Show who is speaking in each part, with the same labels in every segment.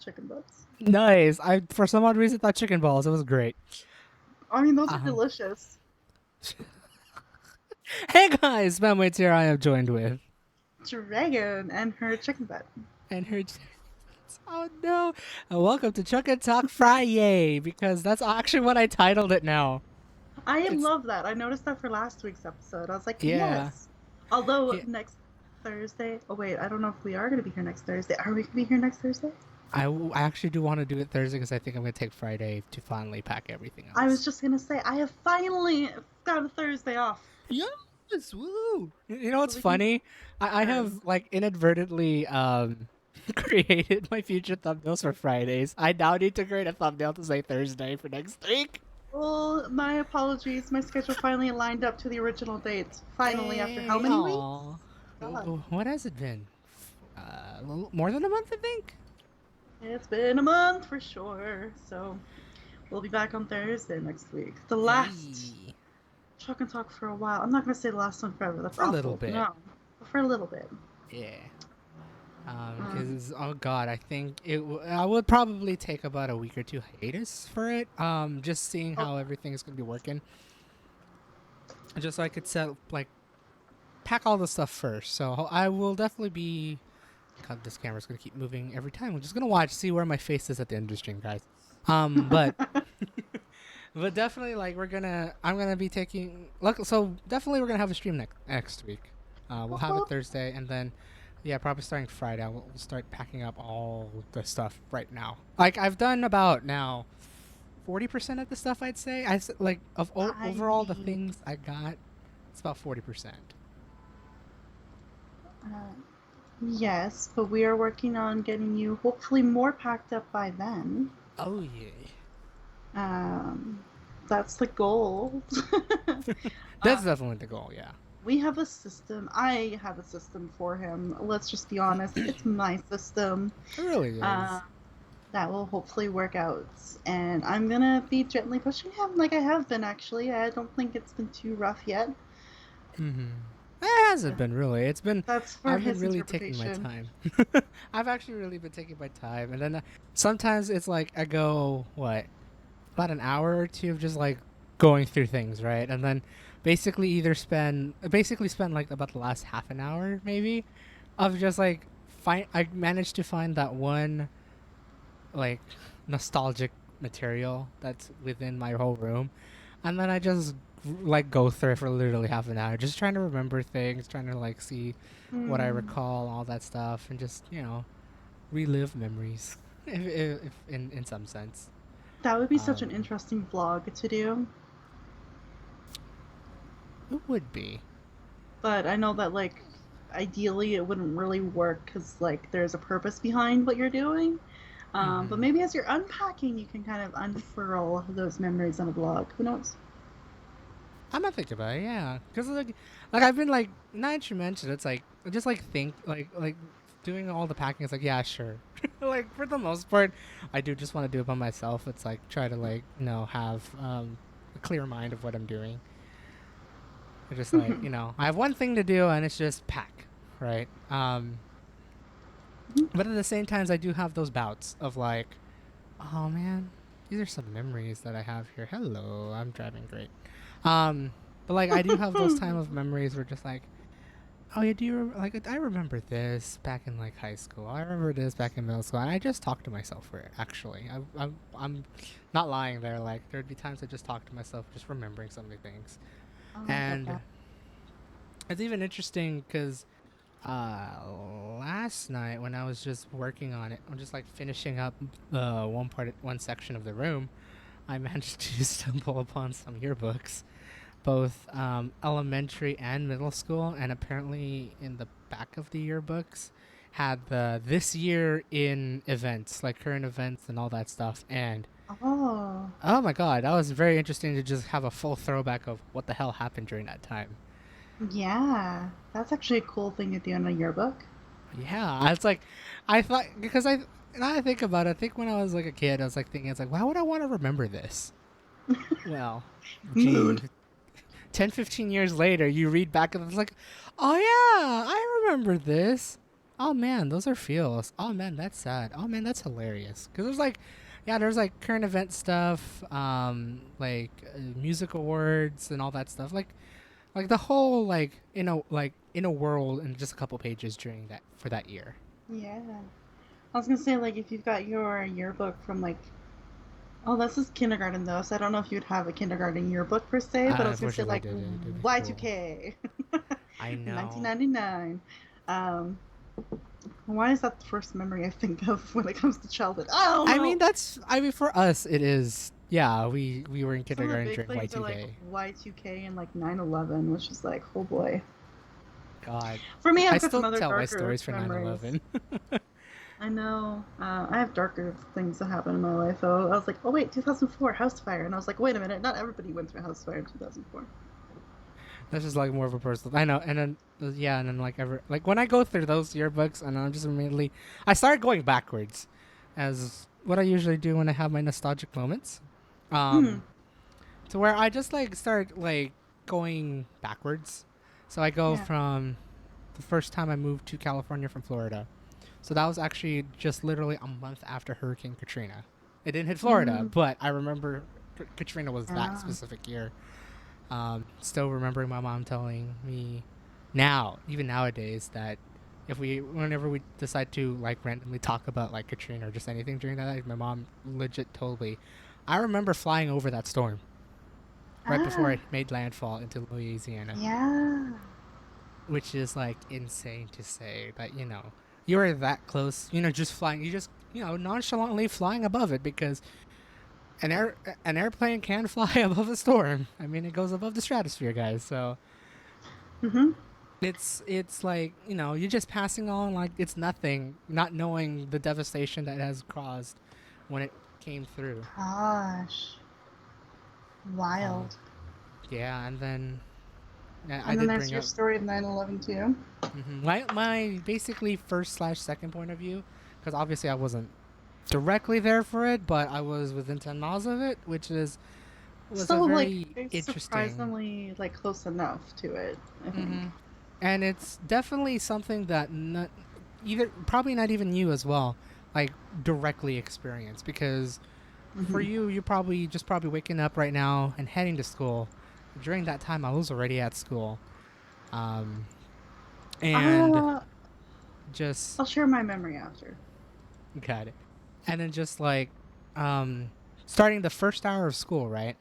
Speaker 1: chicken butts.
Speaker 2: Nice. I for some odd reason thought chicken balls. It was great.
Speaker 1: I mean, those are
Speaker 2: Um,
Speaker 1: delicious.
Speaker 2: hey guys, Spamwaits here. I am joined with
Speaker 1: Dragon and her chicken butt.
Speaker 2: and her. Oh no! Welcome to Chuck and Talk Friday because that's actually what I titled it now.
Speaker 1: I
Speaker 2: It's
Speaker 1: love that. I noticed that for last week's episode. I was like,
Speaker 2: yeah,
Speaker 1: yes. Although
Speaker 2: yeah.
Speaker 1: next Thursday. Oh wait, I don't know if we are going to be here next Thursday. Are we going to be here next Thursday?
Speaker 2: I actually do want to do it Thursday because I think I'm gonna take Friday to finally pack everything
Speaker 1: I was
Speaker 2: else.
Speaker 1: just going to say I have finally got a Thursday off,
Speaker 2: Yes, woo! You know
Speaker 1: so
Speaker 2: what's
Speaker 1: we can
Speaker 2: funny? I have
Speaker 1: turn.
Speaker 2: like inadvertently created my future thumbnails for Fridays. I now need to create a thumbnail to say Thursday for next week.
Speaker 1: Well, my apologies. My schedule finally lined up to the original date. Finally, after how
Speaker 2: Hey,
Speaker 1: many weeks?
Speaker 2: aw.
Speaker 1: God,
Speaker 2: What has it been? More than a month, I think.
Speaker 1: it's been a month for sure. So we'll be back on Thursday next week. The last
Speaker 2: Hey,
Speaker 1: Chuck and Talk for a while. I'm not going to say the last one forever. That's
Speaker 2: for a little
Speaker 1: awful.
Speaker 2: bit.
Speaker 1: No, but for a little bit.
Speaker 2: Yeah.
Speaker 1: Um,
Speaker 2: Because oh god, I think I would probably take about a week or two hiatus for it. Just seeing
Speaker 1: oh,
Speaker 2: how everything's gonna be working, just so I could set like pack all the stuff first. So I will definitely be. God, this camera's gonna keep moving every time. We're just gonna watch, see where my face is at the end of the stream, guys. But but definitely like I'm gonna be taking look. So definitely we're gonna have a stream next week. We'll have it Thursday, and then yeah, probably starting Friday. We'll start packing up all the stuff right now. Like I've done about now 40% of the stuff. I'd say like of
Speaker 1: I
Speaker 2: overall the
Speaker 1: mean,
Speaker 2: things I got. It's about 40%.
Speaker 1: uh, yes, but we are working on getting you hopefully more packed up by then.
Speaker 2: Oh yeah.
Speaker 1: Um, that's the goal. uh,
Speaker 2: That's definitely the goal, yeah.
Speaker 1: we have a system. I have a system for him. Let's just be honest. It's my system.
Speaker 2: It really
Speaker 1: Uh,
Speaker 2: is.
Speaker 1: that will hopefully work out. And I'm gonna be gently pushing him like I have been actually. I don't think it's been too rough yet.
Speaker 2: Mm-hmm. It hasn't been really.
Speaker 1: That's for
Speaker 2: I've been
Speaker 1: his
Speaker 2: really taking my
Speaker 1: interpretation.
Speaker 2: time. I've actually really been taking my time. And then sometimes it's like I go, what, about an hour or two of just like going through things, right? And then basically spend like about the last half an hour maybe of just like I managed to find that one like nostalgic material that's within my whole room, and then I just like go through it for literally half an hour, just trying to remember things, trying to like see what I
Speaker 1: Hmm.
Speaker 2: recall, all that stuff, and just relive memories, if in some sense.
Speaker 1: That would be such an
Speaker 2: Um,
Speaker 1: interesting vlog to do.
Speaker 2: it would be.
Speaker 1: But I know that, like, ideally it wouldn't really work because, like, there's a purpose behind what you're doing. But
Speaker 2: Mm-hmm.
Speaker 1: maybe as you're unpacking, you can kind of unfurl those memories on a vlog. Who knows?
Speaker 2: I'm not thinking about it, yeah, because like I've been like now that you mentioned, it's like just like think like doing all the packing. It's like yeah, sure. Like for the most part, I do just want to do it by myself. It's like try to like have a clear mind of what I'm doing. It's just like I have one thing to do and it's just pack, right? But at the same times, I do have those bouts of like, oh man, these are some memories that I have here. Hello, I'm driving great. Um, but like I do have those time of memories where just like, oh yeah, like I remember this back in like high school. I remember this back in middle school. And I just talk to myself for it. Actually, I'm not lying there. Like there'd be times I just talk to myself, just remembering some of the things.
Speaker 1: Oh, I get
Speaker 2: And
Speaker 1: that.
Speaker 2: it's even interesting because last night when I was just working on it, I'm just like finishing up one section of the room. I managed to stumble upon some yearbooks, both elementary and middle school, and apparently in the back of the yearbooks had the this year in events, like current events and all that stuff. And
Speaker 1: Oh,
Speaker 2: oh my god, that was very interesting to just have a full throwback of what the hell happened during that time.
Speaker 1: yeah. That's actually a cool thing to do in a yearbook.
Speaker 2: Yeah, it's like I thought because now I think about it. I think when I was like a kid, I was like thinking, it's like, why would I want to remember this? Well,
Speaker 1: Mood.
Speaker 2: gee, 10, 15 years later, you read back and it's like, oh yeah, I remember this. Oh man, those are feels. Oh man, that's sad. Oh man, that's hilarious. Cause there's like, yeah, there's like current event stuff, like music awards and all that stuff. Like the whole like in a world in just a couple pages during that for that year.
Speaker 1: Yeah. I was gonna say, like, if you've got your yearbook from, like, oh, this is kindergarten, though, so I don't know if you'd have a kindergarten yearbook per se, but I was gonna say,
Speaker 2: Unfortunately, I
Speaker 1: like,
Speaker 2: did it. Did it cool.
Speaker 1: Y2K.
Speaker 2: I know.
Speaker 1: 1999. Um, why is that the first memory I think of when it comes to childhood? I don't
Speaker 2: I mean,
Speaker 1: know.
Speaker 2: that's. I mean, for us, it is. Yeah, we were in
Speaker 1: Some of the
Speaker 2: kindergarten
Speaker 1: big
Speaker 2: during Y
Speaker 1: things are
Speaker 2: two
Speaker 1: like
Speaker 2: K.
Speaker 1: Y2K and like 9/11, which is like, oh boy.
Speaker 2: God,
Speaker 1: For me,
Speaker 2: I
Speaker 1: I've got some
Speaker 2: still
Speaker 1: other
Speaker 2: tell my
Speaker 1: darker
Speaker 2: stories for
Speaker 1: memories.
Speaker 2: 9/11.
Speaker 1: I know. I have darker things that happened in my life, though. I was like, oh wait, 2004 house fire, and I was like, wait a minute, not everybody went through a house fire in 2004.
Speaker 2: That's just like more of a personal. I know, and then yeah, and then like ever like when I go through those yearbooks, and I'm just immediately I start going backwards, as what I usually do when I have my nostalgic moments,
Speaker 1: Hmm.
Speaker 2: um, to where I just like start like going backwards. So I go
Speaker 1: Yeah.
Speaker 2: from the first time I moved to California from Florida. So that was actually just literally a month after Hurricane Katrina. It didn't hit Florida,
Speaker 1: Mm.
Speaker 2: but I remember Katrina was that
Speaker 1: Yeah.
Speaker 2: specific year. Still remembering my mom telling me now, even nowadays, that whenever we decide to like randomly talk about like Katrina or just anything during that night, my mom legit told me, I remember flying over that storm right before
Speaker 1: Ah.
Speaker 2: it made landfall into Louisiana,
Speaker 1: Yeah.
Speaker 2: which is like insane to say that, you were that close, just flying, you just, nonchalantly flying above it because an airplane can fly above a storm. I mean, it goes above the stratosphere, guys. So
Speaker 1: Mhm.
Speaker 2: it's like, you're just passing on like it's nothing, not knowing the devastation that it has caused when it came through.
Speaker 1: Gosh.
Speaker 2: Uh,
Speaker 1: Wild.
Speaker 2: yeah, and then I
Speaker 1: And then
Speaker 2: did
Speaker 1: there's
Speaker 2: bring
Speaker 1: your
Speaker 2: up
Speaker 1: story of 9/11 too.
Speaker 2: my basically first/second point of view, because obviously I wasn't directly there for it, but I was within 10 miles of it, which was a
Speaker 1: Still, like,
Speaker 2: very
Speaker 1: it's
Speaker 2: interesting.
Speaker 1: surprisingly like close enough to it, I think.
Speaker 2: hmm And it's definitely something that not either probably not even you as well like directly experience because for
Speaker 1: Mhm.
Speaker 2: you you're probably waking up right now and heading to school. During that time I was already at school. Um and
Speaker 1: Uh,
Speaker 2: just
Speaker 1: I'll share my memory after.
Speaker 2: got it. And then just like um starting the first hour of school, right?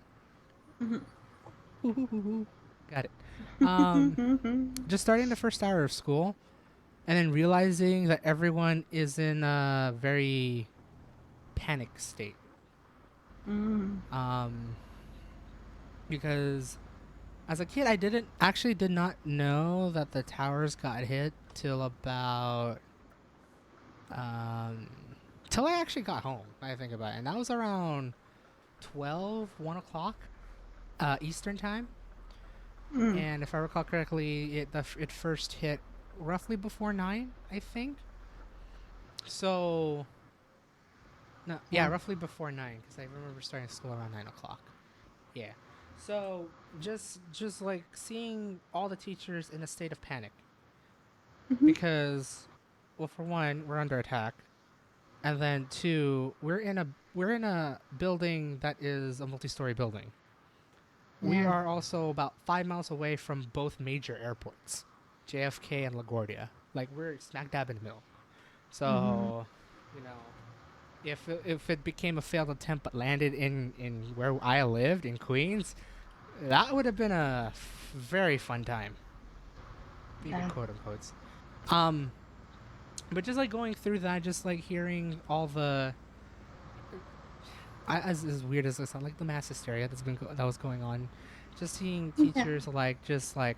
Speaker 1: Mhm.
Speaker 2: Got it. Just starting the first hour of school and then realizing that everyone is in a very panic state.
Speaker 1: Mm.
Speaker 2: Um, because as a kid, I did not know that the towers got hit till about um, till I actually got home. I think about it, and that was around 1 o'clock Eastern time.
Speaker 1: Mm.
Speaker 2: And if I recall correctly, it first hit roughly before 9, I think. So no, yeah,
Speaker 1: Yeah.
Speaker 2: roughly before 9, because I remember starting school around 9 o'clock. Yeah. So just like seeing all the teachers in a state of panic
Speaker 1: Mhm.
Speaker 2: because, well, for one, we're under attack, and then two, we're in a building that is a multi-story building. We
Speaker 1: Yeah.
Speaker 2: are also about 5 miles away from both major airports, JFK and LaGuardia. Like we're smack dab in the middle.
Speaker 1: Mhm.
Speaker 2: So, you know, if it became a failed attempt but landed in where I lived in Queens, that would have been a very fun time, even
Speaker 1: Yeah.
Speaker 2: quote unquote. Um, but just like going through that, just like hearing all the, as weird as it sounds, like the mass hysteria that was going on, just seeing
Speaker 1: Yeah.
Speaker 2: teachers like just like,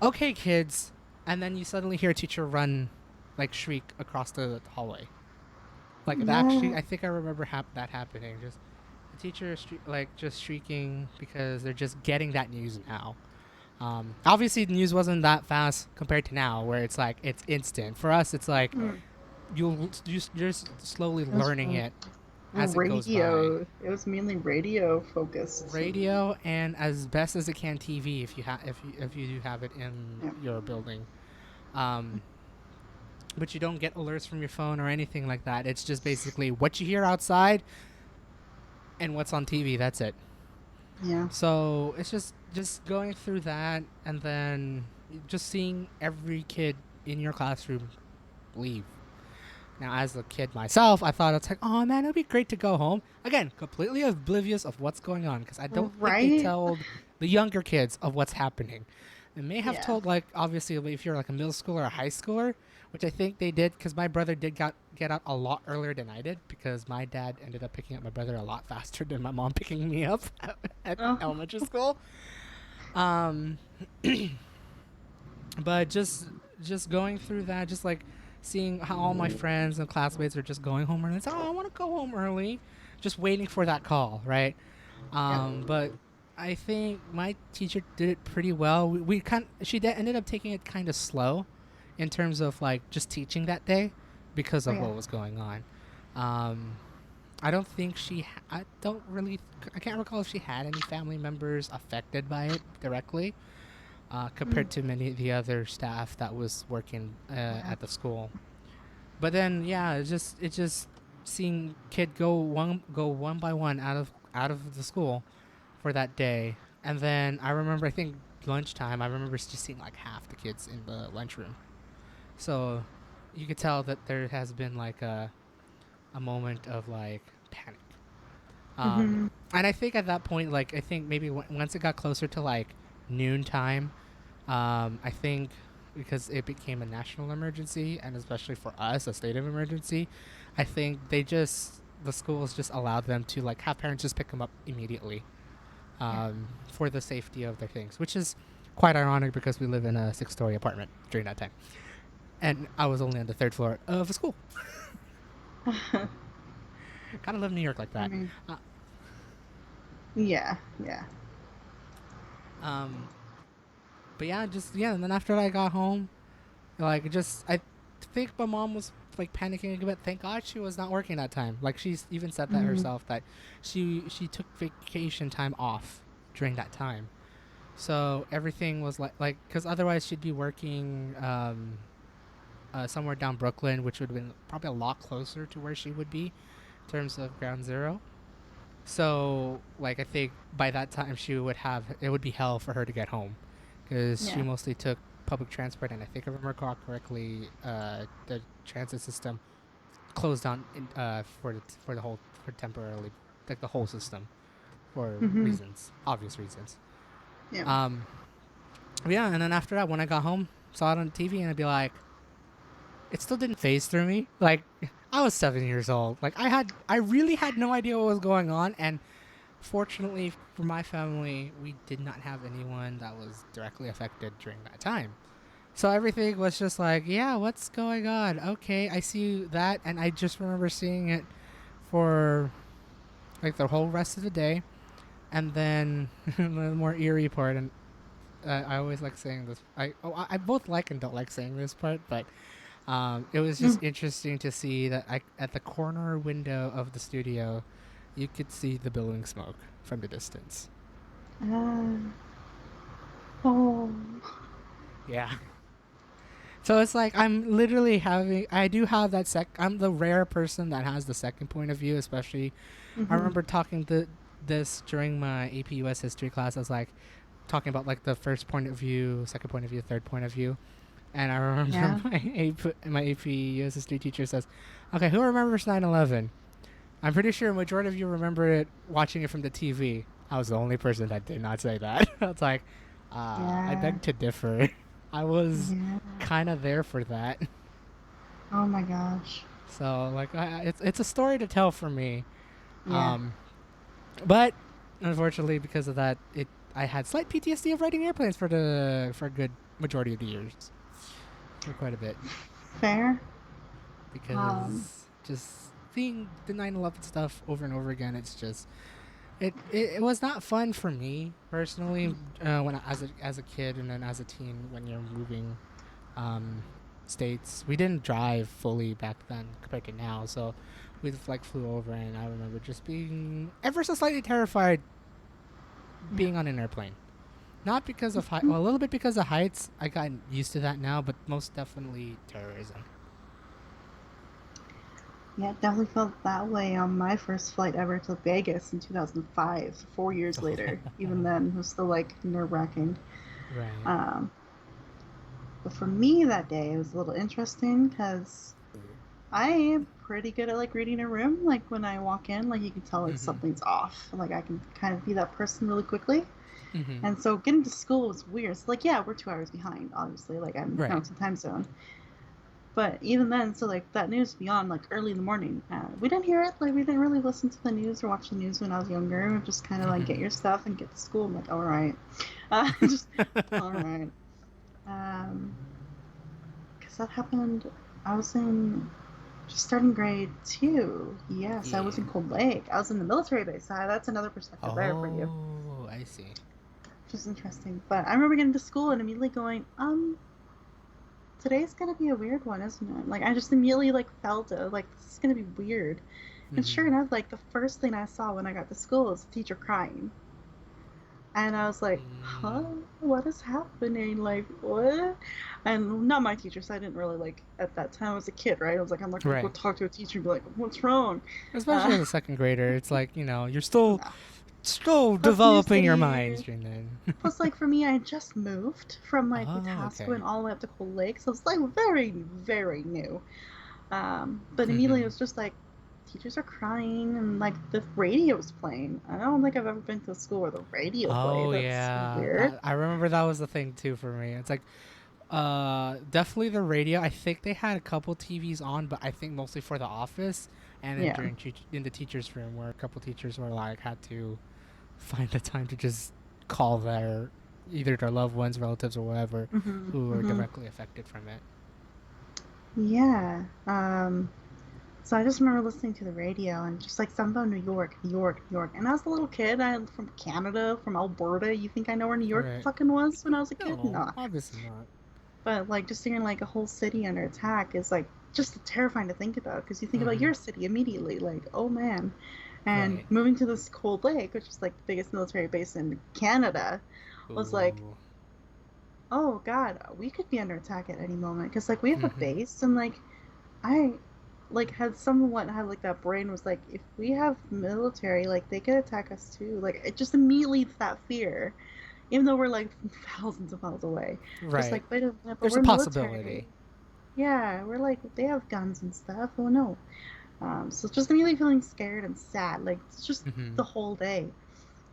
Speaker 2: okay, kids, and then you suddenly hear a teacher run, like shriek across the hallway. Like it actually,
Speaker 1: Yeah.
Speaker 2: I think I remember that happening. Just the teacher like just shrieking because they're just getting that news now. Obviously, the news wasn't that fast compared to now, where it's like it's instant. For us, it's like
Speaker 1: Mm.
Speaker 2: you're just slowly
Speaker 1: It was
Speaker 2: learning it as it goes by.
Speaker 1: radio. It was mainly radio focused.
Speaker 2: Radio and as best as it can TV if you do have it in
Speaker 1: Yeah.
Speaker 2: your building. Um, but you don't get alerts from your phone or anything like that. It's just basically what you hear outside and what's on TV. That's it.
Speaker 1: Yeah.
Speaker 2: So it's just going through that, and then just seeing every kid in your classroom leave. Now, as a kid myself, I thought it's like, oh man, it'd be great to go home. Again, completely oblivious of what's going on because I don't think they
Speaker 1: Right?
Speaker 2: told the younger kids of what's happening. They may have
Speaker 1: Yeah.
Speaker 2: told, like, obviously, if you're like a middle schooler or a high schooler, which I think they did because my brother did get out a lot earlier than I did because my dad ended up picking up my brother a lot faster than my mom picking me up at
Speaker 1: Oh.
Speaker 2: elementary school. Um, but just going through that, just like seeing how all my friends and classmates are just going home early. It's, oh, I want to go home early. Just waiting for that call, right?
Speaker 1: Yep.
Speaker 2: But I think my teacher did it pretty well. Ended up taking it kind of slow in terms of like just teaching that day because
Speaker 1: Oh,
Speaker 2: of
Speaker 1: yeah.
Speaker 2: what was going on. I don't think I can't recall if she had any family members affected by it directly compared to many of the other staff that was working
Speaker 1: Yeah.
Speaker 2: at the school. But then, yeah, it's just seeing kid go one by one out of the school for that day, and then I remember I think lunchtime. I remember just seeing like half the kids in the lunchroom. So you could tell that there has been like a moment of like panic. Um,
Speaker 1: Mm-hmm.
Speaker 2: and I think at that point, like I think maybe once it got closer to like noon time, I think because it became a national emergency and especially for us, a state of emergency, I think the schools just allowed them to like have parents just pick them up immediately
Speaker 1: Yeah.
Speaker 2: for the safety of their things, which is quite ironic because we live in a 6-story apartment during that time. And I was only on the third floor of a school. Kind of live in New York like
Speaker 1: I
Speaker 2: that.
Speaker 1: mean,
Speaker 2: Uh,
Speaker 1: yeah. Yeah.
Speaker 2: um, but yeah, and then after I got home, like I think my mom was like panicking a bit. Thank God she was not working that time. Like she's even said that
Speaker 1: Mm-hmm.
Speaker 2: herself that she took vacation time off during that time. So everything was like because otherwise she'd be working somewhere down Brooklyn, which would have been probably a lot closer to where she would be in terms of ground zero. So like I think by that time it would be hell for her to get home because she
Speaker 1: Yeah.
Speaker 2: mostly took public transport, and I think if I remember correctly, the transit system closed down for the whole for temporarily like the whole system for
Speaker 1: Mm-hmm.
Speaker 2: reasons, obvious reasons.
Speaker 1: Yeah.
Speaker 2: Um, yeah, and then after that, when I got home, saw it on TV, and I'd be like, it still didn't phase through me. Like I was 7 years old. Like I really had no idea what was going on, and fortunately for my family, we did not have anyone that was directly affected during that time. So everything was just like, yeah, what's going on? Okay, I see that, and I just remember seeing it for like the whole rest of the day, and then the more eerie part, and I always like saying this. I both like and don't like saying this part, but it was just interesting to see that at the corner window of the studio, you could see the billowing smoke from the distance.
Speaker 1: Uh, oh.
Speaker 2: Yeah. So it's like I'm literally having. I do have that I'm the rare person that has the second point of view, especially. I
Speaker 1: Mm-hmm.
Speaker 2: remember talking to this during my AP US history class. I was like talking about like the first point of view, second point of view, third point of view. And I remember
Speaker 1: Yeah.
Speaker 2: my AP US history teacher says, "Okay, who remembers 9/11?" I'm pretty sure a majority of you remember it watching it from the TV. I was the only person that did not say that. I was like, I
Speaker 1: Yeah.
Speaker 2: beg to differ. I was
Speaker 1: Yeah.
Speaker 2: kind of there for that.
Speaker 1: Oh my gosh.
Speaker 2: So like, it's a story to tell for me.
Speaker 1: Yeah.
Speaker 2: Um, but unfortunately, because of that, I had slight PTSD of riding airplanes for a good majority of the years, for quite a bit,
Speaker 1: Fair. Um.
Speaker 2: because just seeing the 9/11 stuff over and over again, it's just it was not fun for me personally when as a kid and then as a teen when you're moving um, states. We didn't drive fully back then compared to now, so we just like flew over, and I remember just being ever so slightly terrified
Speaker 1: Yeah.
Speaker 2: being on an airplane. Not because of height, well, a little bit because of heights. I got used to that now, but most definitely terrorism.
Speaker 1: Yeah, it definitely felt that way on my first flight ever to Vegas in 2005, 4 years later. Even then, it was still like nerve wracking.
Speaker 2: Right.
Speaker 1: Um, but for me that day, it was a little interesting because I am pretty good at like reading a room. Like when I walk in, like you can tell like
Speaker 2: Mm-hmm.
Speaker 1: something's off. Like I can kind of be that person really quickly.
Speaker 2: Mm-hmm.
Speaker 1: And so getting to school was weird. So like yeah, we're 2 hours behind, obviously. Like I'm
Speaker 2: Right.
Speaker 1: Mountain Time Zone. But even then, so like that news beyond like early in the morning, we didn't hear it. Like we didn't really listen to the news or watch the news when I was younger. We just kind of like get
Speaker 2: Mm-hmm.
Speaker 1: your stuff and get to school. I'm like, all right, just all right. Um, because that happened. I was in just starting grade 2. Yes, I was
Speaker 2: Yeah.
Speaker 1: in Cold Lake. I was in the military base. That's another perspective there for you,
Speaker 2: Oh, I see.
Speaker 1: which is interesting. But I remember getting to school and immediately going, today's gonna be a weird one, isn't it? Like I just immediately like felt it, like this is gonna be weird. And
Speaker 2: Mm-hmm.
Speaker 1: sure enough, like the first thing I saw when I got to school was the teacher crying. And I was like, huh?
Speaker 2: Mm.
Speaker 1: What is happening? Like, what? And not my teacher, so I didn't really like at that time I was a kid, right? I was like, I'm not gonna go
Speaker 2: Right.
Speaker 1: talk to a teacher and be like, what's wrong?
Speaker 2: Especially
Speaker 1: Uh,
Speaker 2: as a second grader, it's like, you're still
Speaker 1: Plus new
Speaker 2: developing your
Speaker 1: city.
Speaker 2: minds during then.
Speaker 1: Plus, like for me, I just moved from like
Speaker 2: Oh,
Speaker 1: Itasco
Speaker 2: okay.
Speaker 1: and all the way up to Cold Lake, so it's like very, very new. But immediately it
Speaker 2: Mm-hmm.
Speaker 1: was just like teachers are crying and like the radio's playing. I don't think I've ever been to a school where the radio played.
Speaker 2: Oh
Speaker 1: That's
Speaker 2: yeah,
Speaker 1: weird.
Speaker 2: that I remember that was the thing too for me. It's like definitely the radio. I think they had a couple TVs on, but I think mostly for the office and then
Speaker 1: Yeah.
Speaker 2: during in the teachers' room where a couple teachers were like had to find the time to just call their either their loved ones, relatives, or whatever
Speaker 1: Mhm.
Speaker 2: who were
Speaker 1: Mhm.
Speaker 2: directly affected from it.
Speaker 1: Yeah. So I just remember listening to the radio and just like something about New York, New York, New York. And I was a little kid. I'm from Canada, from Alberta. You think I know where New York
Speaker 2: Right.
Speaker 1: fucking was when I was a kid?
Speaker 2: No,
Speaker 1: Nah.
Speaker 2: obviously not.
Speaker 1: But like just hearing like a whole city under attack is like just terrifying to think about because you think about
Speaker 2: Mm-hmm.
Speaker 1: your city immediately, like oh man. And
Speaker 2: Right.
Speaker 1: moving to this Cold Lake, which is like the biggest military base in Canada, was like
Speaker 2: Ooh.
Speaker 1: oh god, we could be under attack at any moment because like we have a
Speaker 2: Mm-hmm.
Speaker 1: base and like I like had somewhat had like that brain was like if we have military like they could attack us too like it just immediately that fear even though we're like thousands of miles away just
Speaker 2: Right.
Speaker 1: like wait a minute but
Speaker 2: There's a
Speaker 1: we're military.
Speaker 2: possibility.
Speaker 1: Yeah, we're like they have guns and stuff. Oh no. So just immediately feeling scared and sad, like it's just
Speaker 2: Mm-hmm.
Speaker 1: the whole day.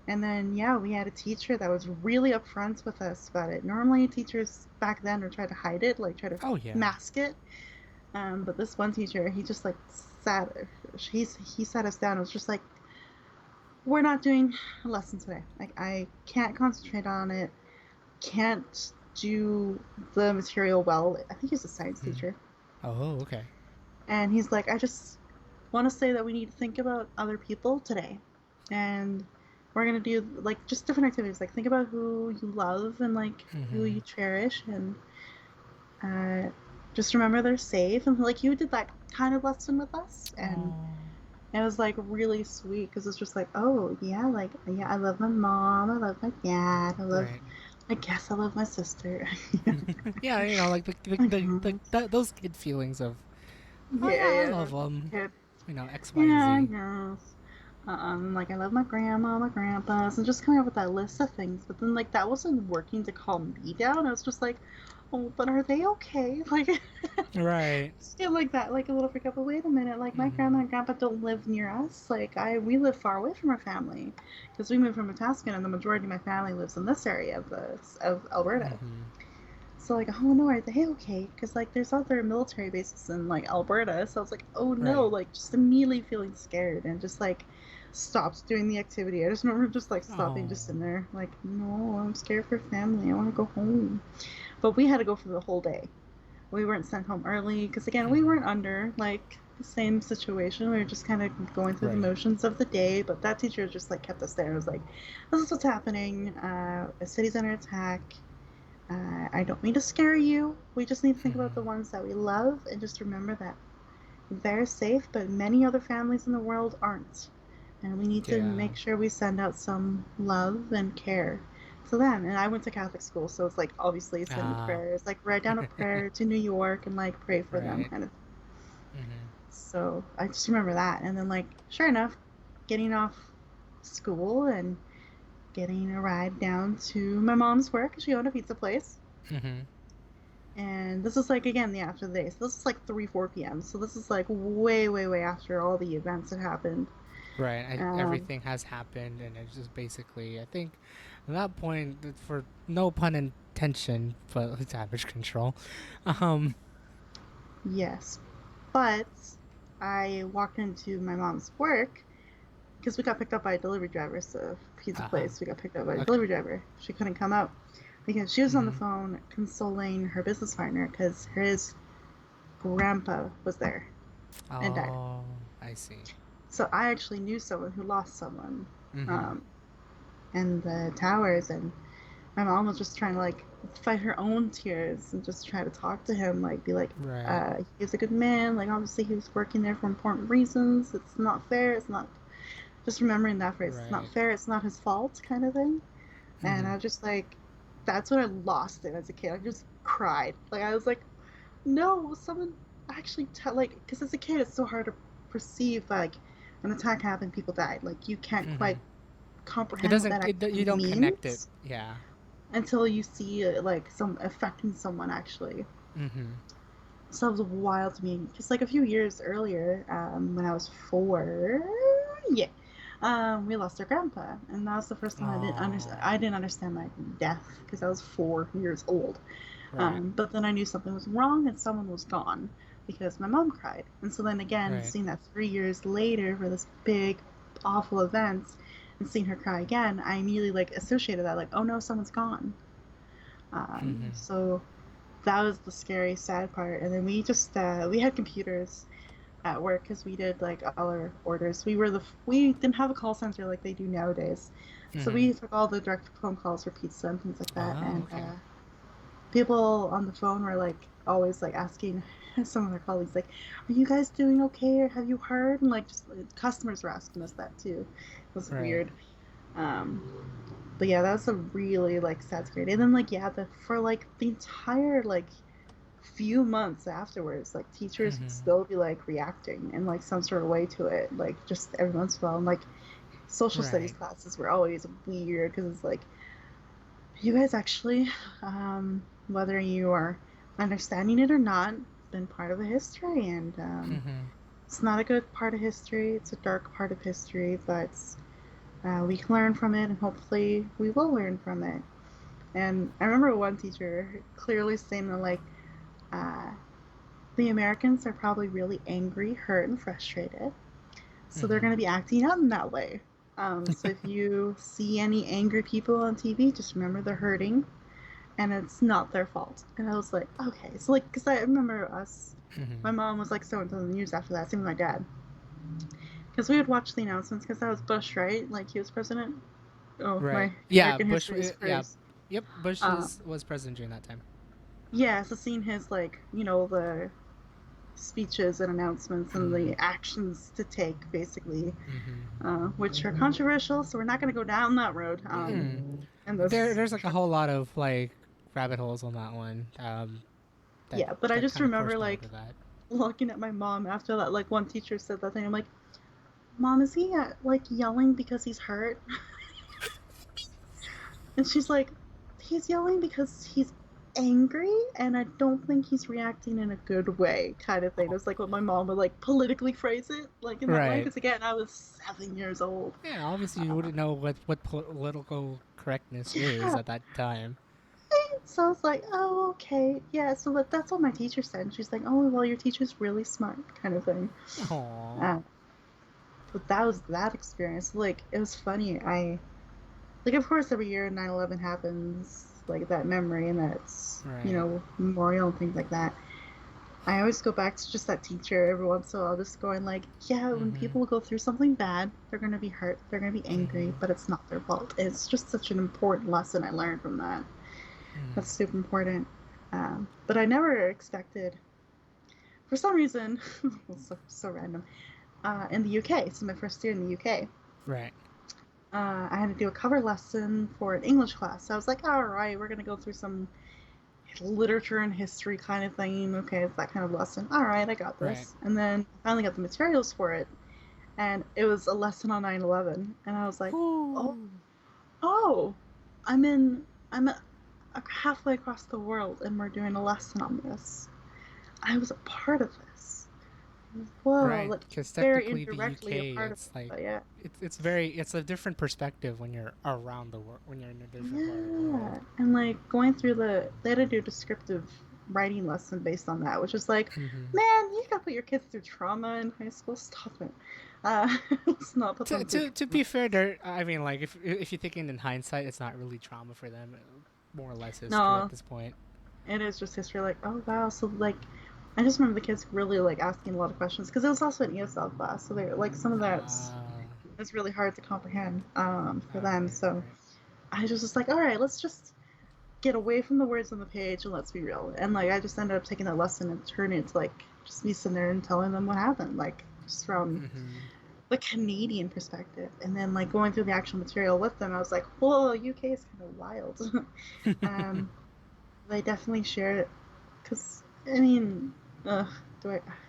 Speaker 1: And then yeah, we had a teacher that was really upfront with us about it. Normally teachers back then would try to hide it, like try to
Speaker 2: Oh yeah.
Speaker 1: mask it. But this one teacher, he just like sat, he sat us down. It was just like, we're not doing a lesson today. Like I can't concentrate on it. Can't do the material well. I think he's a science
Speaker 2: Mm-hmm.
Speaker 1: teacher.
Speaker 2: Oh, okay.
Speaker 1: And he's like, I just want to say that we need to think about other people today. And we're going to do like just different activities. Like think about who you love and like who
Speaker 2: Mm-hmm.
Speaker 1: you cherish. And uh, just remember they're safe. And like you did that kind of lesson with us. And
Speaker 2: Oh.
Speaker 1: it was like really sweet because it's just like, oh, yeah, like, yeah, I love my mom. I love my dad.
Speaker 2: Right.
Speaker 1: I guess I love my sister.
Speaker 2: Yeah, like
Speaker 1: My grandma.
Speaker 2: those kid feelings of, oh
Speaker 1: Yeah,
Speaker 2: yeah, I
Speaker 1: yeah,
Speaker 2: love
Speaker 1: that's
Speaker 2: them.
Speaker 1: kid.
Speaker 2: X, Y, and
Speaker 1: Yeah, I
Speaker 2: Z.
Speaker 1: guess. Like I love my grandma, my grandpas, and just coming up with that list of things. But then like that wasn't working to calm me down. I was just like, oh, but are they okay? Like,
Speaker 2: Right.
Speaker 1: still like that, like a little freak out. But wait a minute, like my
Speaker 2: Mm-hmm.
Speaker 1: grandma and grandpa don't live near us. Like we live far away from our family, because we moved from Itascan, and the majority of my family lives in this area of Alberta.
Speaker 2: Mm-hmm.
Speaker 1: So like, oh no, are they okay? Because like, there's other military bases in like Alberta. So I was like, oh no,
Speaker 2: Right.
Speaker 1: like just immediately feeling scared and just like stopped doing the activity. I just remember just like stopping,
Speaker 2: Oh.
Speaker 1: just in there, like, no, I'm scared for family. I want to go home. But we had to go for the whole day. We weren't sent home early because again, we
Speaker 2: Mm-hmm.
Speaker 1: weren't under like the same situation. We were just kind of going through the
Speaker 2: Right.
Speaker 1: motions of the day. But that teacher just like kept us there. It was like, this is what's happening. The city's under attack. I don't mean to scare you. We just need to think about the
Speaker 2: Mm-hmm.
Speaker 1: ones that we love and just remember that they're safe, but many other families in the world aren't. And we need to
Speaker 2: Yeah.
Speaker 1: make sure we send out some love and care to them. And I went to Catholic school, so it's like obviously sending
Speaker 2: Ah.
Speaker 1: prayers, like write down a prayer to New York and like pray for them
Speaker 2: Right.
Speaker 1: kind of.
Speaker 2: Mm-hmm.
Speaker 1: So I just remember that. And then, like, sure enough, getting off school and getting a ride down to my mom's work. She owned a pizza place.
Speaker 2: Mm-hmm.
Speaker 1: And this is like, again, the after the day. So this is like 3, 4 p.m. So this is like way, way, way after all the events had happened.
Speaker 2: Right.
Speaker 1: Um,
Speaker 2: Everything has happened, and it's just basically, I think, at that point, for no pun intention, but it's damage control. Um.
Speaker 1: yes. But I walked into my mom's work because we got picked up by a delivery driver. So pizza place, we got picked up by a
Speaker 2: Okay.
Speaker 1: delivery driver. She couldn't come out because she was on the
Speaker 2: Mm-hmm.
Speaker 1: phone consoling her business partner because his grandpa was there and died.
Speaker 2: Oh, I see.
Speaker 1: So I actually knew someone who lost someone
Speaker 2: Mm-hmm.
Speaker 1: um, in the towers, and my mom was just trying to like fight her own tears and just try to talk to him, like be like,
Speaker 2: Right.
Speaker 1: he was a good man. Like obviously he was working there for important reasons. It's not fair. It's not just remembering that phrase. It's not
Speaker 2: Right.
Speaker 1: fair. It's not his fault, kind of thing. And
Speaker 2: Mm-hmm.
Speaker 1: I was just like, that's when I lost it as a kid. I just cried. Like I was like, no, someone actually tell like because as a kid it's so hard to perceive like an attack happened, people died. Like you can't
Speaker 2: Mm-hmm.
Speaker 1: quite
Speaker 2: It
Speaker 1: comprehend what
Speaker 2: doesn't.
Speaker 1: that
Speaker 2: You
Speaker 1: actually
Speaker 2: don't connect it.
Speaker 1: means
Speaker 2: Yeah.
Speaker 1: until you see it, like some affecting someone actually.
Speaker 2: Mm-hmm.
Speaker 1: So it was wild to me because like a few years earlier, when I was 4, yeah, we lost our grandpa, and that was the first time I didn't understand.
Speaker 2: Oh.
Speaker 1: I didn't understand my death because I was 4 years old.
Speaker 2: Right.
Speaker 1: But then I knew something was wrong and someone was gone because my mom cried. And so then again,
Speaker 2: Right.
Speaker 1: seeing that 3 years later for this big, awful event and seeing her cry again, I immediately like associated that like, oh no, someone's gone.
Speaker 2: Mm-hmm.
Speaker 1: So that was the scary, sad part. And then we just we had computers at work because we did like all our orders. We didn't have a call center like they do nowadays, so
Speaker 2: Mm-hmm.
Speaker 1: we took all the direct phone calls for pizza and things like that.
Speaker 2: Oh,
Speaker 1: And
Speaker 2: okay.
Speaker 1: people on the phone were like always like asking some of their colleagues like, "Are you guys doing okay? Or have you heard?" And like just customers were asking us that too. It was
Speaker 2: Right.
Speaker 1: weird. Um, but yeah, that was a really like sad scary day. And then like yeah, for like the entire like few months afterwards, like teachers would
Speaker 2: Mm-hmm.
Speaker 1: still be like reacting in like some sort of way to it, like just every once in a while. And like social studies
Speaker 2: Right.
Speaker 1: classes were always weird because it's like you guys actually, whether you are understanding it or not, been part of a history, and
Speaker 2: Mm-hmm.
Speaker 1: it's not a good part of history. It's a dark part of history, but we can learn from it, and hopefully we will learn from it. And I remember one teacher clearly saying that like uh, the Americans are probably really angry, hurt, and frustrated. So they're
Speaker 2: Mm-hmm.
Speaker 1: going to be acting out in that way. So if you see any angry people on TV, just remember they're hurting and it's not their fault. And I was like, okay. So, like, because I remember
Speaker 2: Mm-hmm.
Speaker 1: my mom was like so into the news after that, same with my dad. Because we would watch the announcements because that was Bush, right? Like, he was president. Oh,
Speaker 2: Right.
Speaker 1: my
Speaker 2: Yeah.
Speaker 1: American
Speaker 2: Bush.
Speaker 1: history is
Speaker 2: Yeah.
Speaker 1: crazy.
Speaker 2: Yep. Bush
Speaker 1: Um,
Speaker 2: was president during that time.
Speaker 1: yeah, so seeing his, like, the speeches and announcements and
Speaker 2: Mm-hmm.
Speaker 1: the actions to take, basically,
Speaker 2: Mm-hmm.
Speaker 1: which are controversial. So we're not going to go down that road.
Speaker 2: Mm-hmm.
Speaker 1: And this,
Speaker 2: There's like a whole lot of like rabbit holes on that one. That
Speaker 1: yeah, but I just
Speaker 2: kind of
Speaker 1: remember
Speaker 2: corresponded
Speaker 1: like
Speaker 2: with that.
Speaker 1: looking at my mom after that. Like one teacher said that thing. I'm like, Mom, is he like yelling because he's hurt? And she's like, he's yelling because he's angry, and I don't think he's reacting in a good way, kind of thing. It was like what my mom would like politically phrase it, like in that way.
Speaker 2: Right.
Speaker 1: Because again, I was 7 years old.
Speaker 2: Yeah. Obviously, you
Speaker 1: Uh,
Speaker 2: wouldn't know what political correctness is
Speaker 1: yeah.
Speaker 2: at that time.
Speaker 1: So I was like, oh, okay, yeah. So that's what my teacher said. And she's like, oh, well, your teacher's really smart, kind of thing.
Speaker 2: Aww.
Speaker 1: Uh, but that was that experience. Like, it was funny. Like, of course, every year 9/11 happens, like that memory and that's,
Speaker 2: Right.
Speaker 1: memorial and things like that. I always go back to just that teacher every once in a while, just going like, yeah, when
Speaker 2: Mm-hmm.
Speaker 1: people go through something bad, they're gonna be hurt, they're gonna be
Speaker 2: Mm-hmm.
Speaker 1: angry, but it's not their fault. It's just such an important lesson I learned from that.
Speaker 2: Mm-hmm.
Speaker 1: That's super important. But I never expected, for some reason, so random. In the UK, so my first year in the UK,
Speaker 2: Right.
Speaker 1: I had to do a cover lesson for an English class. So I was like, all right, we're gonna go through some literature and history kind of thing. Okay, it's that kind of lesson. All right, I got
Speaker 2: Right.
Speaker 1: this. And then I finally got the materials for it, and it was a lesson on 9/11, and I was like, oh,
Speaker 2: Ooh.
Speaker 1: oh, I'm halfway across the world, and we're doing a lesson on this. I was a part of this. Whoa,
Speaker 2: Right,
Speaker 1: like
Speaker 2: because
Speaker 1: very
Speaker 2: technically the
Speaker 1: indirectly a
Speaker 2: UK,
Speaker 1: part of
Speaker 2: it's
Speaker 1: it,
Speaker 2: like
Speaker 1: but yeah.
Speaker 2: it's a different perspective when you're around the world, when you're in a different part of the world.
Speaker 1: Yeah, and like going through they had to do a descriptive writing lesson based on that, which is like,
Speaker 2: Hmm.
Speaker 1: man, you gotta put your kids through trauma in high school. Stop it. Let's not put them through
Speaker 2: To
Speaker 1: trauma.
Speaker 2: be fair, there, I mean, like if you're thinking in hindsight, it's not really trauma for them. More or less history at
Speaker 1: No,
Speaker 2: this point.
Speaker 1: it is just history. Like, oh wow, so like, I just remember the kids really like asking a lot of questions because it was also an ESL class, so they're like some of that's
Speaker 2: Ah,
Speaker 1: it's really hard to comprehend for them.
Speaker 2: right,
Speaker 1: So
Speaker 2: right.
Speaker 1: I was just like, all right, let's just get away from the words on the page and let's be real. And like I just ended up taking that lesson and turning it to like just me sitting there and telling them what happened, like just from
Speaker 2: Hmm.
Speaker 1: the Canadian perspective. And then like going through the actual material with them, I was like, whoa, UK is kind of wild. um, they definitely share it because I mean, I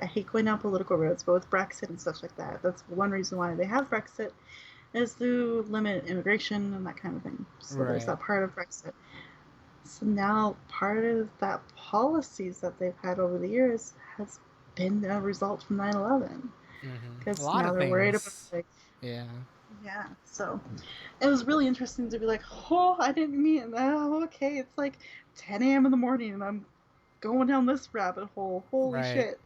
Speaker 1: hate going down political roads, but with Brexit and stuff like that, that's one reason why they have Brexit is to limit immigration and that kind of thing. So there's
Speaker 2: Right.
Speaker 1: that part of Brexit. So now part of that policies that they've had over the years has been a result from 9/11
Speaker 2: Hmm. A
Speaker 1: because
Speaker 2: lot
Speaker 1: now
Speaker 2: of
Speaker 1: they're worried about
Speaker 2: things.
Speaker 1: like
Speaker 2: Yeah.
Speaker 1: yeah. So it was really interesting to be like, oh, I didn't mean that. Oh, okay, it's like 10 a.m. in the morning and I'm going down this rabbit hole. Holy
Speaker 2: Right.
Speaker 1: shit.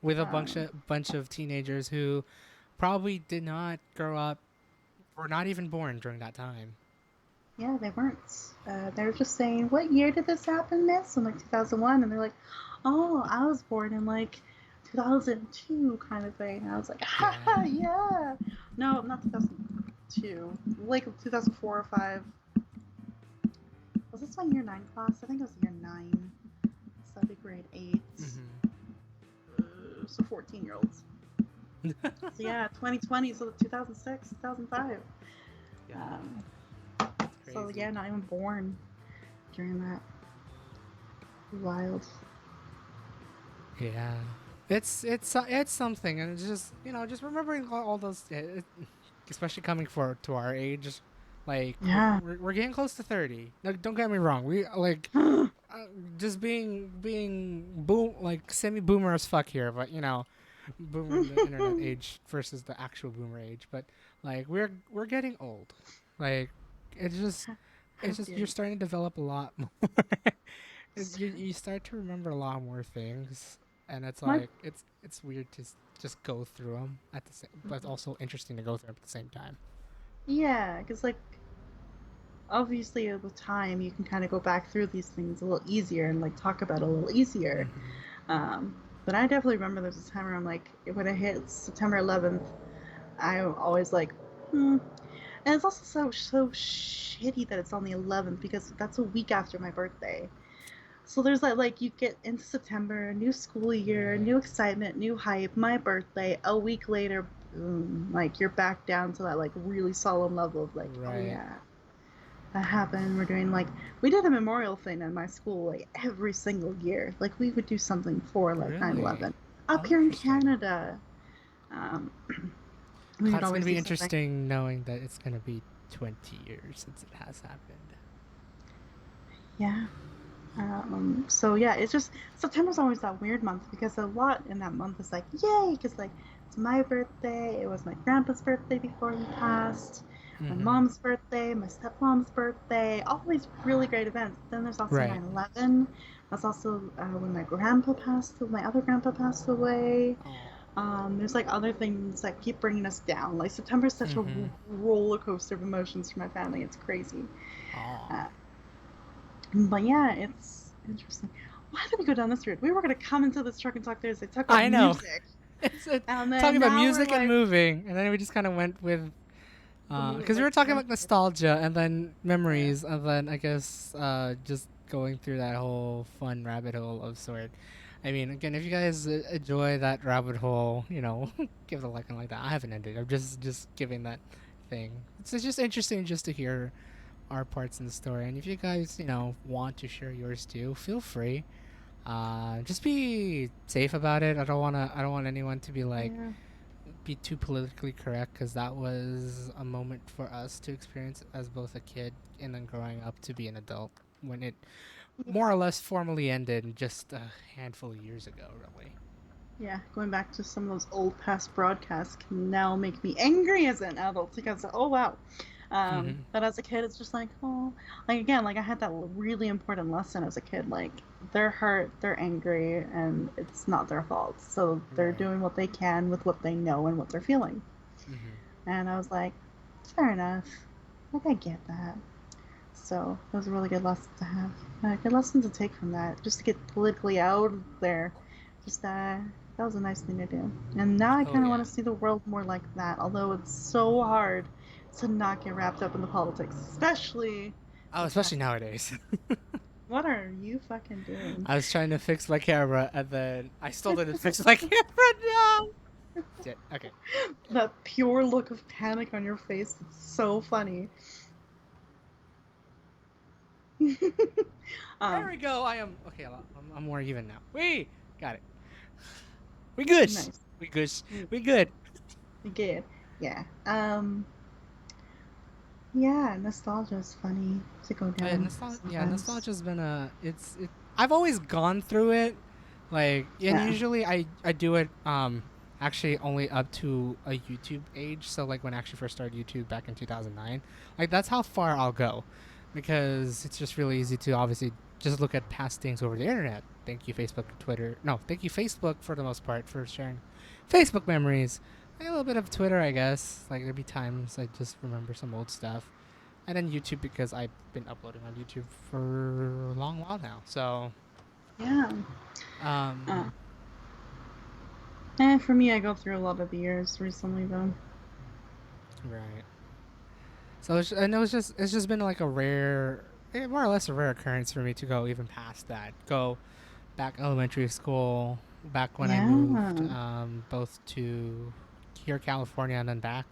Speaker 2: With a
Speaker 1: Um,
Speaker 2: bunch of teenagers who probably did not grow up or not even born during that time.
Speaker 1: yeah, they weren't. They were just saying, what year did this happen, miss? I'm like 2001, and they're like, oh, I was born in like 2002 kind of thing. And I was like,
Speaker 2: Yeah.
Speaker 1: haha, yeah. No, not 2002. Like 2004 or 5. Was this my year 9 class? I think it was year 9. So that'd be grade 8.
Speaker 2: Hmm.
Speaker 1: So 14-year-olds. So yeah, 2020, so 2006, 2005.
Speaker 2: Yeah.
Speaker 1: Um,
Speaker 2: That's
Speaker 1: so
Speaker 2: crazy.
Speaker 1: yeah, not even born during that. Wild.
Speaker 2: Yeah. It's something, and it's just just remembering all those, especially coming for to our age, like
Speaker 1: Yeah.
Speaker 2: we're getting close to 30. No, don't get me wrong. We like uh, just being boom like semi boomer as fuck here, but boomer in the internet age versus the actual boomer age. But like we're getting old. Like it's just
Speaker 1: How dare
Speaker 2: you're
Speaker 1: you?
Speaker 2: starting to develop a lot more. You start to remember a lot more things, and it's
Speaker 1: My
Speaker 2: like it's weird to just go through them at the same, but also interesting to go through them at the same time.
Speaker 1: yeah, because like obviously with time you can kind of go back through these things a little easier and like talk about it a little easier.
Speaker 2: Hmm.
Speaker 1: Um, but I definitely remember there's a time where I'm like, when I hit September 11th, I'm always like, hmm. And it's also so shitty that it's on the 11th because that's a week after my birthday. So there's that like you get into September, new school year,
Speaker 2: Right.
Speaker 1: new excitement, new hype, my birthday. A week later, boom, like you're back down to that like really solemn level of like, oh
Speaker 2: Right.
Speaker 1: yeah, that happened. We're doing like we did a memorial thing in my school like every single year. Like we would do something for like
Speaker 2: Really.
Speaker 1: 9/11 up
Speaker 2: Oh,
Speaker 1: here in
Speaker 2: interesting.
Speaker 1: Canada. Um, we would
Speaker 2: It's gonna
Speaker 1: always do
Speaker 2: be
Speaker 1: something.
Speaker 2: interesting knowing that it's gonna be 20 years since it has happened.
Speaker 1: Yeah. So yeah, it's just September's always that weird month because a lot in that month is like yay because like it's my birthday, it was my grandpa's birthday before he passed, my
Speaker 2: Hmm.
Speaker 1: mom's birthday, my stepmom's birthday, all these really great events. Then there's also
Speaker 2: Right.
Speaker 1: 9/11. That's also when my other grandpa passed away.
Speaker 2: Oh.
Speaker 1: There's like other things that keep bringing us down. Like September's such a
Speaker 2: Hmm.
Speaker 1: roller coaster of emotions for my family. It's crazy.
Speaker 2: Oh.
Speaker 1: Uh, but yeah, it's interesting. Why did we go down this route? We were gonna come into this truck and talk Thursday, talk about
Speaker 2: I know.
Speaker 1: music,
Speaker 2: It's
Speaker 1: and
Speaker 2: talking
Speaker 1: then
Speaker 2: about
Speaker 1: now we're
Speaker 2: music and
Speaker 1: like
Speaker 2: moving, and then we just kind of went with
Speaker 1: the move,
Speaker 2: because we
Speaker 1: like
Speaker 2: were talking
Speaker 1: we're
Speaker 2: about nostalgia and then
Speaker 1: yeah,
Speaker 2: memories, and then I guess just going through that whole fun rabbit hole of sort. I mean, again, if you guys enjoy that rabbit hole, give it a like and like that. I haven't ended. I'm just giving that thing. It's just interesting just to hear our parts in the story. And if you guys, want to share yours too, feel free. Just be safe about it. I don't want anyone to be like
Speaker 1: Yeah.
Speaker 2: be too politically correct, because that was a moment for us to experience as both a kid and then growing up to be an adult when it more or less formally ended just a handful of years ago, really.
Speaker 1: Yeah, going back to some of those old past broadcasts can now make me angry as an adult because, oh wow.
Speaker 2: Mm-hmm.
Speaker 1: But as a kid, it's just like, oh, like again, like I had that really important lesson as a kid. Like they're hurt, they're angry, and it's not their fault. So they're
Speaker 2: Right.
Speaker 1: doing what they can with what they know and what they're feeling.
Speaker 2: Mm-hmm.
Speaker 1: And I was like, fair enough. Like I get that. So it was a really good lesson to have. A good lesson to take from that, just to get politically out there. Just that was a nice thing to do. And now I
Speaker 2: Oh
Speaker 1: kind of want
Speaker 2: yeah.
Speaker 1: to see the world more like that. Although it's so hard to not get wrapped up in the politics, especially
Speaker 2: Oh,
Speaker 1: this
Speaker 2: especially
Speaker 1: past.
Speaker 2: nowadays.
Speaker 1: What are you fucking doing?
Speaker 2: I was trying to fix my camera and then I still didn't fix my camera. No. Shit. Okay.
Speaker 1: That pure look of panic on your face. It's so funny.
Speaker 2: There
Speaker 1: um,
Speaker 2: we go. I am okay. I'm more even now. We got it. We good.
Speaker 1: nice.
Speaker 2: We good.
Speaker 1: We
Speaker 2: We good.
Speaker 1: good. Yeah. Yeah, nostalgia is funny to go down
Speaker 2: Yeah,
Speaker 1: sometimes.
Speaker 2: nostalgia's been a. I've always gone through it, like, and
Speaker 1: Yeah.
Speaker 2: usually I do it actually only up to a YouTube age. So like when I actually first started YouTube back in 2009, like that's how far I'll go, because it's just really easy to obviously just look at past things over the internet. Thank you Facebook, Twitter. No, thank you Facebook for the most part for sharing Facebook memories. A little bit of Twitter, I guess. Like there'd be times I just remember some old stuff, and then YouTube because I've been uploading on YouTube for a long while now. So,
Speaker 1: Yeah. Uh,
Speaker 2: um,
Speaker 1: for me, I go through a lot of the years recently, though.
Speaker 2: right. So and it's just been like a rare, more or less a rare occurrence for me to go even past that. Go back elementary school, back when I moved,
Speaker 1: Yeah.
Speaker 2: both to here California and then back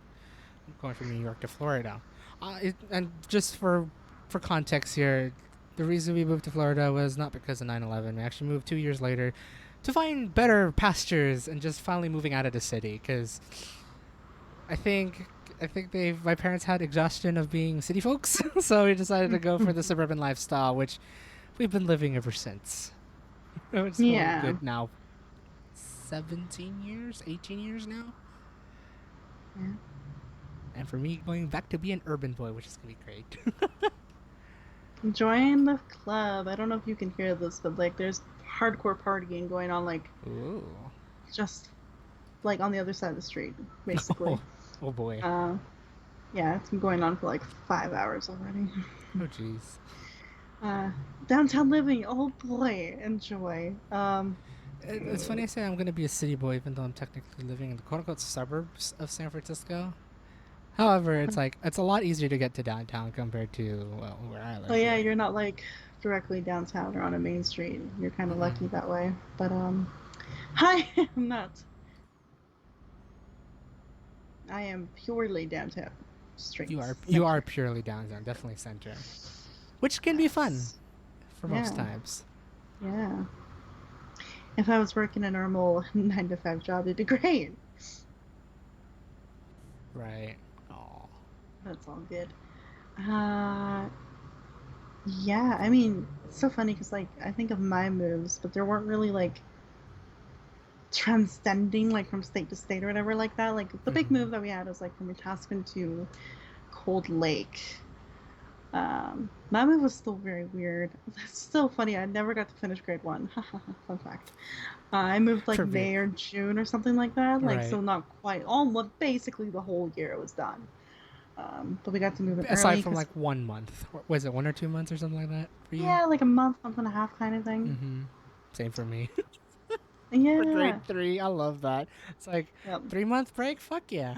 Speaker 2: going from New York to Florida. And just for context here, the reason we moved to Florida was not because of 9/11. We actually moved 2 years later to find better pastures and just finally moving out of the city, because I think my parents had exhaustion of being city folks, so we decided to go for the suburban lifestyle, which we've been living ever since. It's going
Speaker 1: Yeah.
Speaker 2: good now. 17 years, 18 years now.
Speaker 1: Yeah.
Speaker 2: And for me, going back to be an urban boy, which is gonna be great.
Speaker 1: Join the club. I don't know if you can hear this, but like there's hardcore partying going on, like
Speaker 2: Ooh.
Speaker 1: just like on the other side of the street, basically.
Speaker 2: Oh, oh boy.
Speaker 1: Uh, yeah, it's been going on for like 5 hours already.
Speaker 2: Oh jeez.
Speaker 1: uh, Downtown living. Oh boy, enjoy.
Speaker 2: It's funny I say I'm gonna be a city boy, even though I'm technically living in the quote unquote suburbs of San Francisco. However, it's a lot easier to get to downtown compared to, well, where I
Speaker 1: So
Speaker 2: live
Speaker 1: yeah,
Speaker 2: here.
Speaker 1: you're not like directly downtown or on a main street. You're kind of
Speaker 2: Mm-mm.
Speaker 1: lucky that way. But I am not. I am purely downtown streets.
Speaker 2: You
Speaker 1: Center.
Speaker 2: are purely downtown, definitely center, which can be fun
Speaker 1: Yes.
Speaker 2: for most
Speaker 1: Yeah.
Speaker 2: times.
Speaker 1: Yeah. If I was working a normal 9 to 5 job, it'd be great.
Speaker 2: Right. Oh.
Speaker 1: That's all good. Uh, yeah. I mean, it's so funny because like I think of my moves, but there weren't really like transcending like from state to state or whatever like that. Like the big
Speaker 2: Mm-hmm.
Speaker 1: move that we had was like from Itascan to Cold Lake. That move was still very weird. It's still funny. I never got to finish grade one. Fun fact. I moved like
Speaker 2: For me.
Speaker 1: May or June or something like that. Like
Speaker 2: Right.
Speaker 1: so, not quite. Almost basically the whole year was done. But we got to move it
Speaker 2: Aside
Speaker 1: early
Speaker 2: from
Speaker 1: because
Speaker 2: like 1 month, was it 1 or 2 months or something like that for you?
Speaker 1: yeah, like a month and a half kind of thing.
Speaker 2: Mm-hmm. Same for me. For
Speaker 1: Yeah.
Speaker 2: grade three, I love that. It's like
Speaker 1: Yep.
Speaker 2: 3 month break. Fuck yeah.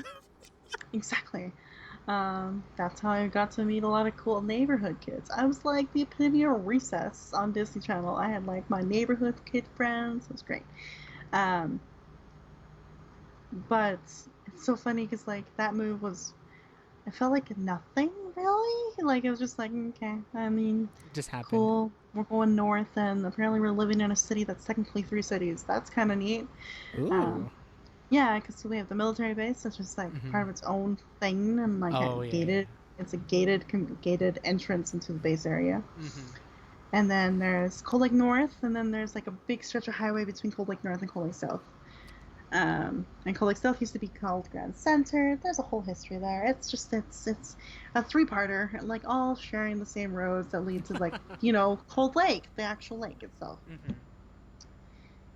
Speaker 1: Exactly. That's how I got to meet a lot of cool neighborhood kids. I was like the epitome of recess on Disney Channel. I had like my neighborhood kid friends. It was great. Um, but it's so funny because like that move was I felt like nothing really. Like it was just like, okay, I mean,
Speaker 2: It just happened.
Speaker 1: cool. We're going north, and apparently we're living in a city that's technically three cities. That's kind of neat. Um,
Speaker 2: Ooh.
Speaker 1: yeah, because we have the military base, that's just like
Speaker 2: Mm-hmm.
Speaker 1: part of its own thing, and like
Speaker 2: Oh yeah,
Speaker 1: gated.
Speaker 2: yeah.
Speaker 1: It's a gated entrance into the base area.
Speaker 2: Mm-hmm.
Speaker 1: And then there's Cold Lake North, and then there's like a big stretch of highway between Cold Lake North and Cold Lake South. And Cold Lake South used to be called Grand Center. There's a whole history there. It's a three-parter, like all sharing the same roads that lead to like Cold Lake, the actual lake itself.
Speaker 2: Mm-hmm.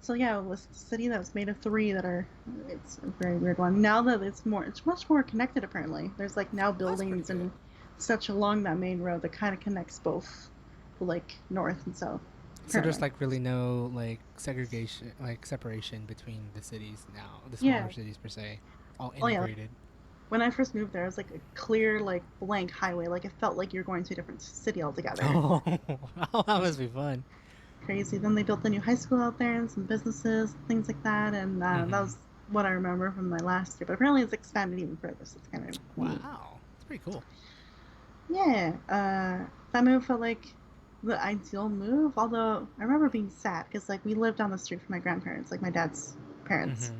Speaker 1: So yeah, it was a city that was made of three that are. It's a very weird one. Now that it's much more connected. Apparently, there's like now
Speaker 2: That's pretty
Speaker 1: buildings
Speaker 2: good.
Speaker 1: and such along that main road that kind of connects both, like north and south.
Speaker 2: So there's
Speaker 1: Apparently,
Speaker 2: like really no like segregation, like separation between the cities now, the smaller
Speaker 1: yeah.
Speaker 2: cities per se, all
Speaker 1: Oh yeah.
Speaker 2: integrated.
Speaker 1: When I first moved there, it was like a clear, like blank highway. Like it felt like you're going to a different city altogether.
Speaker 2: Oh, oh,
Speaker 1: It
Speaker 2: that
Speaker 1: was
Speaker 2: must be fun.
Speaker 1: crazy. Then they built the new high school out there and some businesses, things like that. And that
Speaker 2: Mm-hmm.
Speaker 1: was what I remember from my last year. But apparently, it's expanded even further, so it's kind of neat.
Speaker 2: Wow, that's pretty cool.
Speaker 1: Yeah, that move felt like the ideal move. Although I remember being sad because like we lived down the street from my grandparents, like my dad's parents.
Speaker 2: Mm-hmm.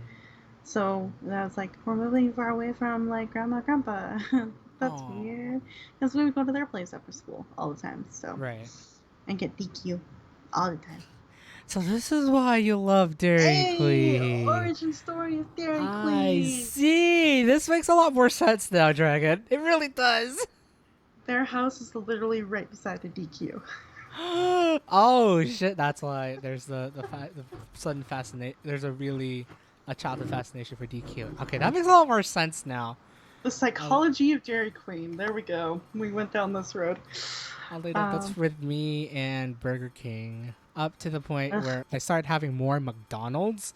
Speaker 1: So I was like, we're moving far away from like grandma, grandpa. That's
Speaker 2: Oh,
Speaker 1: weird. Because we would go to their place after school all the time. So
Speaker 2: right.
Speaker 1: and get DQ all the time.
Speaker 2: So this is why you love Dairy
Speaker 1: Hey,
Speaker 2: Queen.
Speaker 1: origin story of Dairy
Speaker 2: I
Speaker 1: Queen.
Speaker 2: see. This makes a lot more sense now, Dragon. It really does.
Speaker 1: Their house is literally right beside the DQ.
Speaker 2: Oh shit! That's why there's the sudden fascination. There's a childhood fascination for DQ. Okay, that makes a lot more sense now.
Speaker 1: The
Speaker 2: I'll,
Speaker 1: psychology of Dairy Queen. There we go. We went down this road.
Speaker 2: Oddly enough, that's
Speaker 1: Um,
Speaker 2: with me and Burger King up to the point
Speaker 1: ugh,
Speaker 2: where I started having more McDonald's,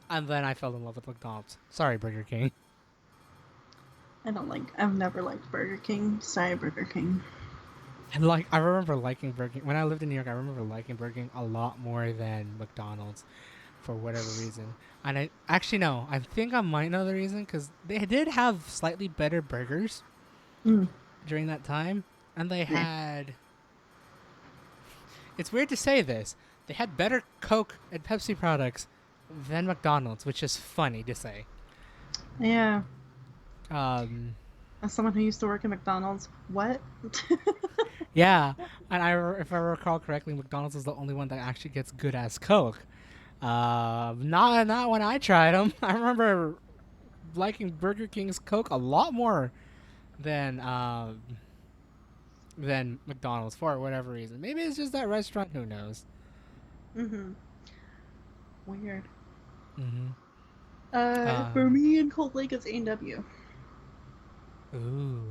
Speaker 2: and then I fell in love with McDonald's. Sorry, Burger King.
Speaker 1: I don't like. I've never liked Burger King. Sorry, Burger King.
Speaker 2: And like I remember liking Burger King when I lived in New York. I remember liking Burger King a lot more than McDonald's for whatever reason. And I actually no, I think I might know the reason because they did have slightly better burgers
Speaker 1: Mm,
Speaker 2: during that time, and they
Speaker 1: yeah.
Speaker 2: had. It's weird to say this. They had better Coke and Pepsi products than McDonald's, which is funny to say.
Speaker 1: Yeah.
Speaker 2: Um,
Speaker 1: As someone who used to work at McDonald's, what?
Speaker 2: yeah, and if I recall correctly, McDonald's is the only one that actually gets good as Coke. Not when I tried them. I remember liking Burger King's Coke a lot more than McDonald's for whatever reason. Maybe it's just that restaurant. Who knows?
Speaker 1: Mm-hmm. Weird.
Speaker 2: Mm-hmm.
Speaker 1: For
Speaker 2: Um.
Speaker 1: me in Cold Lake, it's A&W.
Speaker 2: Ooh.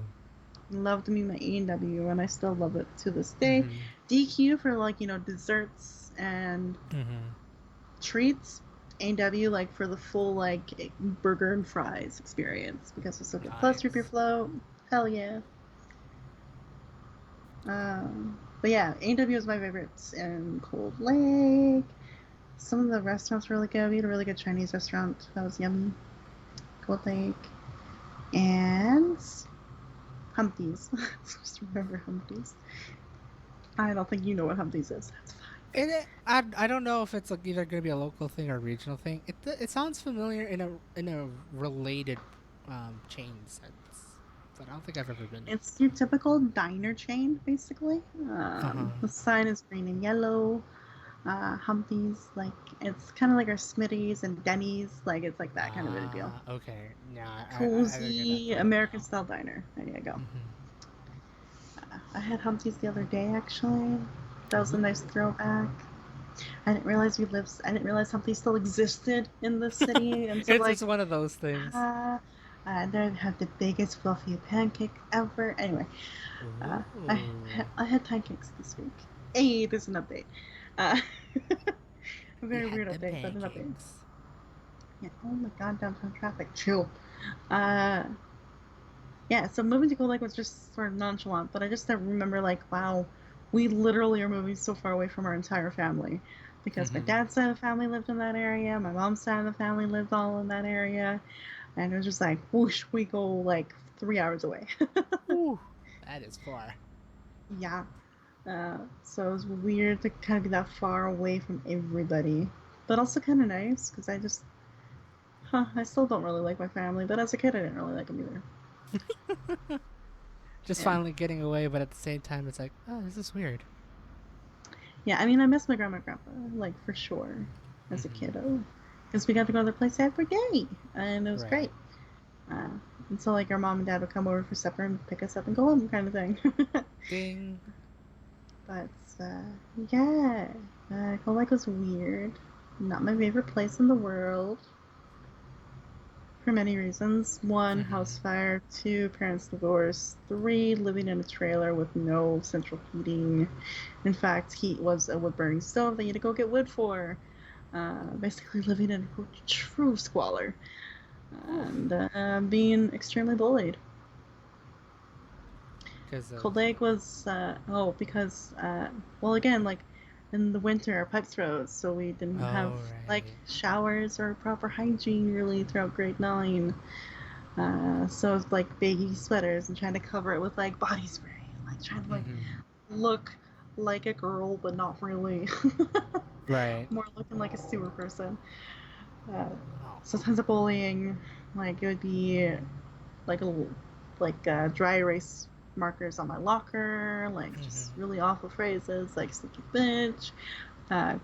Speaker 1: Loved me my A&W, and I still love it to this day.
Speaker 2: Mm-hmm.
Speaker 1: DQ for like desserts and
Speaker 2: Mm-hmm.
Speaker 1: treats. A&W like for the full like burger and fries experience because it's so good. Plus root beer
Speaker 2: Nice.
Speaker 1: float, hell yeah. But yeah, A&W is my favorites in Cold Lake. Some of the restaurants were really good. We had a really good Chinese restaurant that was yummy. Cold Lake and Humpty's. Just remember Humpty's. I don't think you know what Humpty's is. That's fine.
Speaker 2: I don't know if it's like either going to be a local thing or a regional thing. It sounds familiar in a related chain sense, but I don't think I've ever been.
Speaker 1: It's your typical diner chain, basically.
Speaker 2: Uh huh.
Speaker 1: The sign is green and yellow. Humpty's, like it's kind of like our Smitty's and Denny's, like it's like that kind of a deal.
Speaker 2: Ah, okay. Yeah, I don't get that
Speaker 1: Cozy
Speaker 2: part.
Speaker 1: American style diner. There you go.
Speaker 2: Mm-hmm.
Speaker 1: I had Humpty's the other day actually. That was a
Speaker 2: Ooh.
Speaker 1: nice throwback. I didn't realize I didn't realize Humpty still existed in the city until
Speaker 2: It's
Speaker 1: like,
Speaker 2: just one of those things.
Speaker 1: ah, they have the biggest fluffy pancake ever. Anyway, uh, I
Speaker 2: Ooh.
Speaker 1: I had pancakes this week. Hey, there's an update. Uh, a
Speaker 2: You
Speaker 1: very
Speaker 2: had
Speaker 1: weird
Speaker 2: them
Speaker 1: update, but an update.
Speaker 2: pancakes.
Speaker 1: Yeah. Oh my God, downtown traffic. Chill. Uh, yeah. So moving to Cold Lake was just sort of nonchalant, but I just remember like, wow, we literally are moving so far away from our entire family, because my
Speaker 2: Mm-hmm.
Speaker 1: dad's side of the family lived in that area, my mom's side of the family lived all in that area, and it was just like whoosh, we go like 3 hours away.
Speaker 2: Ooh, that is far.
Speaker 1: Yeah. So it was weird to kind of be that far away from everybody, but also kind of nice because I still don't really like my family, but as a kid, I didn't really like them either.
Speaker 2: Just
Speaker 1: Yeah.
Speaker 2: finally getting away, but at the same time, it's like, oh, this is weird.
Speaker 1: Yeah, I mean, I miss my grandma and grandpa, like, for sure, as a
Speaker 2: Mm-hmm.
Speaker 1: kiddo. Because we got to go to their place every day, and it was great.
Speaker 2: Right.
Speaker 1: Uh, and so, like, our mom and dad would come over for supper and pick us up and go home, kind of thing.
Speaker 2: Ding.
Speaker 1: But, yeah, Cold Lake was weird. Not my favorite place in the world. For many reasons. One, house
Speaker 2: Mm-hmm.
Speaker 1: fire. Two, parents divorced. Three, living in a trailer with no central heating. In fact, heat was a wood burning stove that you had to go get wood for. Basically, living in true squalor
Speaker 2: Oof.
Speaker 1: and being extremely bullied.
Speaker 2: Because of.
Speaker 1: Cold Lake was, because, well, again, like in the winter, our pipes froze, so we didn't have
Speaker 2: Oh,
Speaker 1: like
Speaker 2: right.
Speaker 1: showers or proper hygiene really throughout grade 9. So it's like baggy sweaters and trying to cover it with like body spray, like trying to like
Speaker 2: Mm-hmm.
Speaker 1: look like a girl, but not really.
Speaker 2: Right.
Speaker 1: More looking like a sewer person. Uh,
Speaker 2: Oh.
Speaker 1: so tons of bullying. Like it would be like dry erase markers on my locker, like just
Speaker 2: Mm-hmm.
Speaker 1: really awful phrases like "sticky bitch,"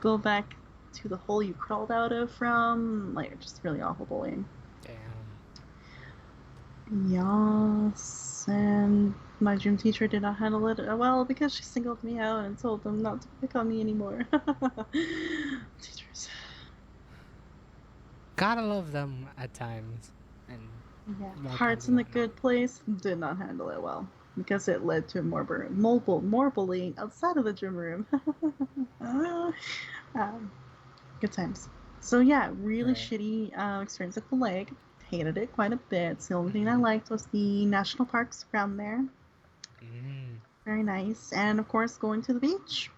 Speaker 1: "go back to the hole you crawled out of from," like just really awful bullying.
Speaker 2: Damn.
Speaker 1: Yes, and my gym teacher did not handle it well because she singled me out and told them not to pick on me anymore. Teachers.
Speaker 2: Gotta love them at times. And
Speaker 1: Yeah,
Speaker 2: more times
Speaker 1: Hearts
Speaker 2: than
Speaker 1: in the
Speaker 2: not, not.
Speaker 1: Good Place did not handle it well because it led to more bullying outside of the gym room. um, good times. So yeah, really
Speaker 2: Right.
Speaker 1: shitty experience at the lake. Hated it quite a bit. The only thing I
Speaker 2: Mm-hmm.
Speaker 1: liked was the national parks around there.
Speaker 2: Mm.
Speaker 1: Very nice, and of course going to the beach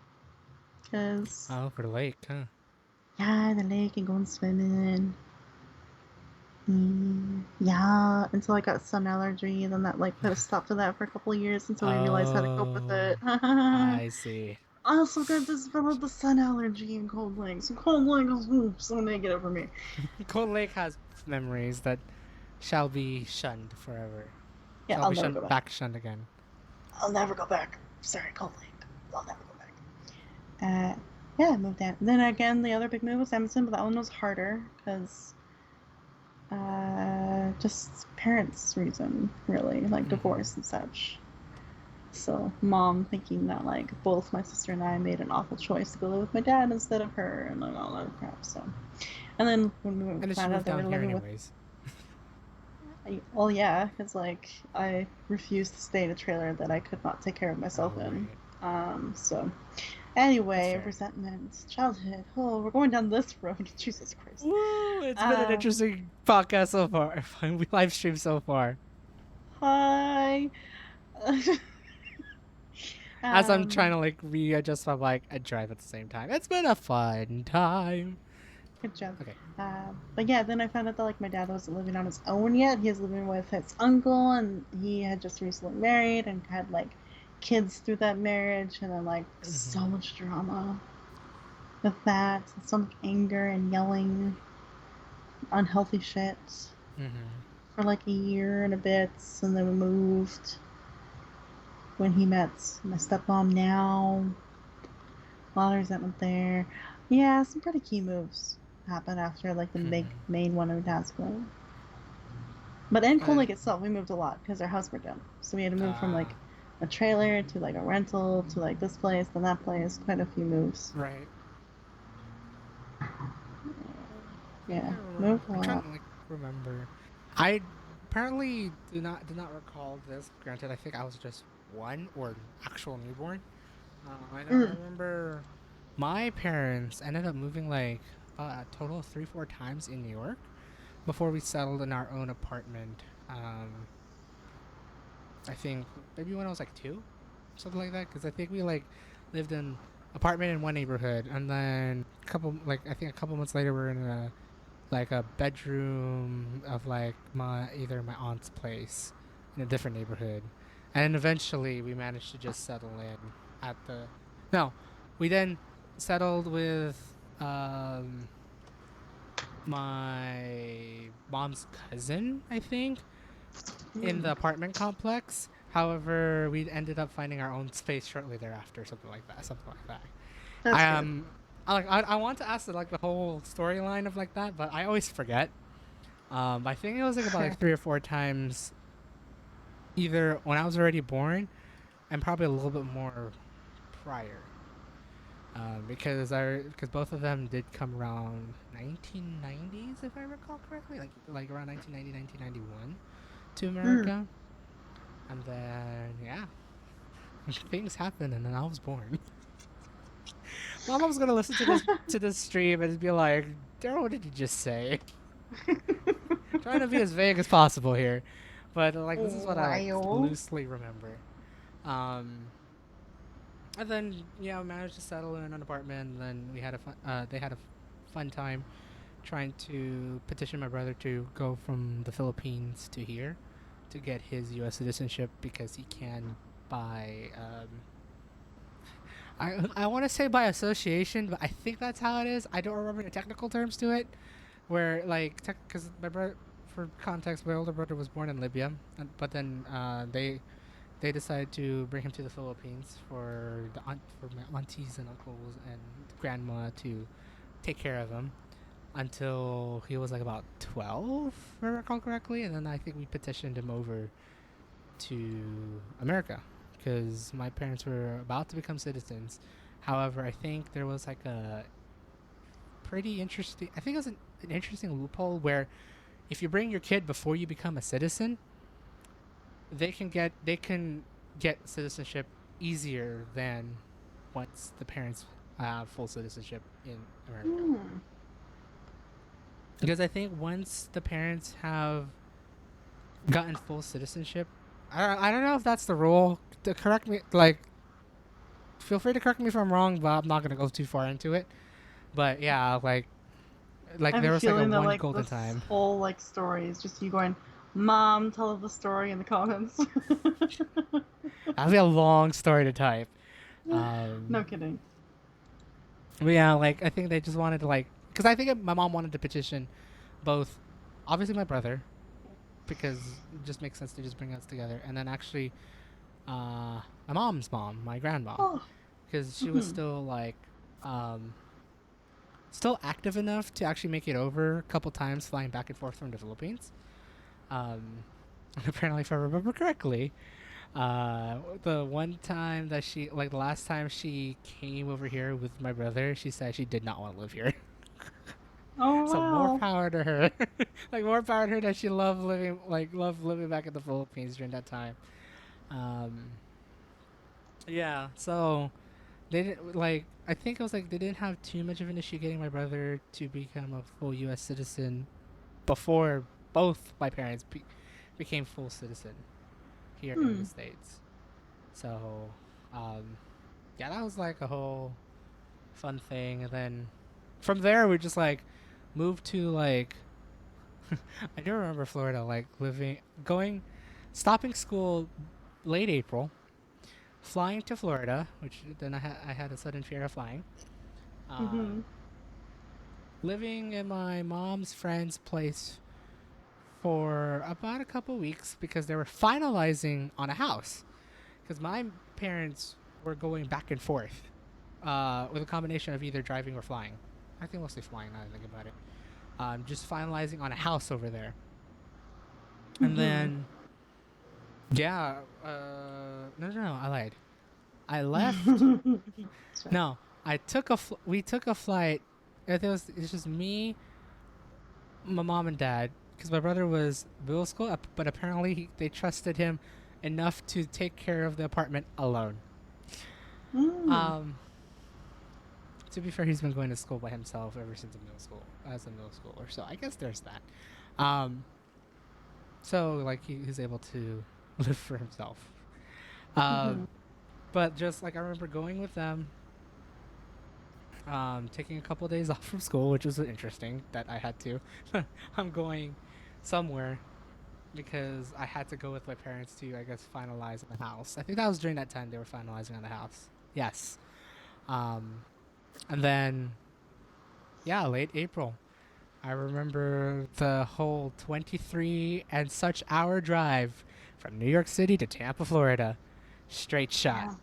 Speaker 1: because
Speaker 2: Oh, for the lake, huh?
Speaker 1: yeah, the lake and going swimming. Yeah, until I got sun allergy, and then that like put a stop to that for a couple of years until we realized how to cope with
Speaker 2: Oh,
Speaker 1: it. I
Speaker 2: I see.
Speaker 1: also got developed the sun allergy and cold legs. So cold legs is so negative for me.
Speaker 2: Cold Lake has memories that shall be shunned forever.
Speaker 1: Yeah,
Speaker 2: Shall
Speaker 1: I'll
Speaker 2: be
Speaker 1: never go
Speaker 2: shunned
Speaker 1: back.
Speaker 2: shunned again.
Speaker 1: I'll never go back. Sorry, cold leg. I'll never go back. Yeah, I moved out. Then again, the other big move was Emerson, but that one was harder because just parents' reason, really, like
Speaker 2: Mm-hmm.
Speaker 1: divorce and such. So mom thinking that like both my sister and I made an awful choice to go live with my dad instead of her and like all that crap. So and then when we
Speaker 2: And then she
Speaker 1: found out
Speaker 2: moved
Speaker 1: they were
Speaker 2: down here
Speaker 1: living with,
Speaker 2: anyways.
Speaker 1: well, yeah, because like I refused to stay in a trailer that I could not take care of myself
Speaker 2: Oh,
Speaker 1: in.
Speaker 2: right.
Speaker 1: So
Speaker 2: That's
Speaker 1: anyway,
Speaker 2: fair.
Speaker 1: resentment, childhood. Oh, we're going down this road. Jesus Christ.
Speaker 2: Woo! It's been an
Speaker 1: Um,
Speaker 2: interesting podcast so far. We live stream so far.
Speaker 1: Hi.
Speaker 2: As I'm trying
Speaker 1: um,
Speaker 2: to like readjust my mic and drive at the same time. It's been a fun time.
Speaker 1: Good job.
Speaker 2: Okay.
Speaker 1: But yeah, then I found out that like my dad wasn't living on his own yet. He was living with his uncle, and he had just recently married and had like kids through that marriage, and then like so
Speaker 2: Mm-hmm.
Speaker 1: much drama with that, and so much anger and yelling, unhealthy shit
Speaker 2: Mm-hmm.
Speaker 1: for like a year and a bit, and then we moved when he met my stepmom now. A lot of resentment there. Yeah, some pretty key moves happened after like the big
Speaker 2: Mm-hmm.
Speaker 1: main one of dad's going. But in Cold
Speaker 2: Uh,
Speaker 1: Lake itself, we moved a lot because our house burned down. So we had to move from like
Speaker 2: ah,
Speaker 1: a trailer to like a rental to like this place, then that place. Quite a few moves.
Speaker 2: right.
Speaker 1: Yeah,
Speaker 2: I remember.
Speaker 1: moved a
Speaker 2: I'm trying
Speaker 1: lot.
Speaker 2: to like remember. I apparently do not recall this. Granted, I think I was just one or actual newborn. I know. I
Speaker 1: Mm.
Speaker 2: remember my parents ended up moving like a total of 3 4 times in New York before we settled in our own apartment. I think maybe when I was like 2, something like that. Because I think we like lived in apartment in one neighborhood, and then I think a couple months later we're in a bedroom of like my either my aunt's place, in a different neighborhood, and eventually we managed to just settle in at the. No, we then settled with my mom's cousin, I think, in the apartment complex. However, we ended up finding our own space shortly thereafter, something like that. Something like that.
Speaker 1: That's
Speaker 2: I
Speaker 1: good.
Speaker 2: I want to ask like the whole storyline of like that, but I always forget. I think it was like about like
Speaker 1: Fair.
Speaker 2: 3 or 4 times, either when I was already born, and probably a little bit more prior. Because both of them did come around 1990s, if I recall correctly, like around 1990, 1991 to
Speaker 1: Mm.
Speaker 2: America, and then yeah, things happened, and then I was born. My mom's gonna listen to this stream and be like, "Daryl, what did you just say?" Trying to be as vague as possible here, but like this is what I like
Speaker 1: Wild.
Speaker 2: loosely remember. Um, and then yeah, we managed to settle in an apartment. And then we had a fun. They had a fun time trying to petition my brother to go from the Philippines to here to get his U.S. citizenship because he can by I want to say by association, but I think that's how it is. I don't remember the technical terms to it. Where like, because my brother, for context, my older brother was born in Libya, but then they decided to bring him to the Philippines for for my aunties and uncles and grandma to take care of him until he was like about 12, if I recall correctly, and then I think we petitioned him over to America because my parents were about to become citizens. However, I think there was like a pretty interesting. I think it was an interesting loophole where if you bring your kid before you become a citizen, they can get citizenship easier than once the parents have full citizenship in America.
Speaker 1: Mm.
Speaker 2: Because I think once the parents have gotten full citizenship, I don't know if that's the rule. To correct me, like, feel free to correct me if I'm wrong, but I'm not gonna go too far into it. But yeah,
Speaker 1: I
Speaker 2: like
Speaker 1: have a
Speaker 2: there was like a
Speaker 1: feeling that
Speaker 2: one
Speaker 1: like
Speaker 2: golden
Speaker 1: this
Speaker 2: time.
Speaker 1: whole like story is just you going, "Mom, tell us the story in the comments."
Speaker 2: That'd be a long story to type. Um,
Speaker 1: No kidding.
Speaker 2: but yeah, like I think they just wanted to like, because I think my mom wanted to petition both, obviously my brother, because it just makes sense to just bring us together, and then actually, my mom's mom, my grandma,
Speaker 1: Oh.
Speaker 2: because she was
Speaker 1: Mhm.
Speaker 2: still like, um, still active enough to actually make it over a couple times, flying back and forth from the Philippines. And apparently, if I remember correctly, the one time that she, like the last time she came over here with my brother, she said she did not want to live here.
Speaker 1: Oh
Speaker 2: So more
Speaker 1: wow.
Speaker 2: power to her. Like more power to her that she loved living back in the Philippines during that time. Um, yeah. So they didn't like. I think it was like they didn't have too much of an issue getting my brother to become a full U.S. citizen before both my parents became full citizen here in the
Speaker 1: Hmm.
Speaker 2: states. So, um, yeah, that was like a whole fun thing. And then from there, we just like moved to like I do remember Florida, like stopping school late April, flying to Florida, which then I had a sudden fear of flying.
Speaker 1: Mhm.
Speaker 2: Um, living in my mom's friend's place for about a couple weeks because they were finalizing on a house. Because my parents were going back and forth with a combination of either driving or flying. I think mostly flying now that I think about it. Just finalizing on a house over there. And
Speaker 1: Mhm.
Speaker 2: then, yeah, no, I lied. I left.
Speaker 1: Sorry.
Speaker 2: No, we took a flight. It's just me, my mom, and dad. Because my brother was middle school, but apparently they trusted him enough to take care of the apartment alone.
Speaker 1: Mm.
Speaker 2: Um, to be fair, he's been going to school by himself ever since middle school, as a middle schooler. So I guess there's that. Um, so like he's able to live for himself. Uh,
Speaker 1: Mhm.
Speaker 2: but just like I remember going with them, taking a couple of days off from school, which was interesting that I had to. I'm going somewhere. because I had to go with my parents to, I guess, finalize on the house. I think that was during that time they were finalizing on the house. Yes. Um, and then, yeah, late April. I remember the whole 23 and such hour drive from New York City to Tampa, Florida. Straight shot.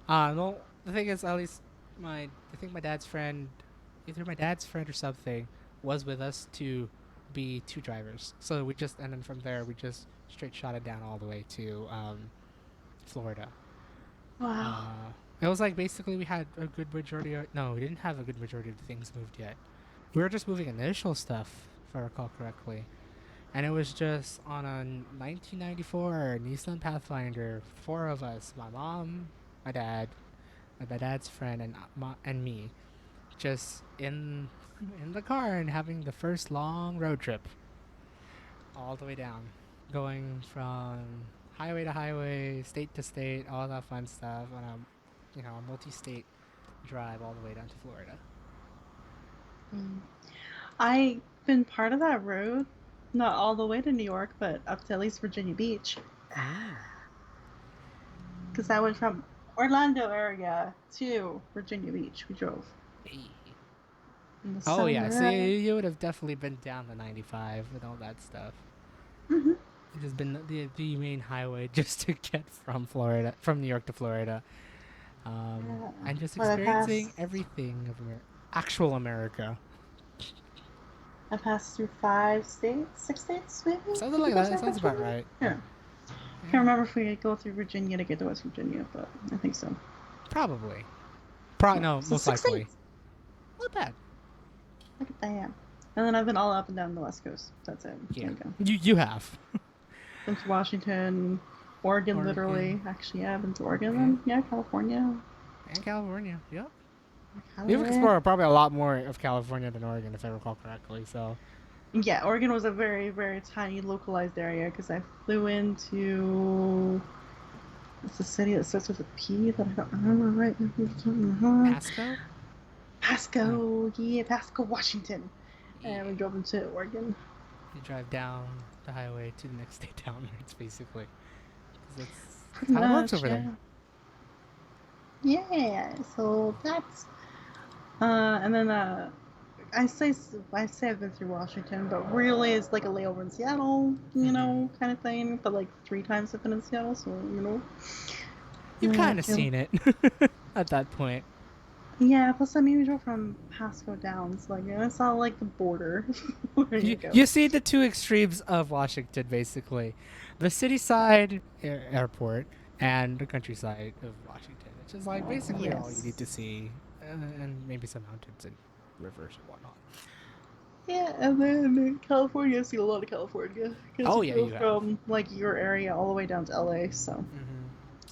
Speaker 1: Yeah.
Speaker 2: No, the thing is, at least I think my dad's friend, either my dad's friend or something, was with us to be two drivers. So we just, and then from there, we just straight shot it down all the way to Florida.
Speaker 1: Wow.
Speaker 2: It was like basically we had a good majority of, no, we didn't have a good majority of the things moved yet. We were just moving initial stuff, if I recall correctly. And it was just on a 1994 Nissan Pathfinder, four of us, my mom, my dad, my dad's friend, and me, just in the car and having the first long road trip all the way down, going from highway to highway, state to state, all that fun stuff on a multi-state drive all the way down to Florida.
Speaker 1: Mm. I've been part of that road, not all the way to New York, but up to at least Virginia Beach. Because I went from Orlando area to Virginia Beach. We drove.
Speaker 2: Hey.
Speaker 1: In the
Speaker 2: Oh yeah, so
Speaker 1: summer.
Speaker 2: you would have definitely been down the 95 and all that stuff.
Speaker 1: Mm-hmm.
Speaker 2: It has been the main highway just to get from New York to Florida, and just
Speaker 1: Well,
Speaker 2: experiencing everything of actual America.
Speaker 1: I passed through 5 states, 6 states, maybe?
Speaker 2: Something like that. That sounds about right.
Speaker 1: Yeah. Can't remember if we go through Virginia to get to West Virginia, but I think so.
Speaker 2: Probably. No,
Speaker 1: So
Speaker 2: most
Speaker 1: 6
Speaker 2: likely.
Speaker 1: states.
Speaker 2: Not bad.
Speaker 1: Look at that. And then I've been all up and down the West Coast. That's it.
Speaker 2: Yeah.
Speaker 1: There you go.
Speaker 2: You have.
Speaker 1: Been to Washington, Oregon, literally. Actually, yeah, I've been to Oregon. Then. Yeah, California.
Speaker 2: And California. Yep.
Speaker 1: California.
Speaker 2: You've explored probably a lot more of California than Oregon, if I recall correctly. So.
Speaker 1: Yeah, Oregon was a very, very tiny localized area because I flew into. It's a city that starts with a P that I don't remember right now.
Speaker 2: Pasco?
Speaker 1: Pasco, yeah, Pasco, Washington. Yeah. And we drove into Oregon.
Speaker 2: You drive down the highway to the next state downwards, basically. That's
Speaker 1: Pretty
Speaker 2: how it
Speaker 1: much,
Speaker 2: works over there.
Speaker 1: Yeah, so that's. And then I say I've been through Washington, but really it's like a layover in Seattle, you know, kind of thing. But like 3 times I've been in Seattle, so you know.
Speaker 2: You've kind of seen it at that point.
Speaker 1: Yeah, plus I mean we drove from Pasco down, so like it's all like the border.
Speaker 2: You see the two extremes of Washington, basically, the city side airport and the countryside of Washington, which is like basically all you need to see, and maybe some mountains and rivers and whatnot.
Speaker 1: Yeah, and then in California, I see a lot of California.
Speaker 2: Oh yeah, you
Speaker 1: from like your area all the way down to LA, so.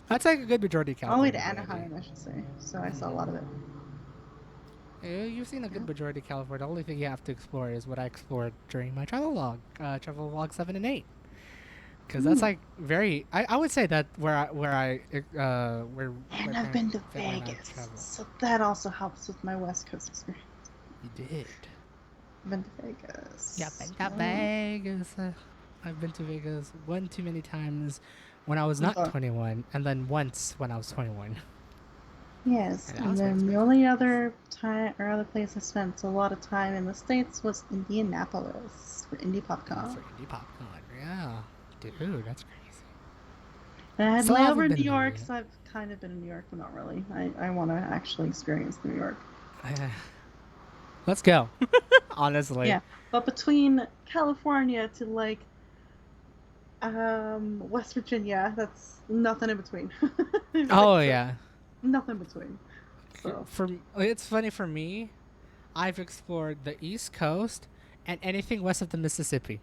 Speaker 2: That's like a good majority of California.
Speaker 1: All the way to Anaheim, I should say. So I saw a lot of it.
Speaker 2: You've seen a good majority of California. The only thing you have to explore is what I explored during my travel log 7 and 8. Because that's like very. I would say that where
Speaker 1: And I've been to Vegas, so that also helps with my West Coast experience.
Speaker 2: You did.
Speaker 1: I've been to Vegas.
Speaker 2: Yeah, been to Vegas. I've been to Vegas one too many times when I was not 21, and then once when I was 21.
Speaker 1: Yes, and then the only other time or other place I spent a lot of time in the States was Indianapolis for Indie PopCon.
Speaker 2: For Indie PopCon, yeah. Dude, that's crazy.
Speaker 1: And I had layover in New York, so I've kind of been in New York, but not really. I want to actually experience New York.
Speaker 2: Let's go. Honestly.
Speaker 1: Yeah, but between California to like West Virginia, that's nothing in between.
Speaker 2: Oh yeah.
Speaker 1: Nothing between. So.
Speaker 2: It's funny for me, I've explored the East Coast and anything west of the Mississippi.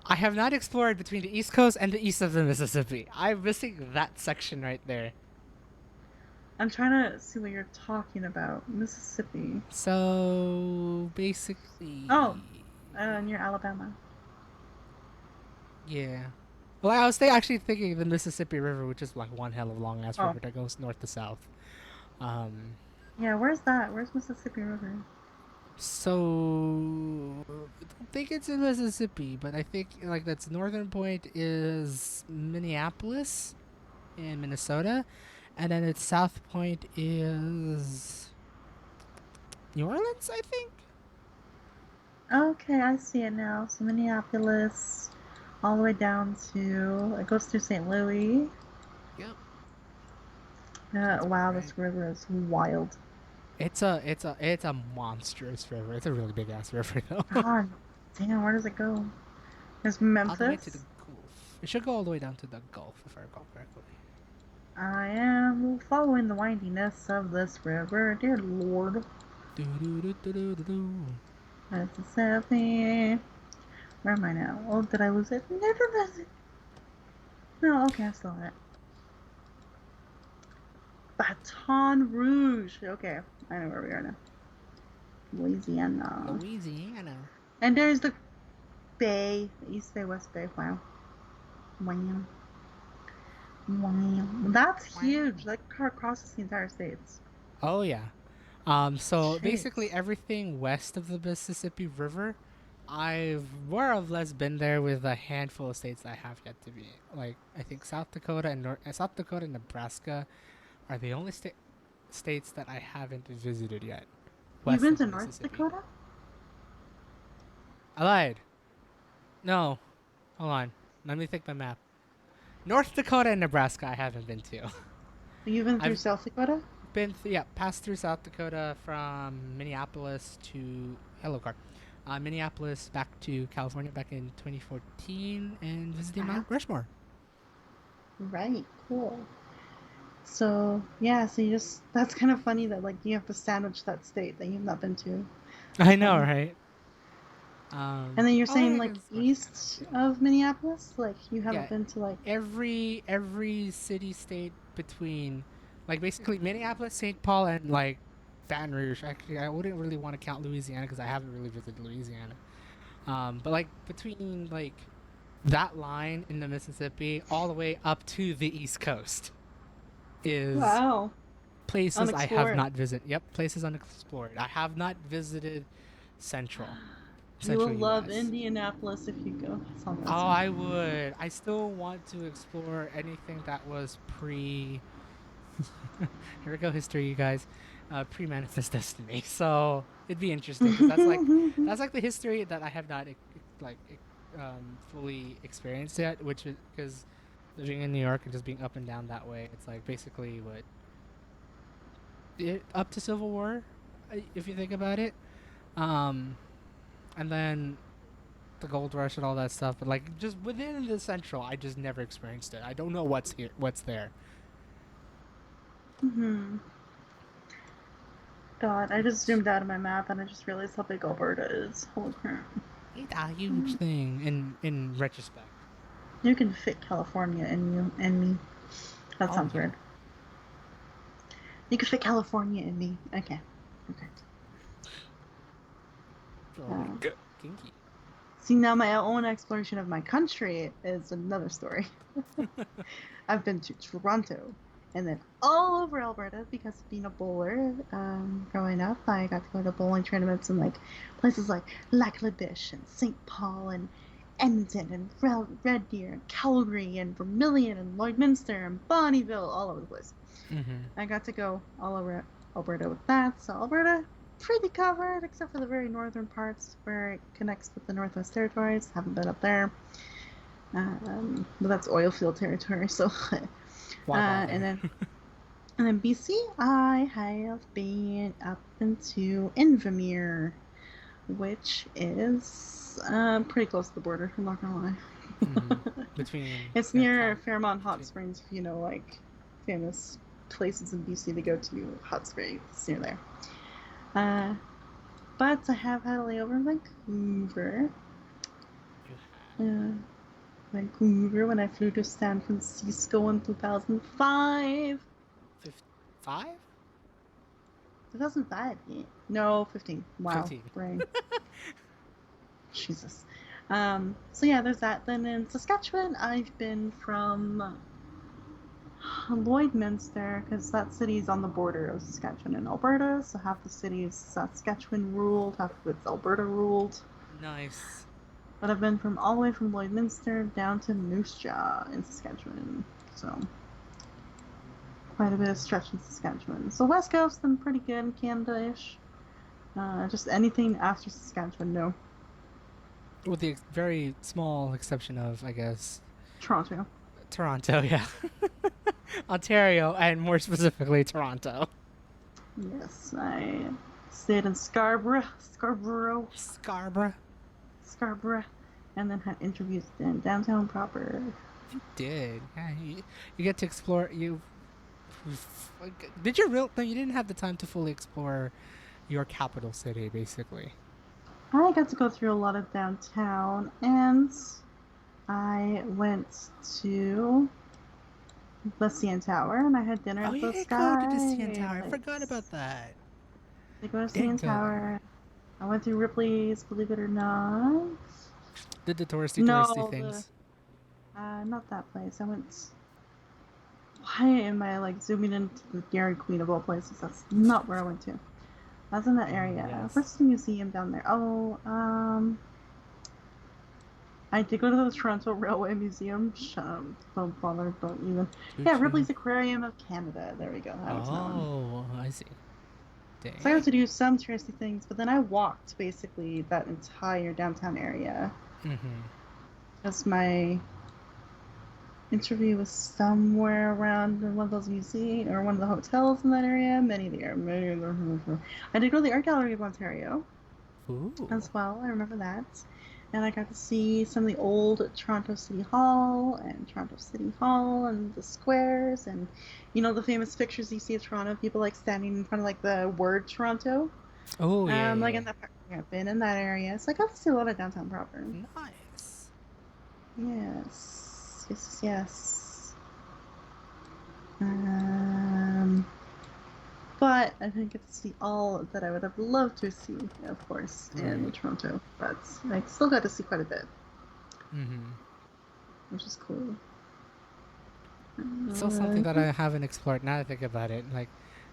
Speaker 2: I have not explored between the East Coast and the east of the Mississippi. I'm missing that section right there.
Speaker 1: I'm trying to see what you're talking about. Mississippi.
Speaker 2: So basically.
Speaker 1: Oh, near Alabama.
Speaker 2: Yeah. Well, I was actually thinking of the Mississippi River, which is like one hell of a long ass river that goes north to south.
Speaker 1: Yeah, where's that? Where's Mississippi River?
Speaker 2: So I don't think it's in Mississippi, but I think like that's northern point is Minneapolis in Minnesota, and then its south point is New Orleans, I think.
Speaker 1: Okay, I see it now. So Minneapolis, all the way down to it goes through St. Louis.
Speaker 2: Yep. That's
Speaker 1: Wow,
Speaker 2: right.
Speaker 1: this river is wild.
Speaker 2: It's a monstrous river. It's a really big ass river though.
Speaker 1: God damn, where does it go? There's
Speaker 2: All the way to the
Speaker 1: Memphis.
Speaker 2: Gulf. It should go all the way down to the Gulf if I recall correctly.
Speaker 1: I am following the windiness of this river, dear Lord.
Speaker 2: Do do do do do do do.
Speaker 1: Mississippi. Where am I now? Oh, did I lose it? Never lose it. No, okay, I still have it. Baton Rouge. Okay, I know where we are now. Louisiana.
Speaker 2: Louisiana.
Speaker 1: And there's the Bay, East Bay, West Bay. Wow. Wow. Wow. That's huge. That car crosses the entire states.
Speaker 2: Oh yeah. So basically
Speaker 1: Jeez.
Speaker 2: everything west of the Mississippi River, I've more or less been there with a handful of states I have yet to be. Like I think South Dakota and South Dakota and Nebraska are the only states that I haven't visited yet.
Speaker 1: You've
Speaker 2: West
Speaker 1: been
Speaker 2: of
Speaker 1: to
Speaker 2: the
Speaker 1: North
Speaker 2: Mississippi.
Speaker 1: Dakota?
Speaker 2: I lied. No. Hold on. Let me think my map. North Dakota and Nebraska I haven't been to.
Speaker 1: You've been through
Speaker 2: I've
Speaker 1: South Dakota?
Speaker 2: been yeah, passed through South Dakota from Minneapolis to hello car. Minneapolis back to California back in 2014 and visiting
Speaker 1: Uh-huh.
Speaker 2: Mount Rushmore.
Speaker 1: Right, cool. So, yeah, so you just, that's kind of funny that, like, you have to sandwich that state that you've not been to.
Speaker 2: I know,
Speaker 1: Um,
Speaker 2: right?
Speaker 1: and then you're
Speaker 2: Oh,
Speaker 1: saying,
Speaker 2: I
Speaker 1: like,
Speaker 2: guess North Carolina
Speaker 1: east
Speaker 2: too.
Speaker 1: of Minneapolis? Like, you
Speaker 2: Yeah,
Speaker 1: haven't been to, like,
Speaker 2: every city state between like basically Minneapolis, St. Paul, and like Baton Rouge. Actually, I wouldn't really want to count Louisiana because I haven't really visited Louisiana. But like between like that line in the Mississippi all the way up to the East Coast is
Speaker 1: wow,
Speaker 2: places I have
Speaker 1: unexplored.
Speaker 2: not visited. Yep, places unexplored. I have not visited Central
Speaker 1: You will
Speaker 2: Central
Speaker 1: love
Speaker 2: U.S.
Speaker 1: Indianapolis if you go. That's all I'm gonna
Speaker 2: Oh,
Speaker 1: say.
Speaker 2: I would. I still want to explore anything that was pre. Here we go, history, you guys. Pre-manifest destiny. So it'd be interesting because that's like the history that I have not like fully experienced yet. Which is because living in New York and just being up and down that way, it's like basically what up to Civil War, if you think about it. Um, and then the gold rush and all that stuff, but like just within the central, I just never experienced it. I don't know what's here, what's there.
Speaker 1: Hmm. God, I just zoomed out of my map and I just realized how big Alberta is. Holy crap.
Speaker 2: It's a huge thing in retrospect.
Speaker 1: You can fit California in you and me. That
Speaker 2: Oh
Speaker 1: sounds
Speaker 2: yeah.
Speaker 1: weird. You can fit California in me. Okay. Okay.
Speaker 2: Oh my
Speaker 1: Uh,
Speaker 2: god. Kinky.
Speaker 1: See, now my own exploration of my country is another story. I've been to Toronto and then all over Alberta because of being a bowler. Growing up, I got to go to bowling tournaments in like places like Lac La Biche and St. Paul and Edmonton and Red Deer and Calgary and Vermilion and Lloydminster and Bonnyville, all over the place.
Speaker 2: Mm-hmm.
Speaker 1: I got to go all over Alberta with that. So Alberta, pretty covered except for the very northern parts where it connects with the Northwest Territories. Haven't been up there. But that's oil field territory. So,
Speaker 2: Why
Speaker 1: and
Speaker 2: bother?
Speaker 1: then BC, I have been up into Invermere, which is pretty close to the border. I'm not gonna
Speaker 2: Mm-hmm.
Speaker 1: lie.
Speaker 2: Between
Speaker 1: It's
Speaker 2: yeah,
Speaker 1: near Fairmont Hot
Speaker 2: between
Speaker 1: Springs. If you know, like famous places in BC to go to, hot springs. It's near there. Uh, but I have had a layover in Vancouver.
Speaker 2: you
Speaker 1: Uh, Vancouver when I flew to San Francisco in 2005.
Speaker 2: have 5?
Speaker 1: 2005? Yeah. No, 15. Wow,
Speaker 2: 15.
Speaker 1: brain. Jesus. So yeah, there's that. Then in Saskatchewan, I've been from Lloydminster, because that city is on the border of Saskatchewan and Alberta, so half the city is Saskatchewan ruled, half of it's Alberta ruled.
Speaker 2: Nice.
Speaker 1: But I've been from all the way from Lloydminster down to Moose Jaw in Saskatchewan, so quite a bit of stretch in Saskatchewan. So West Coast, I'm pretty good in Canada-ish. Just anything after Saskatchewan, no.
Speaker 2: With the very small exception of, I guess,
Speaker 1: Toronto.
Speaker 2: Toronto, yeah. Ontario, and more specifically, Toronto.
Speaker 1: Yes, I stayed in Scarborough,
Speaker 2: Scarborough.
Speaker 1: and then had interviews in downtown proper.
Speaker 2: You did. Yeah, you get to explore. Did you real? No, you didn't have the time to fully explore your capital city, basically.
Speaker 1: I got to go through a lot of downtown, and I went to the CN Tower, and I had dinner
Speaker 2: Oh,
Speaker 1: at
Speaker 2: you
Speaker 1: the
Speaker 2: did go to the
Speaker 1: Sky.
Speaker 2: CN Tower. I forgot about that.
Speaker 1: I go to
Speaker 2: Did
Speaker 1: CN
Speaker 2: go there.
Speaker 1: Tower. I went through Ripley's, believe it or not.
Speaker 2: Did the touristy
Speaker 1: No, the
Speaker 2: things.
Speaker 1: not that place. I went. Why am I like zooming into the Dairy Queen of all places? That's not where I went to. I was in that area.
Speaker 2: Yes.
Speaker 1: Where's the museum down there? I did go to the Toronto Railway Museum. Shut up. Don't bother. Don't even.
Speaker 2: Choo
Speaker 1: Yeah,
Speaker 2: choo.
Speaker 1: Ripley's Aquarium of Canada. There we go. That was one.
Speaker 2: Oh, I see.
Speaker 1: So I got
Speaker 2: Dang.
Speaker 1: to do some touristy things, but then I walked basically that entire downtown area.
Speaker 2: Mm-hmm.
Speaker 1: Because my interview was somewhere around one of those museums or one of the hotels in that area. Many there. I did go to the Art Gallery of Ontario
Speaker 2: Ooh.
Speaker 1: as well. I remember that. And I got to see some of the old Toronto City Hall and the squares and the famous pictures you see of Toronto, people like standing in front of like the word Toronto.
Speaker 2: Oh, yeah,
Speaker 1: Like
Speaker 2: yeah,
Speaker 1: in that part, I've been in that area, so I got to see a lot of downtown proper.
Speaker 2: yeah. Nice.
Speaker 1: Yes, yes, yes. Um, but I didn't get to see all that I would have loved to see, of course, in
Speaker 2: Right.
Speaker 1: Toronto. But I still got to see quite a bit,
Speaker 2: Mm-hmm.
Speaker 1: which is cool.
Speaker 2: Still something that I haven't explored. Now that I think about it, like,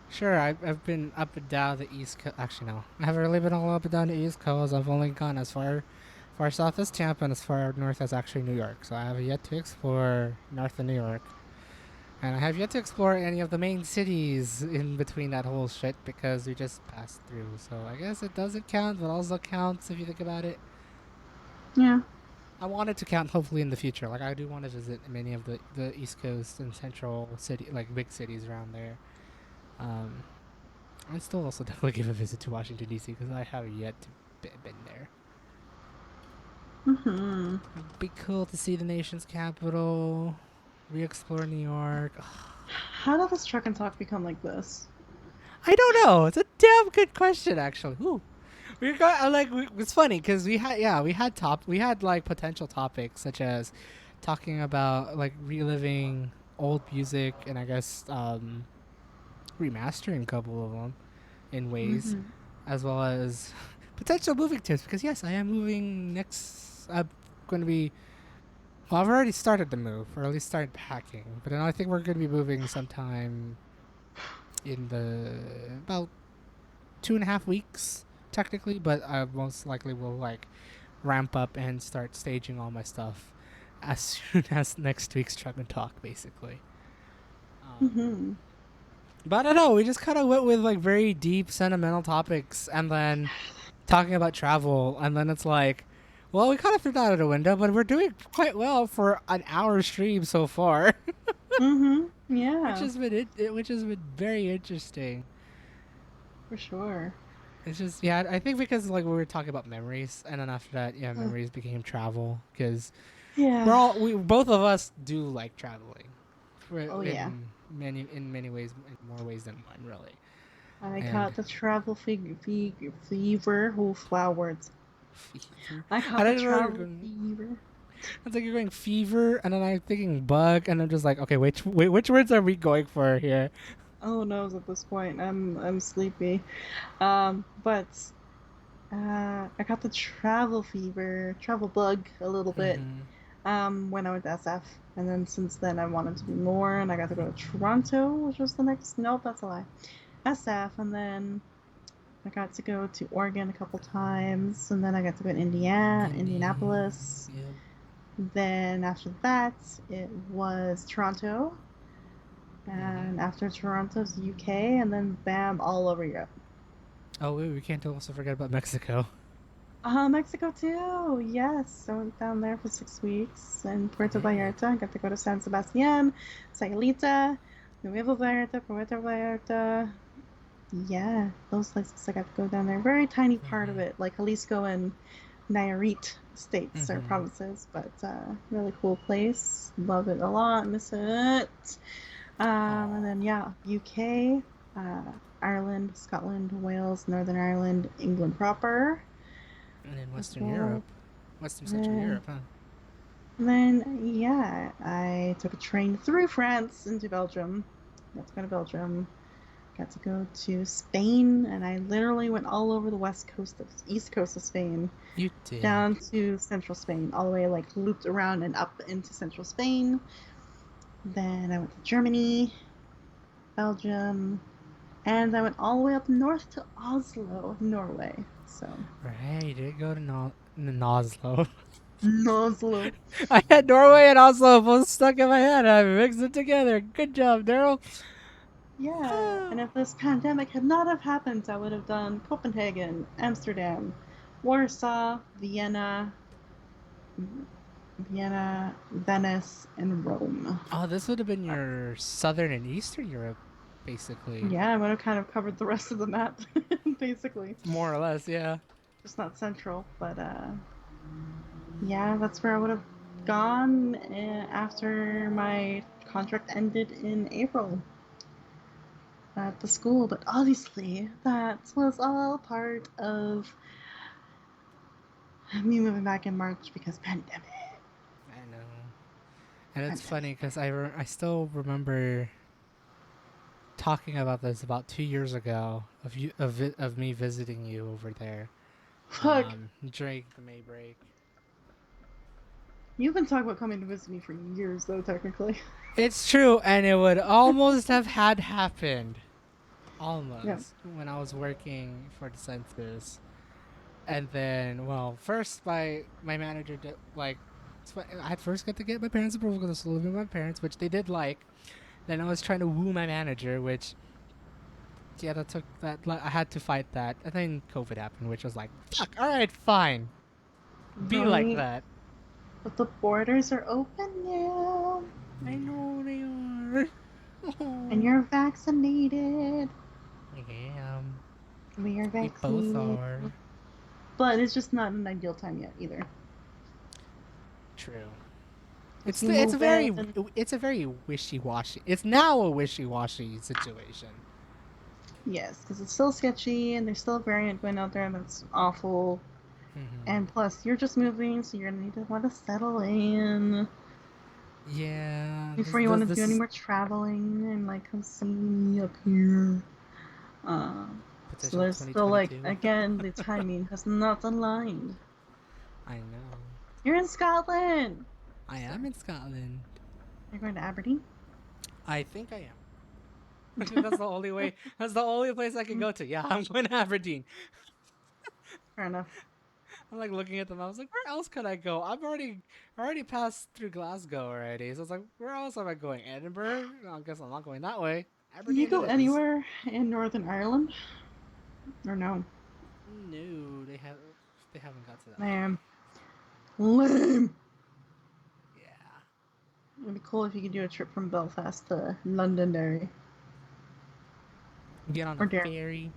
Speaker 2: sure, I've been up and down the East Coast. Actually, no, I haven't really been all up and down the East Coast. I've only gone as far south as Tampa and as far north as actually New York. So I have yet to explore north of New York, and I have yet to explore any of the main cities in between that whole shit because we just passed through. So I guess it doesn't count, but also counts if you think about it.
Speaker 1: Yeah.
Speaker 2: I want it to count hopefully in the future. Like I do want to visit many of the East Coast and Central city, like big cities around there. Um, I'd still also definitely give a visit to Washington D.C. because I have yet to been there.
Speaker 1: Mm-hmm.
Speaker 2: It'd be cool to see the nation's capital, re-explore New York.
Speaker 1: How did this truck and talk become like this?
Speaker 2: I don't know. It's a damn good question, actually. Ooh. We got it's funny because we had like potential topics such as talking about like reliving old music and I guess remastering a couple of them in ways,
Speaker 1: Mm-hmm.
Speaker 2: as well as potential moving tips. Because yes, I am moving next. I'm going to be. Well, I've already started the move, or at least started packing. But then I think we're going to be moving sometime in the about 2.5 weeks, technically. But I most likely will like ramp up and start staging all my stuff as soon as next week's Truck and Talk, basically. Um,
Speaker 1: Mm-hmm.
Speaker 2: but I don't know. We just kind of went with like very deep, sentimental topics, and then talking about travel, and then it's like, well, we kind of threw that out of the window, but we're doing quite well for an hour stream so far,
Speaker 1: Mm-hmm.
Speaker 2: which
Speaker 1: Yeah,
Speaker 2: has been which has been very interesting.
Speaker 1: for sure.
Speaker 2: It's just yeah, I think because like we were talking about memories, and then after that, yeah,
Speaker 1: Uh,
Speaker 2: memories became travel because
Speaker 1: yeah.
Speaker 2: we both of us do like traveling, for
Speaker 1: Oh yeah.
Speaker 2: in many ways, in more ways than one, really,
Speaker 1: I
Speaker 2: and.
Speaker 1: caught the travel fever. Oh, wow, words. I
Speaker 2: I
Speaker 1: caught the
Speaker 2: didn't know you're
Speaker 1: travel
Speaker 2: going.
Speaker 1: fever.
Speaker 2: It's like you're going fever, and then I'm thinking bug, and I'm just like, okay, which words are we going for here?
Speaker 1: Oh no, at this point, I'm sleepy. But I got the travel fever, travel bug a little bit.
Speaker 2: Mm-hmm.
Speaker 1: when I went to SF. And then since then, I wanted to do more, and I got to go to Toronto, which was the next. Nope, that's a lie. SF, and then I got to go to Oregon a couple times, and then I got to go to Indianapolis.
Speaker 2: Yep.
Speaker 1: Then after that, it was Toronto, and after Toronto's UK, and then bam, all over Europe.
Speaker 2: Oh, wait, we can't also forget about Mexico.
Speaker 1: Mexico too. Yes, I went down there for 6 weeks in Puerto Vallarta. I got to go to San Sebastian, Sayulita, Nuevo Vallarta, Puerto Vallarta. Yeah, those places I got to go down there. Very tiny part of it, like Jalisco and Nayarit states or provinces, but really cool place. Love it a lot. Miss it. And then yeah, UK, Ireland, Scotland, Wales, Northern Ireland, England proper.
Speaker 2: And then Western Europe. Western Central Europe, huh?
Speaker 1: And then, yeah, I took a train through France into Belgium. Got to go to Belgium. Got to go to Spain, and I literally went all over the east coast of Spain.
Speaker 2: You did.
Speaker 1: Down to central Spain, all the way, like, looped around and up into central Spain. Then I went to Germany, Belgium, and I went all the way up north to Oslo, Norway. So.
Speaker 2: Right, you did go to Oslo.
Speaker 1: Oslo.
Speaker 2: I had Norway and Oslo both stuck in my head. I mixed it together. Good job, Daryl.
Speaker 1: Yeah, and if this pandemic had not have happened, I would have done Copenhagen, Amsterdam, Warsaw, Vienna, Venice, and Rome.
Speaker 2: Oh, this would have been your southern and eastern Europe, basically.
Speaker 1: Yeah, I would have kind of covered the rest of the map, basically.
Speaker 2: More or less, yeah.
Speaker 1: Just not central, but yeah, that's where I would have gone after my contract ended in April at the school. But obviously, that was all part of me moving back in March because pandemic.
Speaker 2: I know. And it's funny because I still remember talking about this about 2 years ago of me visiting you over there.
Speaker 1: Fuck.
Speaker 2: During the May break.
Speaker 1: You've been talking about coming to visit me for years, though, technically.
Speaker 2: It's true, and it would almost have had happened. Almost.
Speaker 1: Yeah.
Speaker 2: When I was working for the census. And then, well, first my manager did, like, I first got to get my parents' approval because I was still living with my parents, which they did like. Then I was trying to woo my manager, which, yeah, I had to fight that. And then COVID happened, which was like, fuck, alright, fine. Be like that.
Speaker 1: But the borders are open now.
Speaker 2: I know they are.
Speaker 1: And you're vaccinated.
Speaker 2: Yeah.
Speaker 1: We are vaccinated.
Speaker 2: We both are.
Speaker 1: But it's just not an ideal time yet either.
Speaker 2: True. It's a very wishy-washy. It's now a wishy-washy situation.
Speaker 1: Yes, because it's still sketchy and there's still a variant going out there that's awful. And plus, you're just moving, so you're gonna need to want to settle in.
Speaker 2: Yeah.
Speaker 1: Before you want to do any more traveling and like come see me up here. So there's still like, again, the timing has not aligned.
Speaker 2: I know.
Speaker 1: You're in Scotland!
Speaker 2: I am in Scotland.
Speaker 1: You're going to Aberdeen?
Speaker 2: I think I am. That's the only way. That's the only place I can go to. Yeah, I'm going to Aberdeen.
Speaker 1: Fair enough.
Speaker 2: I'm like looking at them. I was like, where else could I go? I already passed through Glasgow already. So I was like, where else am I going? Edinburgh? No, I guess I'm not going that way.
Speaker 1: Aberdeen. Can you go anywhere in Northern Ireland? Or no?
Speaker 2: No, they haven't got to that.
Speaker 1: Lame.
Speaker 2: Yeah.
Speaker 1: It'd be cool if you could do a trip from Belfast to Londonderry.
Speaker 2: Get on a ferry.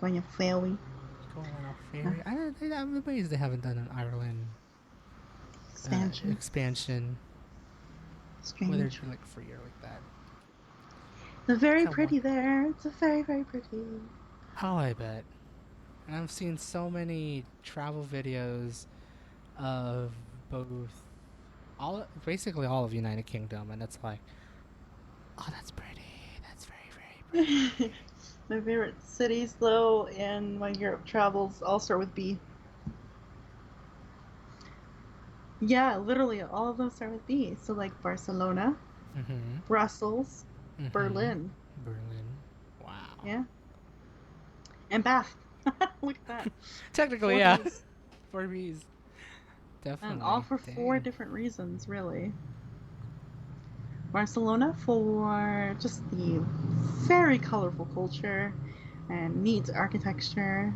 Speaker 1: Going a ferry.
Speaker 2: Going on a ferry. I'm amazed they haven't done an Ireland expansion.
Speaker 1: Strange.
Speaker 2: Whether it's like free or like that.
Speaker 1: They're very pretty there. It's very, very pretty.
Speaker 2: Oh, I bet. And I've seen so many travel videos of basically all of United Kingdom, and it's like, oh, that's pretty. That's very, very pretty.
Speaker 1: My favorite cities, though, in my Europe travels all start with B. Yeah, literally all of those start with B. So like Barcelona,
Speaker 2: Mm-hmm.
Speaker 1: Brussels,
Speaker 2: Mm-hmm.
Speaker 1: Berlin.
Speaker 2: Berlin. Wow.
Speaker 1: Yeah. And Bath. Look at that.
Speaker 2: Technically,
Speaker 1: Four
Speaker 2: yeah.
Speaker 1: B's.
Speaker 2: 4Bs.
Speaker 1: And all
Speaker 2: Definitely.
Speaker 1: for four
Speaker 2: Dang.
Speaker 1: different reasons, really. Barcelona for just the very colorful culture and neat architecture,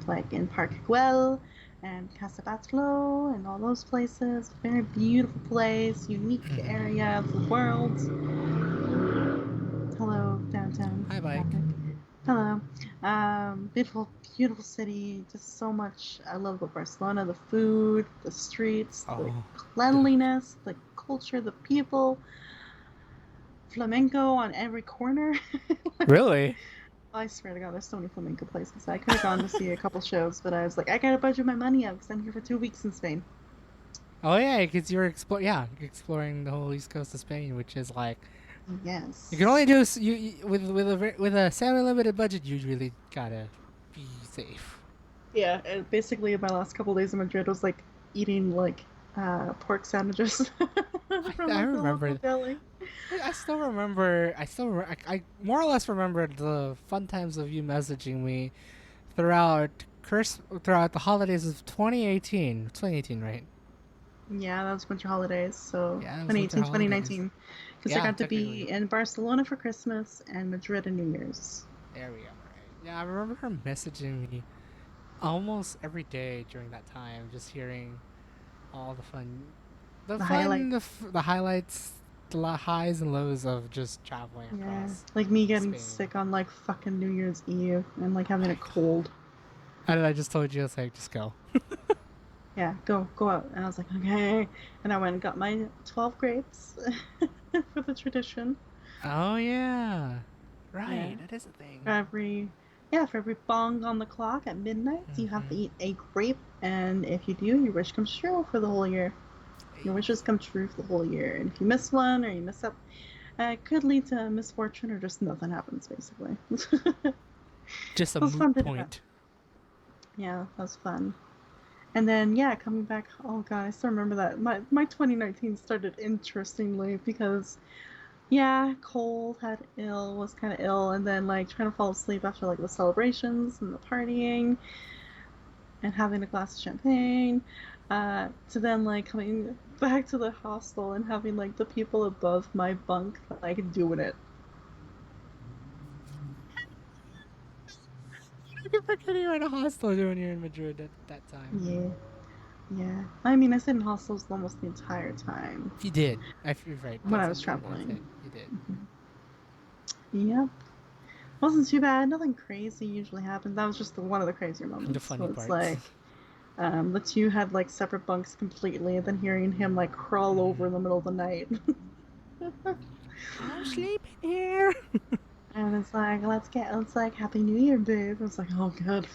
Speaker 1: like in Park Güell and Casa Batlló and all those places. Very beautiful place, unique
Speaker 2: Mm-hmm.
Speaker 1: area of the world. Hello, downtown
Speaker 2: Hi, bike.
Speaker 1: traffic. Hello. Beautiful, beautiful city. Just so much I love about Barcelona. The food, the streets, the
Speaker 2: Oh. The
Speaker 1: cleanliness, the culture, the people. Flamenco on every corner.
Speaker 2: really?
Speaker 1: I swear to God, there's so many flamenco places. I could have gone to see a couple shows, but I was like, I gotta budget my money out because I'm here for 2 weeks in Spain.
Speaker 2: Oh yeah, because you were exploring the whole east coast of Spain, which is like you can
Speaker 1: Yes.
Speaker 2: only do with a semi-limited budget. You really gotta be safe.
Speaker 1: Yeah, and basically my last couple days in Madrid was like eating like pork sandwiches from
Speaker 2: I
Speaker 1: like the local
Speaker 2: remember.
Speaker 1: deli.
Speaker 2: I still remember. I more or less remember the fun times of you messaging me throughout the holidays of 2018. 2018, right?
Speaker 1: Yeah, that was winter holidays, so
Speaker 2: Yeah, it was winter
Speaker 1: 2018,
Speaker 2: holidays.
Speaker 1: 2019. Because I
Speaker 2: Yeah,
Speaker 1: got to
Speaker 2: technically.
Speaker 1: be in Barcelona for Christmas and Madrid in New Year's.
Speaker 2: There we go. Right. Yeah, I remember her messaging me almost every day during that time, just hearing all
Speaker 1: The highlight.
Speaker 2: the highlights, the highs and lows of just traveling
Speaker 1: Yeah,
Speaker 2: across
Speaker 1: like me getting
Speaker 2: Spain.
Speaker 1: sick on like fucking New Year's Eve and like having
Speaker 2: I
Speaker 1: a cold.
Speaker 2: And I just told you, I was like, just go.
Speaker 1: Yeah, go out. And I was like, okay. And I went and got my 12 grapes for the tradition.
Speaker 2: Oh yeah,
Speaker 1: Yeah,
Speaker 2: right. That is a
Speaker 1: for
Speaker 2: thing.
Speaker 1: every for every bong on the clock at midnight, you have to
Speaker 2: Mm-hmm.
Speaker 1: eat a grape, and if you do, your wish comes true for the whole year. Your
Speaker 2: Hey.
Speaker 1: wishes come true for the whole year, and if you miss one or you miss up, it could lead to misfortune or just nothing happens, basically. It
Speaker 2: Just a
Speaker 1: was
Speaker 2: moot
Speaker 1: fun to do that.
Speaker 2: point.
Speaker 1: Yeah, that was fun. And then yeah, coming back. Oh god, I still remember that. My 2019 started interestingly because yeah, cold, had ill, was kind of ill, and then like trying to fall asleep after like the celebrations and the partying and having a glass of champagne, to then like coming back to the hostel and having like the people above my bunk like doing it.
Speaker 2: You're forgetting you're in a hostel when you're in Madrid at that time.
Speaker 1: Yeah, yeah. I mean, I stayed in hostels almost the entire time
Speaker 2: You did. You're right.
Speaker 1: when I
Speaker 2: That's
Speaker 1: was
Speaker 2: something that's
Speaker 1: traveling.
Speaker 2: it. You did.
Speaker 1: Yep. Wasn't too bad. Nothing crazy usually happens. That was just one of the crazier
Speaker 2: The
Speaker 1: moments. So
Speaker 2: funny
Speaker 1: it's
Speaker 2: parts.
Speaker 1: like the two had like separate bunks completely, and then hearing him like crawl over
Speaker 2: Mm-hmm.
Speaker 1: in the middle of the night.
Speaker 2: I'm sleeping here.
Speaker 1: And it's like, let's like Happy New Year, babe. It's like, oh god,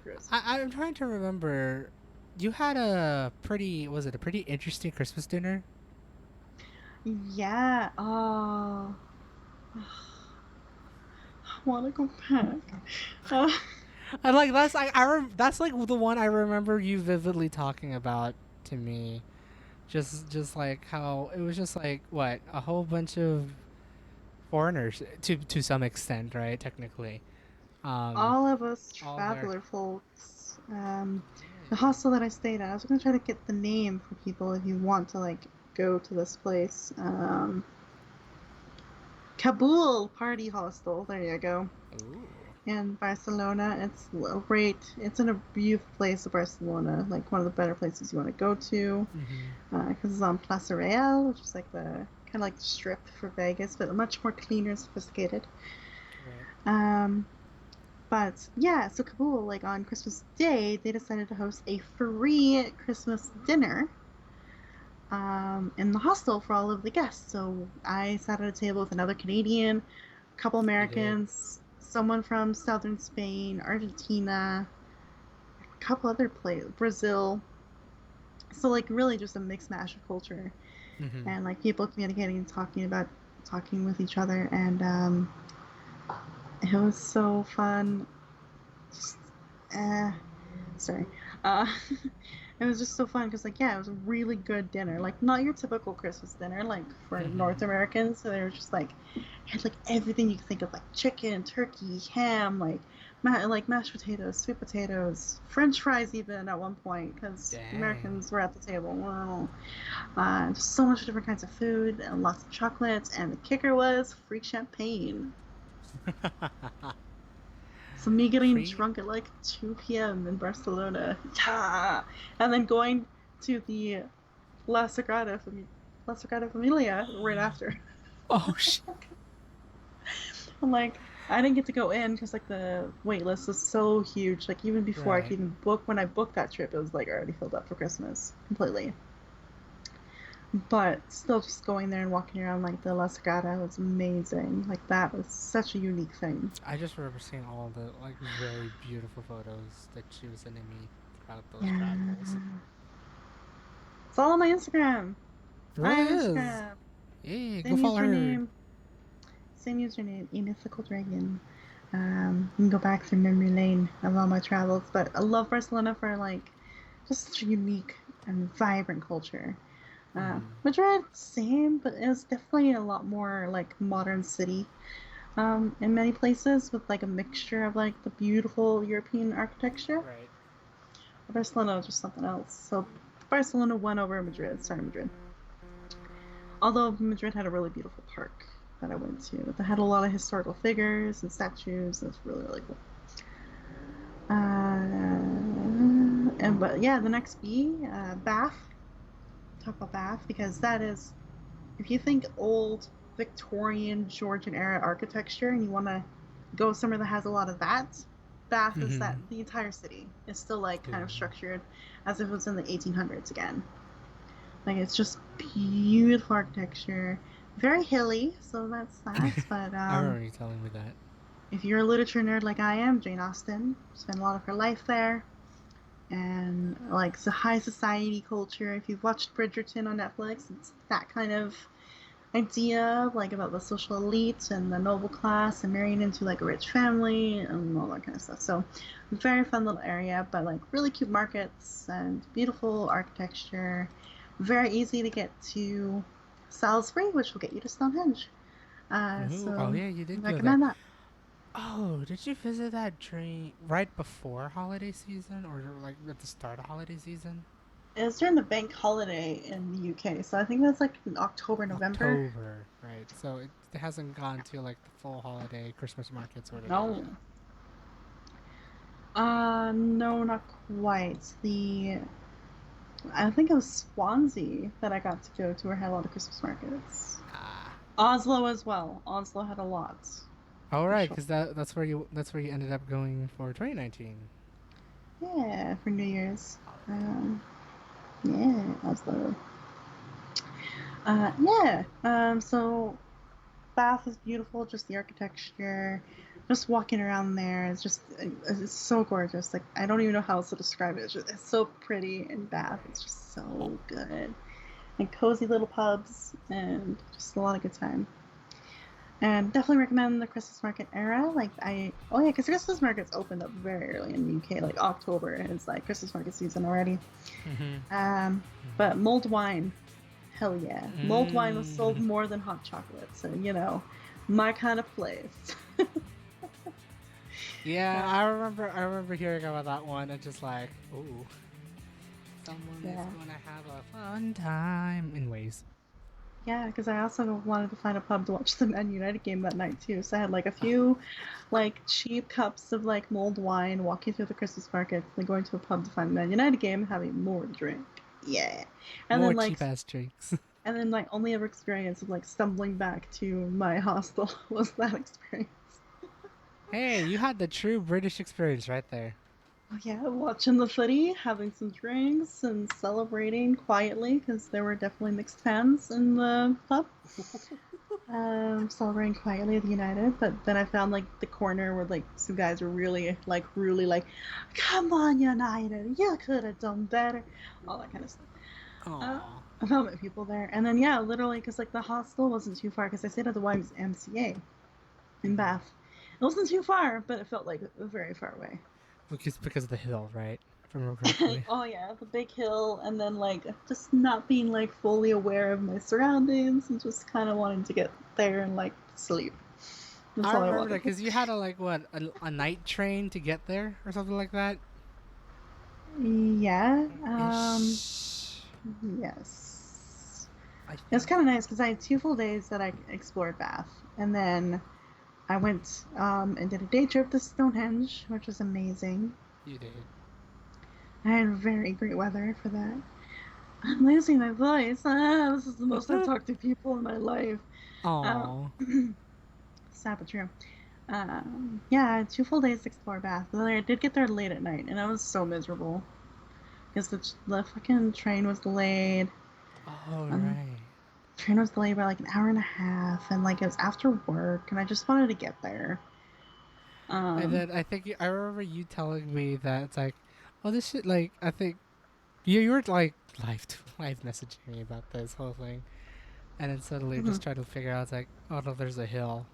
Speaker 1: Chris.
Speaker 2: I'm trying to remember. You had was it a pretty interesting Christmas dinner?
Speaker 1: Yeah. Oh, I want to go back. Uh,
Speaker 2: I like that's like the one I remember you vividly talking about to me. Just like how it was just like what a whole bunch of foreigners to some extent, right? Technically, um,
Speaker 1: all of us
Speaker 2: all there.
Speaker 1: traveler folks. The hostel that I stayed at. I was gonna try to get the name for people if you want to like go to this place. Kabul Party Hostel. There you go.
Speaker 2: Ooh.
Speaker 1: In Barcelona. It's great. It's in a beautiful place of Barcelona, like one of the better places you want to go to,
Speaker 2: Mm-hmm.
Speaker 1: because it's on Plaza Real, which is like the kind of like the strip for Vegas, but much more cleaner, sophisticated.
Speaker 2: Right.
Speaker 1: Um, but yeah, so Kabul, like on Christmas Day, they decided to host a free Christmas dinner in the hostel for all of the guests. So I sat at a table with another Canadian, a couple
Speaker 2: You did.
Speaker 1: Americans, someone from southern Spain, Argentina, a couple other places, Brazil. So like really just a mixed mash of culture
Speaker 2: Mm-hmm.
Speaker 1: and like people communicating and talking with each other, and it was so fun. Just, uh, sorry. Uh, It was just so fun because, like, yeah, it was a really good dinner. Like, not your typical Christmas dinner, like for North Americans. So they were just like had like everything you could think of, like chicken, turkey, ham, like like mashed potatoes, sweet potatoes, French fries, even at one point because
Speaker 2: Dang.
Speaker 1: Americans were at the table. Wow. Just so much different kinds of food and lots of chocolates, and the kicker was free champagne. So me getting
Speaker 2: Free.
Speaker 1: drunk at like 2 p.m. in Barcelona, yeah, and then going to the La Sagrada Familia right after.
Speaker 2: Oh shit.
Speaker 1: I'm like, I didn't get to go in because like the wait list was so huge. Like even before I could
Speaker 2: Right.
Speaker 1: even book, when I booked that trip, it was like already filled up for Christmas completely. But still, just going there and walking around like the La Sagrada was amazing. Like that was such a unique thing.
Speaker 2: I just remember seeing all the like very beautiful photos that she was sending me throughout those travels.
Speaker 1: Yeah, it's all on my Instagram. I
Speaker 2: Really
Speaker 1: have
Speaker 2: is.
Speaker 1: Instagram.
Speaker 2: Yeah, go
Speaker 1: Same
Speaker 2: follow her.
Speaker 1: username. Same username. AmythicalDragyn. You can go back through memory lane of all my travels, but I love Barcelona for like just such a unique and vibrant culture. Madrid, same, but it was definitely a lot more like modern city in many places with like a mixture of like the beautiful European architecture.
Speaker 2: Right.
Speaker 1: Barcelona was just something else. So Barcelona won over Madrid. Sorry, Madrid. Although Madrid had a really beautiful park that I went to that had a lot of historical figures and statues. It's really really cool. And but yeah, the next B, Bath. Talk about Bath because that is, if you think old Victorian Georgian era architecture and you want to go somewhere that has a lot of that, Bath is that. The entire city is still like kind of
Speaker 2: Ooh.
Speaker 1: structured as if it was in the 1800s again. Like it's just beautiful architecture, very hilly, so that's that. But
Speaker 2: I remember you telling me that.
Speaker 1: if you're a literature nerd like I am, Jane Austen spent a lot of her life there, and like it's a high society culture. If you've watched Bridgerton on Netflix, it's that kind of idea, like about the social elite and the noble class and marrying into like a rich family and all that kind of stuff. So, very fun little area, but like really cute markets and beautiful architecture. Very easy to get to Salisbury, which will get you to Stonehenge.
Speaker 2: Ooh. Oh
Speaker 1: So,
Speaker 2: yeah, you did go there.
Speaker 1: recommend that.
Speaker 2: Oh, did you visit that during right before holiday season or like at the start of holiday season?
Speaker 1: It was during the bank holiday in the UK, so I think that's like in October, November.
Speaker 2: October, right? So it hasn't gone to like the full holiday Christmas market sort of area.
Speaker 1: No. No, not quite. I think it was Swansea that I got to go to where I had a lot of Christmas markets.
Speaker 2: Ah.
Speaker 1: Oslo as well. Oslo had a lot,
Speaker 2: All
Speaker 1: for
Speaker 2: right,
Speaker 1: sure.
Speaker 2: because that's where you ended up going for 2019.
Speaker 1: Yeah, for New Year's.
Speaker 2: Holiday.
Speaker 1: Um, yeah, Oslo. Yeah. So Bath is beautiful. Just the architecture, just walking around there is just it's so gorgeous. Like I don't even know how else to describe it. It's so pretty in Bath. It's
Speaker 2: Right.
Speaker 1: just so good. And cozy little pubs and just a lot of good time. And definitely recommend the Christmas market era. Oh yeah, because Christmas markets opened up very early in the UK, like October, and it's like Christmas market season already.
Speaker 2: Mm-hmm.
Speaker 1: Um, but mulled wine, hell yeah, mulled wine was sold
Speaker 2: Mm.
Speaker 1: more than hot chocolate, so you know, my kind of place.
Speaker 2: Yeah,
Speaker 1: uh,
Speaker 2: I remember hearing about that one and just like, ooh, someone is
Speaker 1: yeah,
Speaker 2: gonna have a fun time in ways.
Speaker 1: yeah, because I also wanted to find a pub to watch the Man United game that night too. So I had like a few, like cheap cups of like mulled wine, walking through the Christmas market, then going to a pub to find the Man United game, having more to drink. Yeah, and
Speaker 2: More
Speaker 1: then like
Speaker 2: cheap ass drinks.
Speaker 1: only ever experience of like stumbling back to my hostel was that experience.
Speaker 2: Hey, you had the true British experience right there.
Speaker 1: Oh, yeah, watching the footy, having some drinks, and celebrating quietly because there were definitely mixed fans in the pub. Celebrating quietly with United, but then I found like the corner where like some guys were really like, "Come on, United, you could have done better," all that kind of stuff. Uh,
Speaker 2: Aw.
Speaker 1: I found my people there, and then yeah, literally because like the hostel wasn't too far because I stayed at the YMCA in
Speaker 2: Mm-hmm.
Speaker 1: Bath. It wasn't too far, but it felt like very far away.
Speaker 2: Because of the hill, right? if I remember correctly.
Speaker 1: Oh yeah, the big hill, and then like just not being like fully aware of my surroundings and just kind of wanting to get there and like sleep. That's
Speaker 2: I
Speaker 1: all I
Speaker 2: remember that
Speaker 1: wanted.
Speaker 2: because you had a like what a night train to get there or something like that.
Speaker 1: Yeah.
Speaker 2: Ish.
Speaker 1: Yes.
Speaker 2: I
Speaker 1: It was
Speaker 2: think
Speaker 1: kind of nice because I had 2 full days that I explored Bath, and then I went and did a day trip to Stonehenge, which was amazing.
Speaker 2: you did.
Speaker 1: I had very great weather for that. I'm losing my voice. This is the most I've talked to people in my life. Um,
Speaker 2: Oh,
Speaker 1: sad but true. Yeah, I had 2 full days to explore Bath, but then I did get there late at night, and I was so miserable because the fucking train was delayed.
Speaker 2: all
Speaker 1: Um,
Speaker 2: right.
Speaker 1: the train was delayed by like an hour and a half, and like it was after work, and I just wanted to get there.
Speaker 2: And
Speaker 1: Um,
Speaker 2: then I think I remember you telling me that it's like, oh, this shit. Like I think you were like live messaging me about this whole thing, and then suddenly
Speaker 1: mhm.
Speaker 2: just trying to figure out it's like, oh no, there's a hill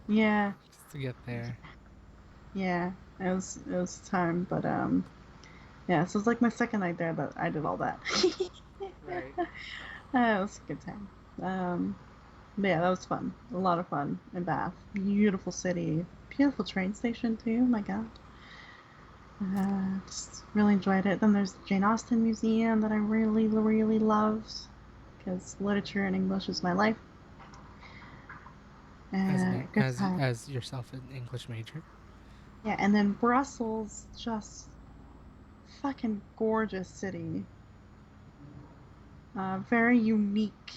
Speaker 1: Yeah,
Speaker 2: just to get there.
Speaker 1: yeah, it was time, but yeah, so it was like my second night there that I did all that.
Speaker 2: Right.
Speaker 1: It was a good time. But yeah, that was fun. A lot of fun in Bath. Beautiful city. Beautiful train station too. Oh my god. Just really enjoyed it. Then there's the Jane Austen Museum that I really, really loved because literature and English is my life. Good time.
Speaker 2: As yourself an English major.
Speaker 1: Yeah, and then Brussels, just fucking gorgeous city. Very unique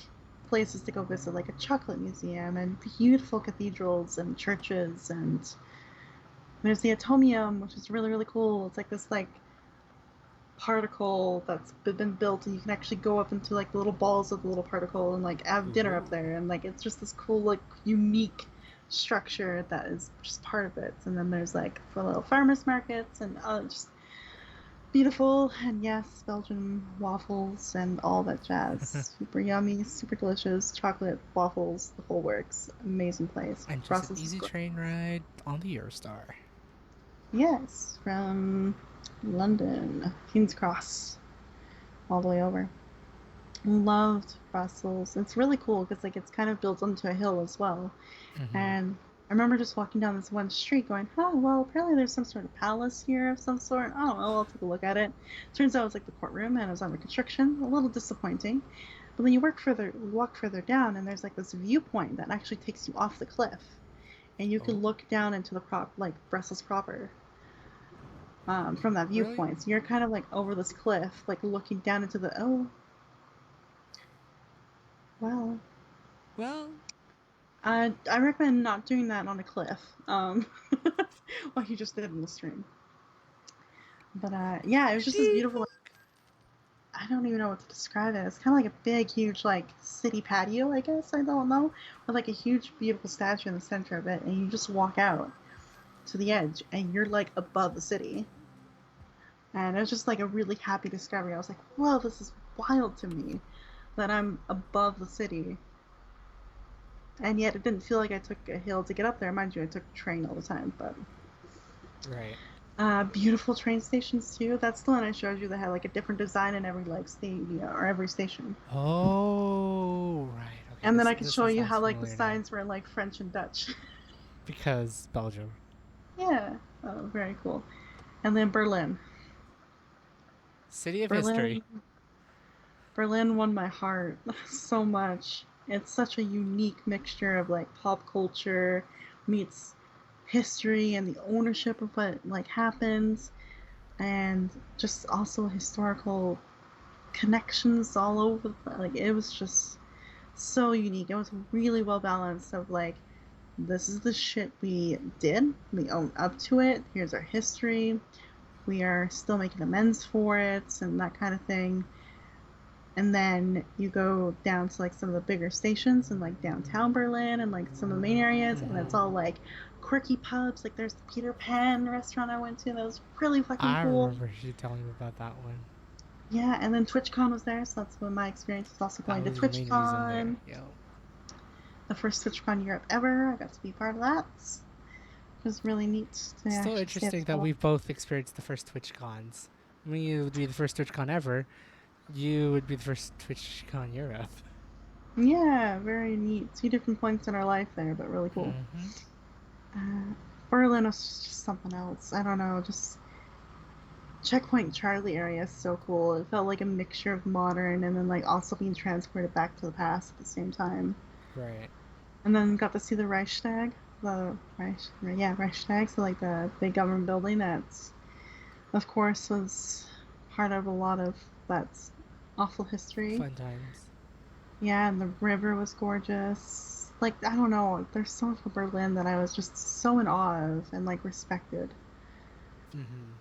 Speaker 1: places to go visit, like a chocolate museum and beautiful cathedrals and churches, and there's the atomium, which is really really cool. It's like this like particle that's been built, and you can actually go up into like the little balls of the little particle and like have dinner up
Speaker 2: Ooh.
Speaker 1: there, and like it's just this cool like unique structure that is just part of it. And then there's like for little farmers markets and just beautiful, and yes, Belgian waffles and all that jazz. Super yummy, super delicious, chocolate waffles, the whole works. Amazing place.
Speaker 2: And just an
Speaker 1: Brussels is
Speaker 2: easy
Speaker 1: great.
Speaker 2: train ride on the Eurostar.
Speaker 1: Yes, from London, King's Cross, all the way over. Loved Brussels. It's really cool because like it's kind of built onto a hill as well.
Speaker 2: Mm-hmm.
Speaker 1: And I remember just walking down this one street going, oh, well, apparently there's some sort of palace here of some sort. I don't know, I'll take a look at it. Turns out it was like the courtroom and it was under construction. A little disappointing. But then you walk further down, and there's like this viewpoint that actually takes you off the cliff. And you can
Speaker 2: Oh,
Speaker 1: look down into like Brussels proper from that
Speaker 2: really?
Speaker 1: viewpoint. So you're kind of like over this cliff, like looking down into the, oh, well,
Speaker 2: Well,
Speaker 1: I recommend not doing that on a cliff, like you just did in the stream. But yeah, it was just this
Speaker 2: indeed.
Speaker 1: beautiful. I don't even know what to describe it. It's kind of like a big, huge, like city patio, I guess. I don't know, with like a huge, beautiful statue in the center of it, and you just walk out to the edge, and you're like above the city. And it was just like a really happy discovery. I was like, "Whoa, this is wild to me that I'm above the city." And yet, it didn't feel like I took a hill to get up there. Mind you, I took a train all the time, but
Speaker 2: Right.
Speaker 1: beautiful train stations too. That's the one I showed you that had like a different design in every like station or every station.
Speaker 2: Oh, right. Okay,
Speaker 1: And then I could
Speaker 2: this
Speaker 1: show
Speaker 2: all
Speaker 1: you
Speaker 2: sounds
Speaker 1: how like the
Speaker 2: familiar now.
Speaker 1: signs were in like French and Dutch.
Speaker 2: Because Belgium,
Speaker 1: Yeah, oh, very cool. And then Berlin.
Speaker 2: city of history.
Speaker 1: Berlin, Berlin won my heart so much. It's such a unique mixture of like pop culture meets history and the ownership of what like happens, and just also historical connections all over. Like it was just so unique. It was really well balanced of like this is the shit we did. We own up to it. Here's our history. We are still making amends for it and that kind of thing. And then you go down to like some of the bigger stations in like downtown Berlin and like some of the main areas, and it's
Speaker 2: Mm-hmm.
Speaker 1: all like quirky pubs. Like there's the Peter Pan restaurant I went to that was really fucking
Speaker 2: I
Speaker 1: cool.
Speaker 2: remember you telling me about that one.
Speaker 1: Yeah, and then TwitchCon was there, so that's when my experience was also
Speaker 2: That
Speaker 1: going to
Speaker 2: was the main reason there.
Speaker 1: TwitchCon.
Speaker 2: Yo.
Speaker 1: The first TwitchCon Europe ever. I got to be part of that. was really neat to
Speaker 2: Still
Speaker 1: actually see it
Speaker 2: interesting
Speaker 1: as
Speaker 2: that
Speaker 1: well.
Speaker 2: we've both experienced the first Twitch cons. I mean, you would be the first TwitchCon ever. You would be the first TwitchCon Europe.
Speaker 1: Yeah, very neat. Two different points in our life there, but really cool.
Speaker 2: Mm-hmm.
Speaker 1: Uh, Berlin was just something else. I don't know, just Checkpoint Charlie area is so cool. It felt like a mixture of modern and then like also being transported back to the past at the same time.
Speaker 2: Right.
Speaker 1: And then got to see the Reichstag, Reichstag. So like the big government building that's, of course, was part of a lot of that awful history.
Speaker 2: Fun times.
Speaker 1: Yeah, and the river was gorgeous. Like I don't know, there's so much of Berlin that I was just so in awe of and like respected.
Speaker 2: Mm-hmm.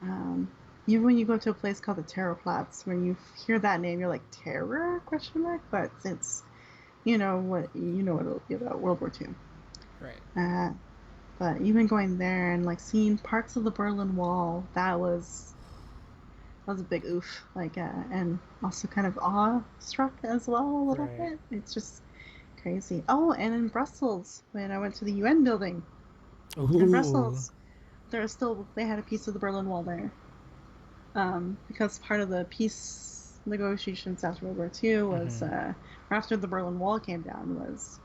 Speaker 1: Um, Even when you go to a place called the Terrorplatz, when you hear that name, you're like terror question mark, but it's what it'll be about World War II.
Speaker 2: Right.
Speaker 1: Uh, but even going there and like seeing parts of the Berlin Wall, that was a big oof. Like and also kind of awestruck as well a little
Speaker 2: Right.
Speaker 1: bit. It's just crazy. Oh, and in Brussels when I went to the UN building in
Speaker 2: Ooh.
Speaker 1: Brussels, they had a piece of the Berlin Wall there. Because part of the peace negotiations after World War II was,
Speaker 2: Mm-hmm.
Speaker 1: or after the Berlin Wall came down, was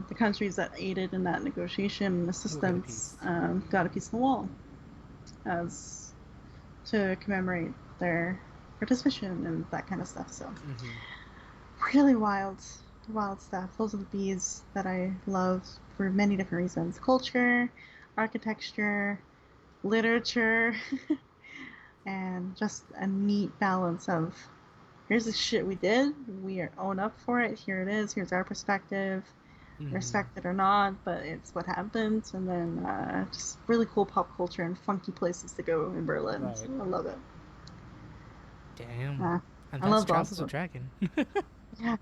Speaker 1: the countries that aided in that negotiation and
Speaker 2: We'll get a
Speaker 1: assistance
Speaker 2: piece.
Speaker 1: got a piece of the wall as to commemorate their participation and that kind of stuff. So
Speaker 2: Mm-hmm.
Speaker 1: really wild stuff. Those are the bees that I love for many different reasons: culture, architecture, literature, and just a neat balance of here's the shit we did, we own up for it, here it is, here's our perspective,
Speaker 2: Mm-hmm.
Speaker 1: respect it or not, but it's what happened. And then just really cool pop culture and funky places to go in Berlin. So
Speaker 2: Right.
Speaker 1: I love it.
Speaker 2: Damn.
Speaker 1: uh,
Speaker 2: And
Speaker 1: I
Speaker 2: that's
Speaker 1: loved
Speaker 2: Travels with
Speaker 1: Oslo.
Speaker 2: Dragon.
Speaker 1: Yeah,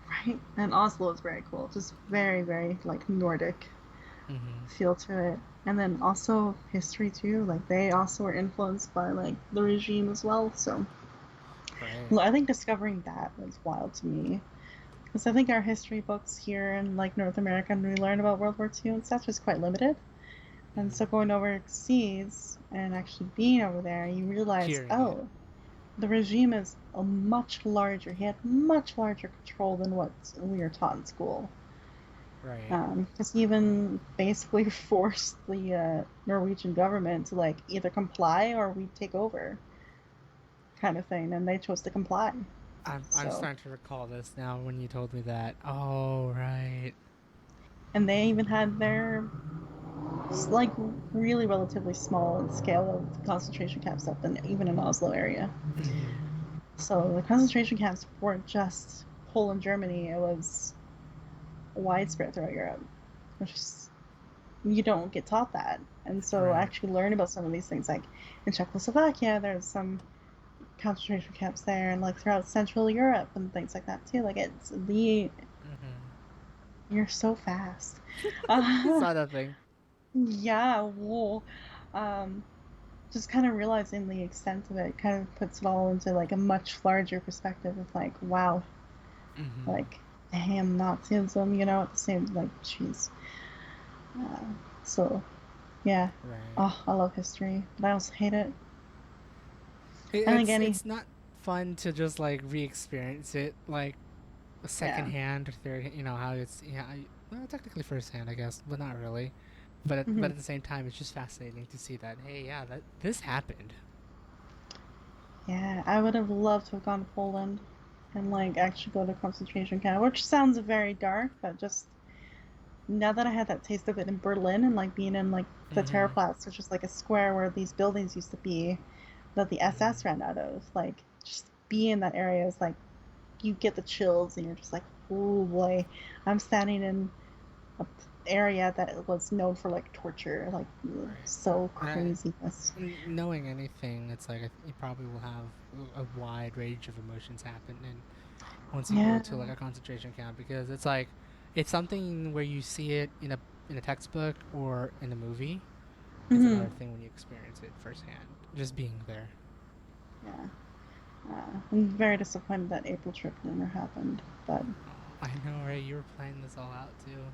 Speaker 1: right. And Oslo is very cool, just very very like Nordic
Speaker 2: Mm-hmm.
Speaker 1: feel to it. And then also history too, like they also were influenced by like the regime as well. So
Speaker 2: Right.
Speaker 1: well, I think discovering that was wild to me. Because I think our history books here in like North America, and we learn about World War II and stuff, is quite limited. And so
Speaker 2: Mm-hmm.
Speaker 1: going overseas and actually being over there, you realize,
Speaker 2: Hearing it.
Speaker 1: oh, the regime is a much larger. He had much larger control than what we are taught in school.
Speaker 2: Right.
Speaker 1: Because he even basically forced the Norwegian government to like either comply or we take over, kind of thing, and they chose to comply.
Speaker 2: I'm
Speaker 1: So,
Speaker 2: starting to recall this now when you told me that. Oh, right.
Speaker 1: and they even had their like really relatively small in scale of concentration camps up in even in Oslo area.
Speaker 2: Mm-hmm.
Speaker 1: So the concentration camps weren't just Poland, Germany. It was widespread throughout Europe, which is, you don't get taught that. And so I
Speaker 2: Right.
Speaker 1: actually learn about some of these things, like in Czechoslovakia, there's some concentration camps there, and like throughout Central Europe and things like that too. Like it's the
Speaker 2: Mm-hmm.
Speaker 1: you're so fast.
Speaker 2: Saw that thing.
Speaker 1: Yeah, whoa. Um, just kind of realizing the extent of it kind of puts it all into like a much larger perspective of like, wow,
Speaker 2: Mm-hmm.
Speaker 1: like damn Nazism, at the same like, jeez. Uh, so yeah,
Speaker 2: Right.
Speaker 1: oh, I love history, but I also hate it. I think
Speaker 2: It's
Speaker 1: any,
Speaker 2: it's not fun to just like re-experience it like
Speaker 1: yeah,
Speaker 2: secondhand or third. You know how it's well, technically firsthand, I guess, but not really.
Speaker 1: hmm
Speaker 2: But at the same time, it's just fascinating to see that hey, yeah, that this happened.
Speaker 1: yeah. I would have loved to have gone to Poland and like actually go to a concentration camp, which sounds very dark, but just now that I had that taste of it in Berlin and like being in like the
Speaker 2: Mm-hmm.
Speaker 1: Terrorplatz, which is like a square where these buildings used to be that the SS
Speaker 2: Mm-hmm.
Speaker 1: ran out of, like just be in that area is like you get the chills and you're just like, oh boy, I'm standing in a area that was known for like torture, like
Speaker 2: Right.
Speaker 1: so
Speaker 2: And
Speaker 1: craziness.
Speaker 2: knowing anything, it's like you probably will have a wide range of emotions happen, and once you go
Speaker 1: Yeah.
Speaker 2: to like a concentration camp, because it's like it's something where you see it in a textbook or in a movie. It's
Speaker 1: hmm
Speaker 2: another thing when you experience it firsthand, just being there.
Speaker 1: Yeah. I'm very disappointed that April trip never happened, but
Speaker 2: Oh, I know, right? You were planning this all out too.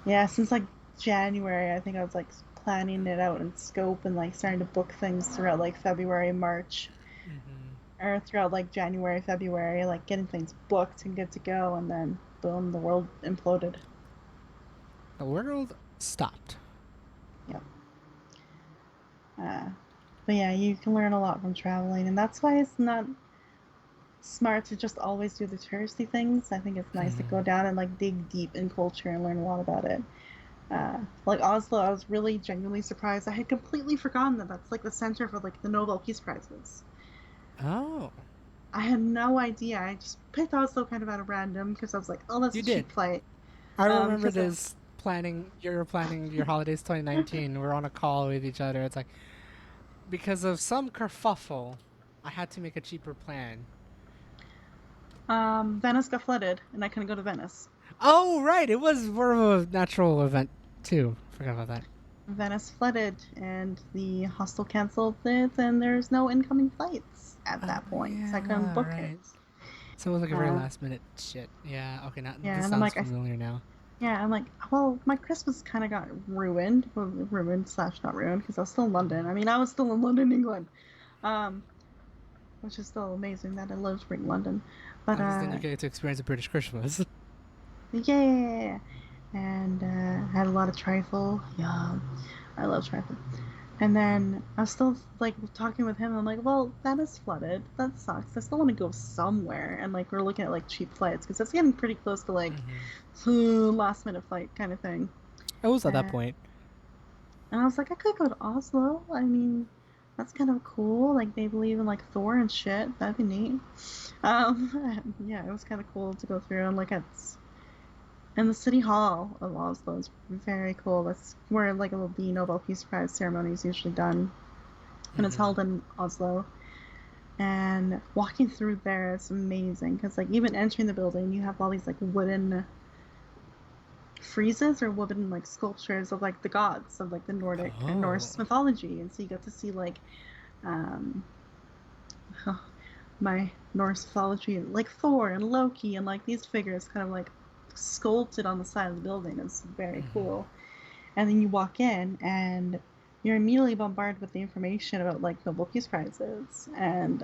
Speaker 1: yeah, since like January, I think I was like planning it out in scope and like starting to book things throughout like February, March,
Speaker 2: Mm-hmm.
Speaker 1: or throughout like January, February, like getting things booked and good to go, and then boom, the world imploded.
Speaker 2: The world stopped.
Speaker 1: Yep. Uh, but yeah, you can learn a lot from traveling, and that's why it's not smart to just always do the touristy things. I think it's nice to
Speaker 2: Mm-hmm.
Speaker 1: go down and like dig deep in culture and learn a lot about it. Like Oslo, I was really genuinely surprised. I had completely forgotten that that's like the center for like the Nobel Peace Prizes.
Speaker 2: Oh,
Speaker 1: I had no idea. I just picked Oslo kind of out of random because I was like, oh, that's
Speaker 2: you
Speaker 1: a
Speaker 2: did.
Speaker 1: cheap flight.
Speaker 2: I remember
Speaker 1: Because
Speaker 2: this planning. You're planning your holidays 2019. We're on a call with each other. It's like because of some kerfuffle, I had to make a cheaper plan.
Speaker 1: Venice got flooded and I couldn't go to Venice.
Speaker 2: Oh, right. It was more of a natural event too. Forgot about that.
Speaker 1: Venice flooded and the hostel canceled it, and there's no incoming flights at
Speaker 2: Oh
Speaker 1: that point, so I couldn't
Speaker 2: yeah,
Speaker 1: book it.
Speaker 2: right. So it was like a very
Speaker 1: Uh,
Speaker 2: last minute shit. Yeah. Okay. Now
Speaker 1: yeah,
Speaker 2: this
Speaker 1: and I'm
Speaker 2: sounds
Speaker 1: like,
Speaker 2: familiar now.
Speaker 1: yeah, I'm like, well, my Christmas kind of got ruined, well, ruined slash not ruined, because I was still in London. I mean, I was still in London, England, um, which is still amazing that I lived in London. But
Speaker 2: At least then you get to experience a British Christmas.
Speaker 1: yeah, and had a lot of trifle. Yeah, I love trifle. And then I was still like talking with him. I'm like, well, that is flooded. That sucks. I still want to go somewhere. And like we're looking at like cheap flights because that's getting pretty close to like
Speaker 2: Mm-hmm.
Speaker 1: last minute flight kind of thing.
Speaker 2: It was at that
Speaker 1: And,
Speaker 2: point.
Speaker 1: and I was like, I could go to Oslo. I mean, that's kind of cool. Like they believe in like Thor and shit. That'd be neat. Yeah, it was kind of cool to go through and look at. And the city hall of Oslo is very cool. That's where like the Nobel Peace Prize ceremony is usually done, and it's
Speaker 2: Mm-hmm.
Speaker 1: held in Oslo. And walking through there is amazing because like even entering the building, you have all these like wooden friezes or wooden like sculptures of like the gods of like the Nordic
Speaker 2: Oh.
Speaker 1: Norse mythology, and so you get to see like um, my Norse mythology, like Thor and Loki, and like these figures kind of like sculpted on the side of the building. It's very
Speaker 2: Mm-hmm.
Speaker 1: cool. And then you walk in and you're immediately bombarded with the information about like Nobel Peace Prizes, and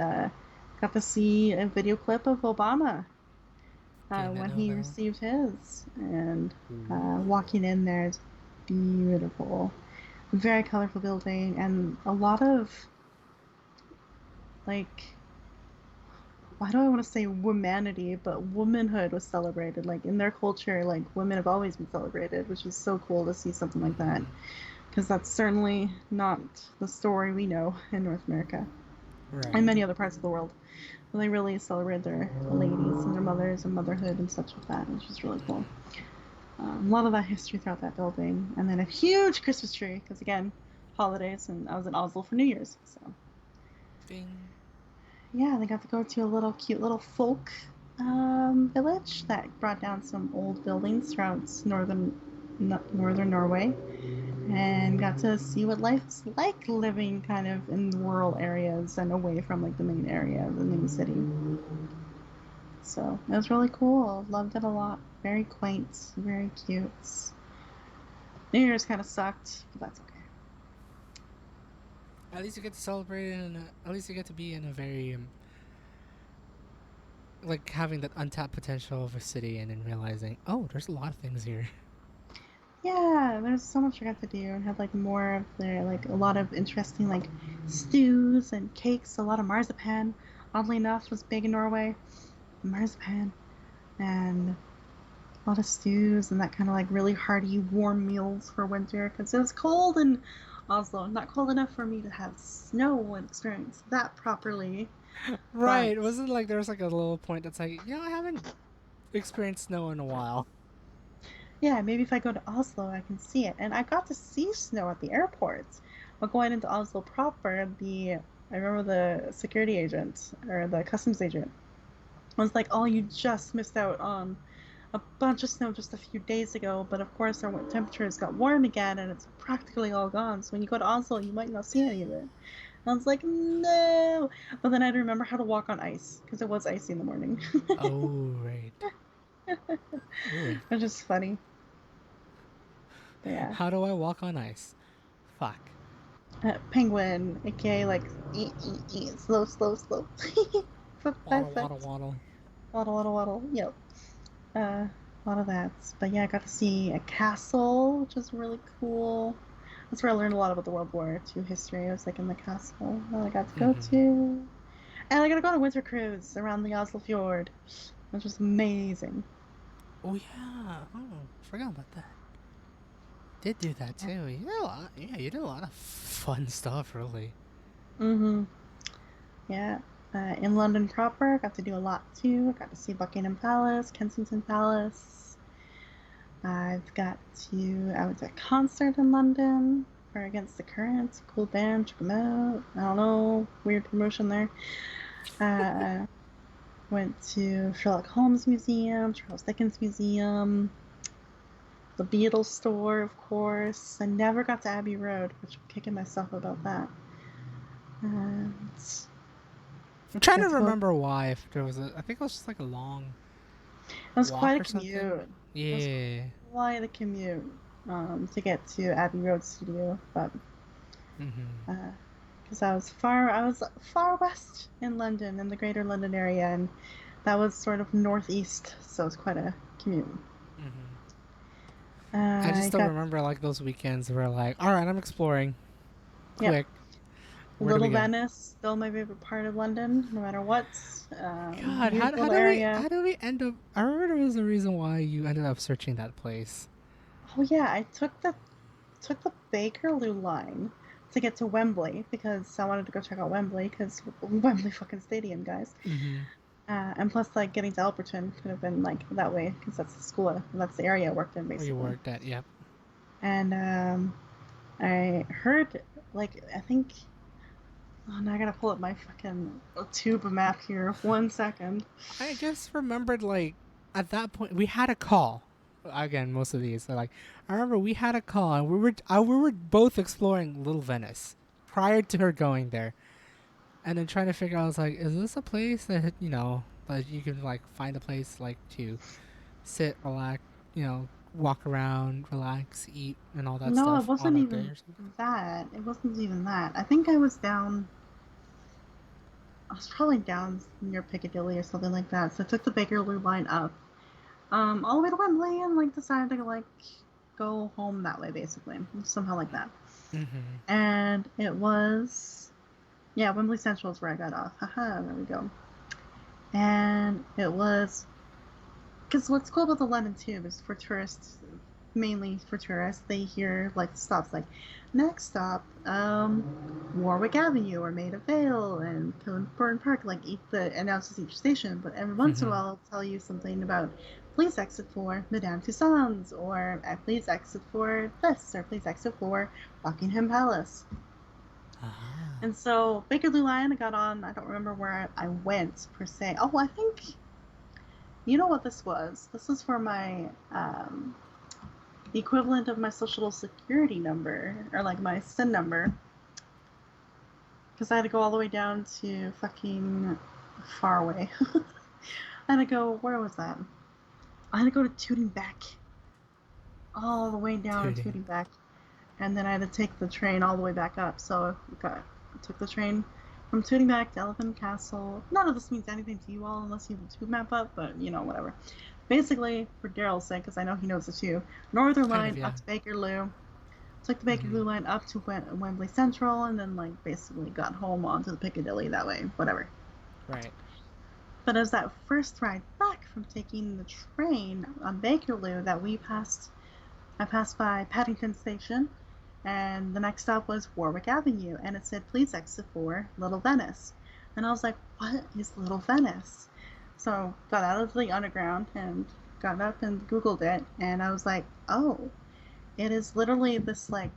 Speaker 1: got to see a video clip of Obama
Speaker 2: Getting that
Speaker 1: when he
Speaker 2: Nobel.
Speaker 1: received his, and
Speaker 2: Ooh.
Speaker 1: walking in there is beautiful, very colorful building, and a lot of like, why do I want to say womanity, but womanhood was celebrated. Like in their culture, like women have always been celebrated, which is so cool to see something like that,
Speaker 2: Mm-hmm.
Speaker 1: because that's certainly not the story we know in North America and
Speaker 2: Right.
Speaker 1: many other parts of the world. They really celebrate their ladies and their mothers and motherhood and such like that, which is really cool.
Speaker 2: Mm-hmm.
Speaker 1: A lot of that history throughout that building, and then a huge Christmas tree because again, holidays, and I was in Oslo for New Year's, so
Speaker 2: Ding.
Speaker 1: yeah, they got to go to a little cute little folk village that brought down some old buildings throughout northern Norway, and got to see what life's like living kind of in rural areas and away from like the main area, the main city. So it was really cool. Loved it a lot. Very quaint, very cute. New Year's kind of sucked, but that's okay.
Speaker 2: At least you get to celebrate it, and at least you get to be in a very like having that untapped potential of a city, and then realizing, oh, there's a lot of things here.
Speaker 1: Yeah, there's so much I got to do, and had like more of their like a lot of interesting like stews and cakes. A lot of marzipan. Oddly enough, was big in Norway. Marzipan and a lot of stews and that kind of like really hearty warm meals for winter because it was cold in Oslo. Not cold enough for me to have snow and experience that properly, but
Speaker 2: Right? Wasn't like there was like a little point that's like, I haven't experienced snow in a while.
Speaker 1: yeah, maybe if I go to Oslo, I can see it. And I got to see snow at the airport. But going into Oslo proper, I remember the security agent or the customs agent was like, "Oh, you just missed out on a bunch of snow just a few days ago. But of course, our temperatures got warm again, and it's practically all gone. So when you go to Oslo, you might not see any of it." And I was like, "No!" But then I'd remember how to walk on ice because it was icy in the morning,
Speaker 2: Oh, right. Ooh.
Speaker 1: which is funny. But yeah,
Speaker 2: How do I walk on ice? Fuck.
Speaker 1: penguin, aka like slow, slow, slow. For
Speaker 2: Waddle,
Speaker 1: 5
Speaker 2: waddle,
Speaker 1: seconds.
Speaker 2: waddle.
Speaker 1: Waddle, waddle, waddle. Yep. A lot of that. But yeah, I got to see a castle, which was really cool. That's where I learned a lot about the World War II history. I was like in the castle that I got to go
Speaker 2: Mm-hmm.
Speaker 1: to. And I got to go on a winter cruise around the Oslo Fjord, which was amazing.
Speaker 2: Oh yeah. Oh, forgot about that. Did do that too. You did a lot. Yeah, you did a lot of fun stuff, really.
Speaker 1: Mm-hmm. Yeah. In London proper, I got to do a lot too. I got to see Buckingham Palace, Kensington Palace. I went to a concert in London for Against the Current. Cool band, check them out. I don't know, weird promotion there. Uh, Went to Sherlock Holmes Museum, Charles Dickens Museum, the Beatles store, of course. I never got to Abbey Road, which I'm kicking myself about that. And
Speaker 2: I'm trying to
Speaker 1: got to go.
Speaker 2: remember why. If there was a, I think it was just like a long
Speaker 1: It was quite
Speaker 2: walk
Speaker 1: a
Speaker 2: or
Speaker 1: commute.
Speaker 2: something.
Speaker 1: It was
Speaker 2: Yeah.
Speaker 1: quite a commute to get to Abbey Road Studio, but
Speaker 2: Mm-hmm.
Speaker 1: because I was far west in London, in the Greater London area, and that was sort of northeast, so it's quite a commute.
Speaker 2: Mm-hmm. I just
Speaker 1: I
Speaker 2: still
Speaker 1: got
Speaker 2: remember like those weekends where like, all right, I'm exploring.
Speaker 1: Yep,
Speaker 2: Quick, where do we
Speaker 1: Little
Speaker 2: go?
Speaker 1: Venice, still my favorite part of London, no matter what.
Speaker 2: God,
Speaker 1: Beautiful area.
Speaker 2: how do we end up? I remember there was a reason why you ended up searching that place.
Speaker 1: Oh yeah, I took the Bakerloo line to get to Wembley because I wanted to go check out Wembley because Wembley fucking stadium, guys.
Speaker 2: Mm-hmm.
Speaker 1: And plus, like getting to Alberton could have been like that way because that's the school, that's the area I worked in
Speaker 2: Where you
Speaker 1: basically.
Speaker 2: worked at? Yep.
Speaker 1: And I heard like I think. Oh, now I gotta pull up my fucking tube map here. 1 second.
Speaker 2: I just remembered like at that point we had a call. Again, most of these are like I remember we had a call and we were both exploring Little Venice prior to her going there, and then trying to figure out I was like, is this a place that that you can like find a place like to sit, relax, walk around, relax, eat, and all that
Speaker 1: No, it
Speaker 2: stuff on
Speaker 1: wasn't
Speaker 2: a day
Speaker 1: even
Speaker 2: or something?
Speaker 1: that. It wasn't even that. I think I was down. I was probably down near Piccadilly or something like that. So I took the Bakerloo line up, all the way to Wembley, and like decided to like go home that way, basically, somehow like that.
Speaker 2: Mm-hmm.
Speaker 1: And it was, yeah, Wembley Central is where I got off. Haha, there we go. And it was because what's cool about the London Tube is for tourists, mainly for tourists, they hear like stops like next stop, Warwick Avenue or Maida Vale and Kilburn Park, like the announces each station. But every once in a
Speaker 2: Mm-hmm.
Speaker 1: while, it'll tell you something about please exit for Madame Tussauds or please exit for this or please exit for Buckingham Palace.
Speaker 2: Ah.
Speaker 1: And so Bakerloo Line, I got on. I don't remember where I went per se. Oh, I think you know what this was. This was for my the equivalent of my social security number or like my SIN number because I had to go all the way down to fucking far away. I had to go. Where was that? I had to go to Tooting Beck, all the way down to
Speaker 2: Tooting.
Speaker 1: Tooting Beck, and then I had to take the train all the way back up. So I took the train from Tooting Beck to Elephant Castle. None of this means anything to you all unless you have the tube map up, but you know whatever. Basically, for Daryl's sake, because I know he knows it too, Northern
Speaker 2: Kind of,
Speaker 1: Line
Speaker 2: yeah.
Speaker 1: up to Bakerloo, took the
Speaker 2: Mm-hmm.
Speaker 1: Bakerloo line up to Wembley Central, and then like basically got home onto the Piccadilly that way. Whatever.
Speaker 2: Right.
Speaker 1: But as that first ride back from taking the train on Bakerloo that I passed by Paddington Station, and the next stop was Warwick Avenue, and it said please exit for Little Venice, and I was like, what is Little Venice? So got out of the underground and got up and Googled it, and I was like, oh, it is literally this like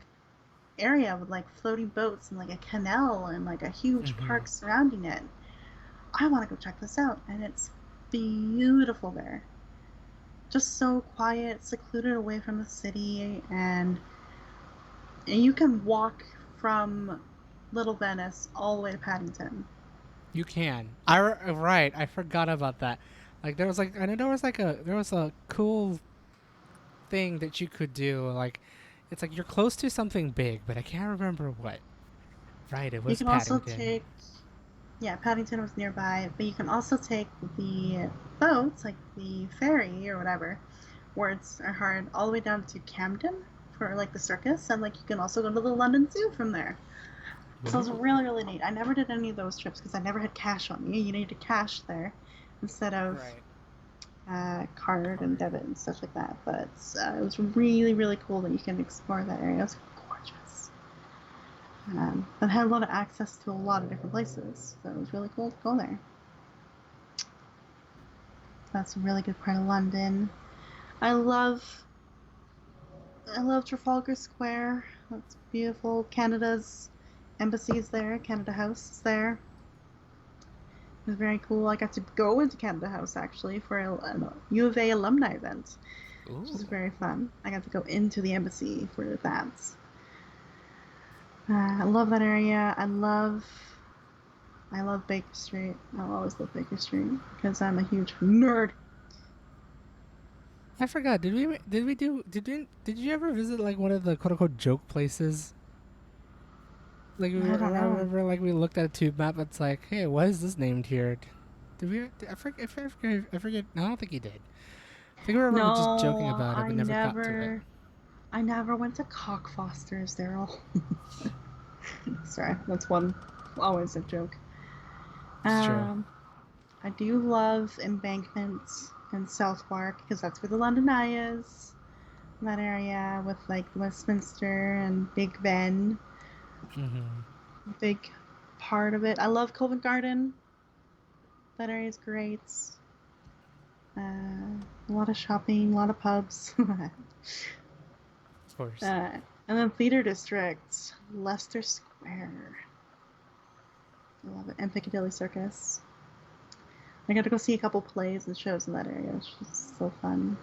Speaker 1: area with like floating boats and like a canal and like a huge
Speaker 2: Mm-hmm.
Speaker 1: park surrounding it. I want to go check this out, and it's beautiful there. Just so quiet, secluded away from the city, and you can walk from Little Venice all the way to Paddington.
Speaker 2: You can. Right. I forgot about that. Like there was like I know there was like a cool thing that you could do. Like It's like you're close to something big, but I can't remember what. Right, it
Speaker 1: You
Speaker 2: was
Speaker 1: can also
Speaker 2: Paddington.
Speaker 1: take, yeah, Paddington was nearby, but you can also take the boats, like the ferry or whatever, where it's hard all the way down to Camden for like the circus, and like you can also go to the London Zoo from there. So it's
Speaker 2: Ooh.
Speaker 1: really, really neat. I never did any of those trips because I never had cash on me. You needed cash there instead of
Speaker 2: Right.
Speaker 1: card and
Speaker 2: Card.
Speaker 1: debit and stuff like that. But it was really, really cool that you can explore that area. It was gorgeous. And had a lot of access to a lot of different places. So it was really cool to go there. That's a really good part of London. I love I love Trafalgar Square. That's beautiful. Canada's embassy is there. Canada House is there. It was very cool. I got to go into Canada House actually for a U of A alumni event, which was
Speaker 2: Ooh.
Speaker 1: very fun. I got to go into the embassy for that. I love that area. I love Baker Street. I'll always love Baker Street because I'm a huge nerd.
Speaker 2: I forgot. Did you ever visit like one of the quote unquote joke places? Like
Speaker 1: I don't
Speaker 2: I
Speaker 1: know.
Speaker 2: remember like we looked at a tube map. It's like, hey, why is this named here? I forget. No, I don't think he did. I think I remember just joking
Speaker 1: No,
Speaker 2: about it, but never got to it.
Speaker 1: I never went to Cockfosters, Daryl. Sorry, that's one always a joke.
Speaker 2: It's true.
Speaker 1: Um, I do love Embankment and South Park because that's where the London Eye is. That area with like Westminster and Big Ben,
Speaker 2: Mm-hmm.
Speaker 1: big part of it. I love Covent Garden. That area is great. A lot of shopping, a lot of pubs.
Speaker 2: Of course.
Speaker 1: And then Theatre District, Leicester Square. I love it. And Piccadilly Circus. I got to go see a couple plays and shows in that area. It's just so fun.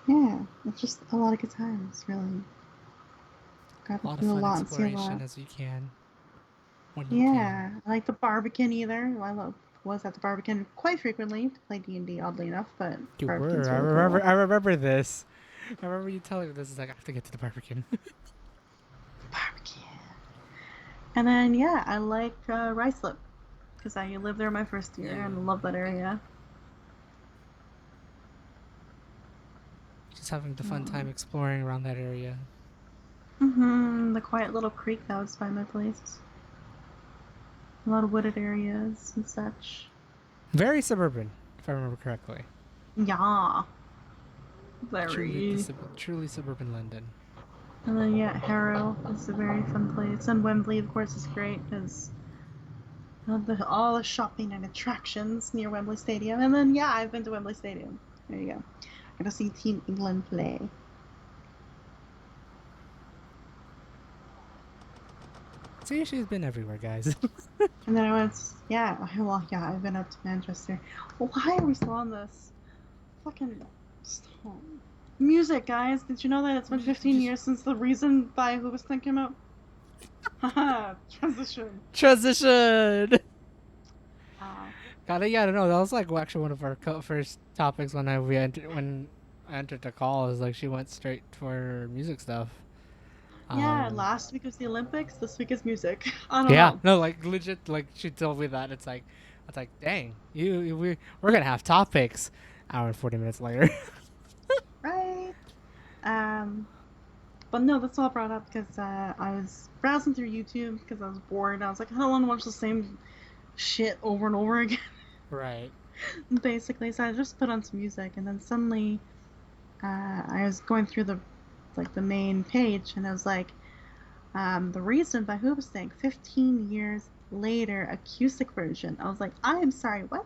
Speaker 1: Yeah, it's just a lot of good times, really. Got
Speaker 2: A
Speaker 1: to
Speaker 2: lot of
Speaker 1: do a
Speaker 2: fun
Speaker 1: lot and see a
Speaker 2: exploration
Speaker 1: lot.
Speaker 2: as you can when you can.
Speaker 1: Yeah, I like the Barbican either. Was at the Barbican quite frequently to play D&D, oddly enough, but
Speaker 2: You
Speaker 1: Barbican's
Speaker 2: were.
Speaker 1: really cool.
Speaker 2: I remember this. I remember you telling me this. Is like I have to get to the Barbican.
Speaker 1: Barbican. And then, yeah, I like Ruislip because I lived there my first year and love that area.
Speaker 2: Just having the fun time exploring around that area.
Speaker 1: The quiet little creek that was by my place. A lot of wooded areas and such.
Speaker 2: Very suburban, if I remember correctly.
Speaker 1: Yeah, very.
Speaker 2: Truly suburban London.
Speaker 1: And then yeah, Harrow is a very fun place, and Wembley, of course, is great because all the shopping and attractions near Wembley Stadium. And then yeah, I've been to Wembley Stadium. There you go. I got to see Team England play.
Speaker 2: See, she's been everywhere, guys.
Speaker 1: And then I went, yeah, well, yeah, I've been up to Manchester. Well, why are we still on this? Fucking stop. Music, guys. Did you know that it's been 15 years since the Reason by Hoobastank came out? Haha, transition.
Speaker 2: Transition.
Speaker 1: Uh,
Speaker 2: Yeah, I don't know. That was like actually one of our first topics when when I entered the call. Is like she went straight for music stuff.
Speaker 1: yeah,
Speaker 2: Um,
Speaker 1: last week was the Olympics. This week is music. I don't
Speaker 2: yeah,
Speaker 1: know.
Speaker 2: no, like legit, like she told me that it's like, dang, we're gonna have topics. Hour and 40 minutes later.
Speaker 1: Right? But no, that's all brought up because I was browsing through YouTube because I was bored. I was like, I don't want to watch the same shit over and over again.
Speaker 2: Right.
Speaker 1: Basically, so I just put on some music, and then suddenly, I was going through the main page, and I was like, "The Reason" by Hoobastank, 15 years later, acoustic version. I was like, I am sorry, what?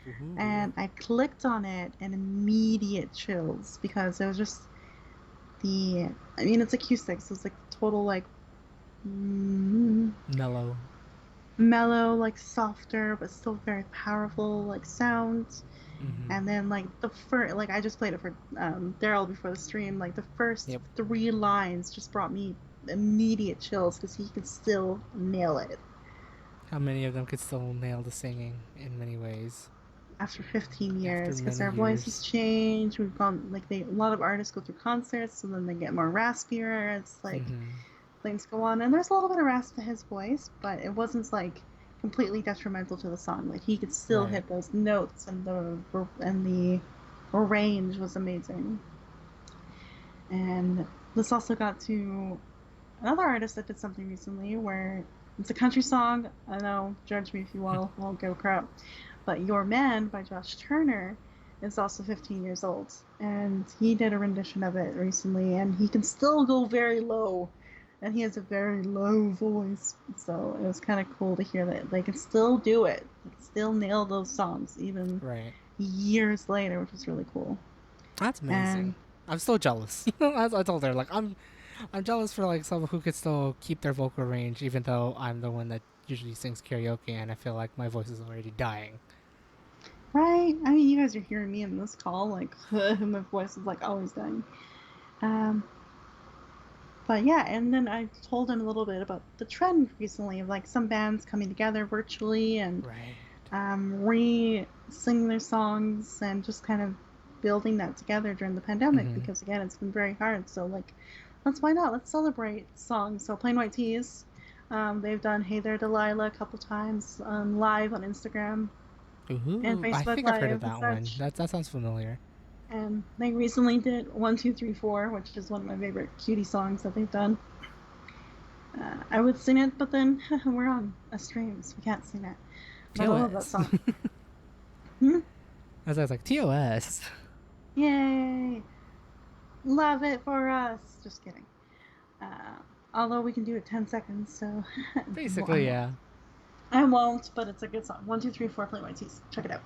Speaker 2: Ooh.
Speaker 1: And I clicked on it, and immediate chills because it was just I mean, it's acoustic, so it's like total like
Speaker 2: Mellow.
Speaker 1: mellow, like softer, but still very powerful, like sounds.
Speaker 2: Mm-hmm.
Speaker 1: And then like the first, like I just played it for Daryl before the stream. Like the first
Speaker 2: Yep.
Speaker 1: 3 lines just brought me immediate chills because he can still nail it.
Speaker 2: How many of them could still nail the singing in many ways?
Speaker 1: after 15
Speaker 2: After
Speaker 1: years because
Speaker 2: many
Speaker 1: our voices
Speaker 2: years.
Speaker 1: change. We've gone like a lot of artists go through concerts, so then they get more raspier. It's like
Speaker 2: Mm-hmm.
Speaker 1: things go on, and there's a little bit of rasp to his voice, but it wasn't like completely detrimental to the song. Like he could still
Speaker 2: Right.
Speaker 1: hit those notes, and the range was amazing. And this also got to another artist that did something recently where it's a country song. I know, judge me if you will, I'll go crap. But Your Man by Josh Turner is also 15 years old. And he did a rendition of it recently, and he can still go very low. And he has a very low voice. So it was kind of cool to hear that they can still do it. They can still nail those songs, even
Speaker 2: Right.
Speaker 1: years later, which was really cool.
Speaker 2: That's
Speaker 1: And
Speaker 2: amazing. I'm still jealous. I told her like I'm jealous for like someone who could still keep their vocal range, even though I'm the one that usually sings karaoke, and I feel like my voice is already dying.
Speaker 1: right, I mean, you guys are hearing me in this call, like my voice is like always dying. Um, but yeah, and then I told him a little bit about the trend recently of like some bands coming together virtually and
Speaker 2: Right.
Speaker 1: re-singing their songs and just kind of building that together during the pandemic
Speaker 2: Mm-hmm.
Speaker 1: because again, it's been very hard. So like, why not? Let's celebrate songs. So Plain White Tees, they've done "Hey There Delilah" a couple times live on Instagram and
Speaker 2: Ooh, I
Speaker 1: Facebook
Speaker 2: think I've heard of
Speaker 1: Live and
Speaker 2: that one.
Speaker 1: such.
Speaker 2: That sounds familiar.
Speaker 1: And they recently did 1, 2, 3, 4, which is one of my favorite cutie songs that they've done. I would sing it, but then we're on a stream, so we can't sing it. But I love that
Speaker 2: TOS.
Speaker 1: song. Hmm?
Speaker 2: As I was like TOS.
Speaker 1: Yay! Love it for us. Just kidding. Uh, although we can do it 10 seconds, so I
Speaker 2: Basically,
Speaker 1: won't.
Speaker 2: yeah.
Speaker 1: I won't, but it's a good song. 1, 2, 3, 4, play my teeth. Check it out.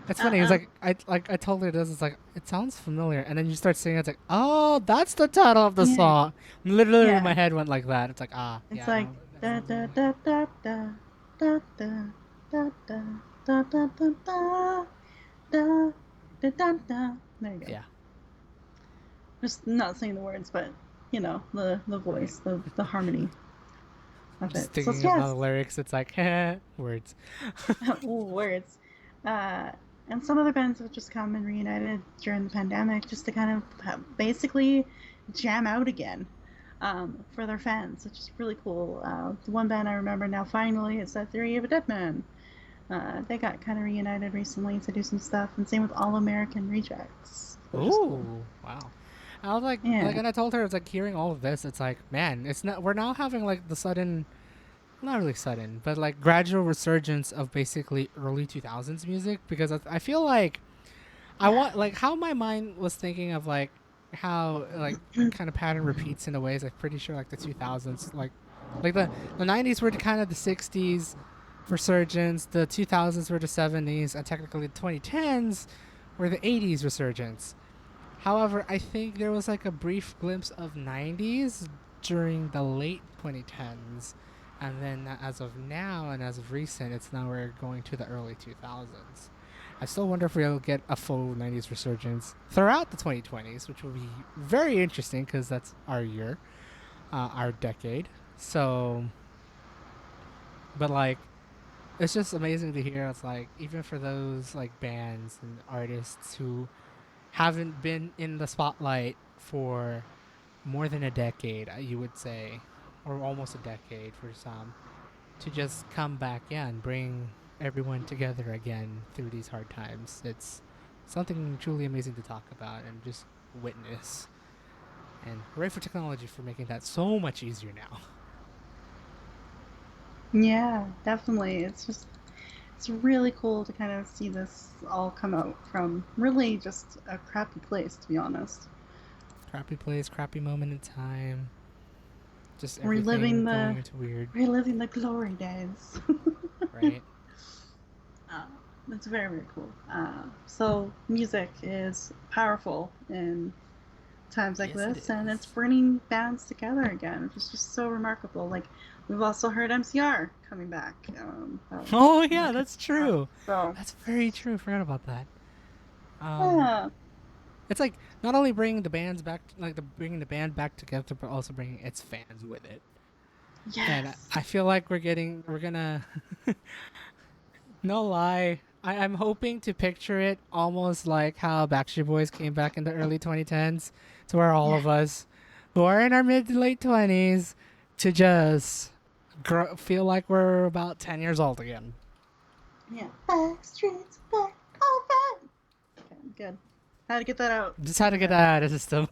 Speaker 2: It's funny. It's
Speaker 1: Uh,
Speaker 2: like I told her this. It's like it sounds familiar, and then you start singing. It's like, oh, that's the title of the
Speaker 1: yeah,
Speaker 2: song. Literally, my
Speaker 1: yeah.
Speaker 2: head went like that. It's like, ah,
Speaker 1: It's
Speaker 2: yeah,
Speaker 1: like
Speaker 2: no, that
Speaker 1: da
Speaker 2: sounds
Speaker 1: da
Speaker 2: familiar.
Speaker 1: da da da da da da da da da da da da da da da. There you go.
Speaker 2: Yeah,
Speaker 1: Just not saying the words, but the
Speaker 2: right.
Speaker 1: voice, the harmony of it.
Speaker 2: Just
Speaker 1: So
Speaker 2: thinking about
Speaker 1: yes,
Speaker 2: the lyrics. It's like words.
Speaker 1: words. Uh, and some other bands have just come and reunited during the pandemic just to kind of basically jam out again for their fans, which is really cool. The one band I remember now finally is that Theory of a Dead Man. They got kind of reunited recently to do some stuff, and same with All American Rejects, which is cool.
Speaker 2: Ooh, wow. I was like,
Speaker 1: Yeah.
Speaker 2: and I told her, it's like hearing all of this. It's like, man, it's not. We're now having like the sudden, not really sudden, but like gradual resurgence of basically early 2000s music because I feel like I want
Speaker 1: Yeah.
Speaker 2: like how my mind was thinking of like how like kind of pattern repeats in a ways. I'm pretty sure like the 2000s, like the 90s were kind of the 60s resurgence, the 2000s were the 70s, and technically the 2010s were the 80s resurgence. However, I think there was like a brief glimpse of 90s during the late 2010s. And then as of now and as of recent, it's now we're going to the early 2000s. I still wonder if we'll get a full 90s resurgence throughout the 2020s, which will be very interesting because that's our year, our decade. So, but like, it's just amazing to hear. It's like, even for those like bands and artists who haven't been in the spotlight for more than a decade, you would say, or almost a decade for some, to just come back, yeah, and bring everyone together again through these hard times. It's something truly amazing to talk about and just witness. And hooray for technology for making that so much easier now.
Speaker 1: Yeah, definitely. It's really cool to kind of see this all come out from really just a crappy place, to be honest.
Speaker 2: Crappy place, crappy moment in time, just
Speaker 1: Reliving
Speaker 2: everything
Speaker 1: the
Speaker 2: going into weird,
Speaker 1: reliving the glory days.
Speaker 2: right?
Speaker 1: uh, it's very very cool. So music is powerful in times like
Speaker 2: Yes, it
Speaker 1: this, and it's
Speaker 2: is.
Speaker 1: bringing bands together again, which is just so remarkable. Like we've also heard MCR coming back.
Speaker 2: Oh
Speaker 1: That
Speaker 2: yeah,
Speaker 1: could
Speaker 2: that's
Speaker 1: be fun.
Speaker 2: true.
Speaker 1: So
Speaker 2: That's very true. Forgot about that. Um,
Speaker 1: yeah,
Speaker 2: it's like not only bringing the bands back, like the bringing the band back together, but also bringing its fans with it. And
Speaker 1: yes,
Speaker 2: I feel like we're gonna, no lie. I'm hoping to picture it almost like how Backstreet Boys came back in the early 2010s, to where all
Speaker 1: Yeah.
Speaker 2: of us who are in our mid to late 20s to just feel like we're about 10 years old again.
Speaker 1: Yeah. Backstreet's back. All right. Okay, good. How to get that out?
Speaker 2: Just how to get that out of the system.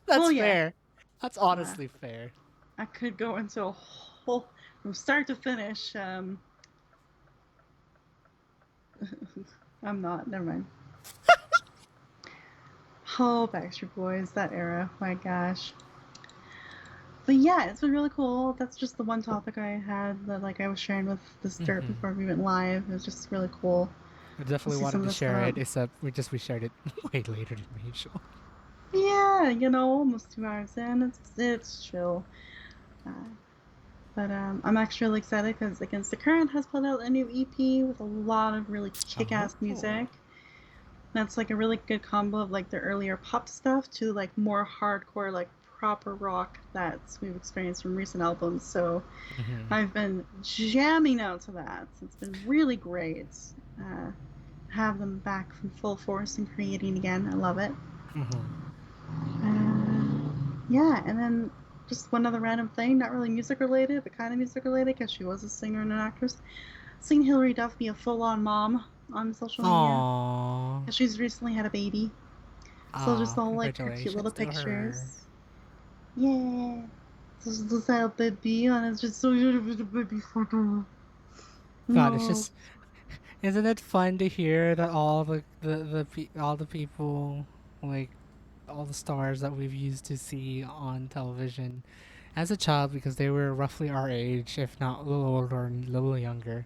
Speaker 2: That's
Speaker 1: Well, yeah.
Speaker 2: fair. That's
Speaker 1: Uh,
Speaker 2: honestly fair.
Speaker 1: I could go into a whole, from start to finish. I'm not. Never mind. Oh, Backstreet Boys, that era. My gosh. But yeah, it's been really cool. That's just the one topic I had that like I was sharing with this dirt
Speaker 2: Hmm.
Speaker 1: before we went live. It was just really cool
Speaker 2: I
Speaker 1: to
Speaker 2: definitely
Speaker 1: see some
Speaker 2: wanted
Speaker 1: of
Speaker 2: to
Speaker 1: this come
Speaker 2: share
Speaker 1: up.
Speaker 2: it, except we shared it way later than usual.
Speaker 1: Yeah, almost 2 hours in. It's chill. Uh, but I'm actually really excited because Against the Current has put out a new EP with a lot of really kick-ass
Speaker 2: Oh.
Speaker 1: music. That's like a really good combo of like the earlier pop stuff to like more hardcore like proper rock that we've experienced from recent albums. So
Speaker 2: Hmm.
Speaker 1: I've been jamming out to that. It's been really great. Uh, have them back from full force and creating again. I love it.
Speaker 2: Hmm.
Speaker 1: Yeah, and then just one other random thing, not really music related, but kind of music related because she was a singer and an actress. Seen Hilary Duff be a full-on mom on social media.
Speaker 2: Aww.
Speaker 1: She's recently had a baby, so just
Speaker 2: Aw,
Speaker 1: all like her cute little
Speaker 2: congratulations to her.
Speaker 1: pictures. Yeah, just had a baby, and it's just so beautiful, baby photo.
Speaker 2: God, it's
Speaker 1: No.
Speaker 2: just isn't it fun to hear that all all the people, like all the stars that we've used to see on television as a child, because they were roughly our age, if not a little older or a little younger,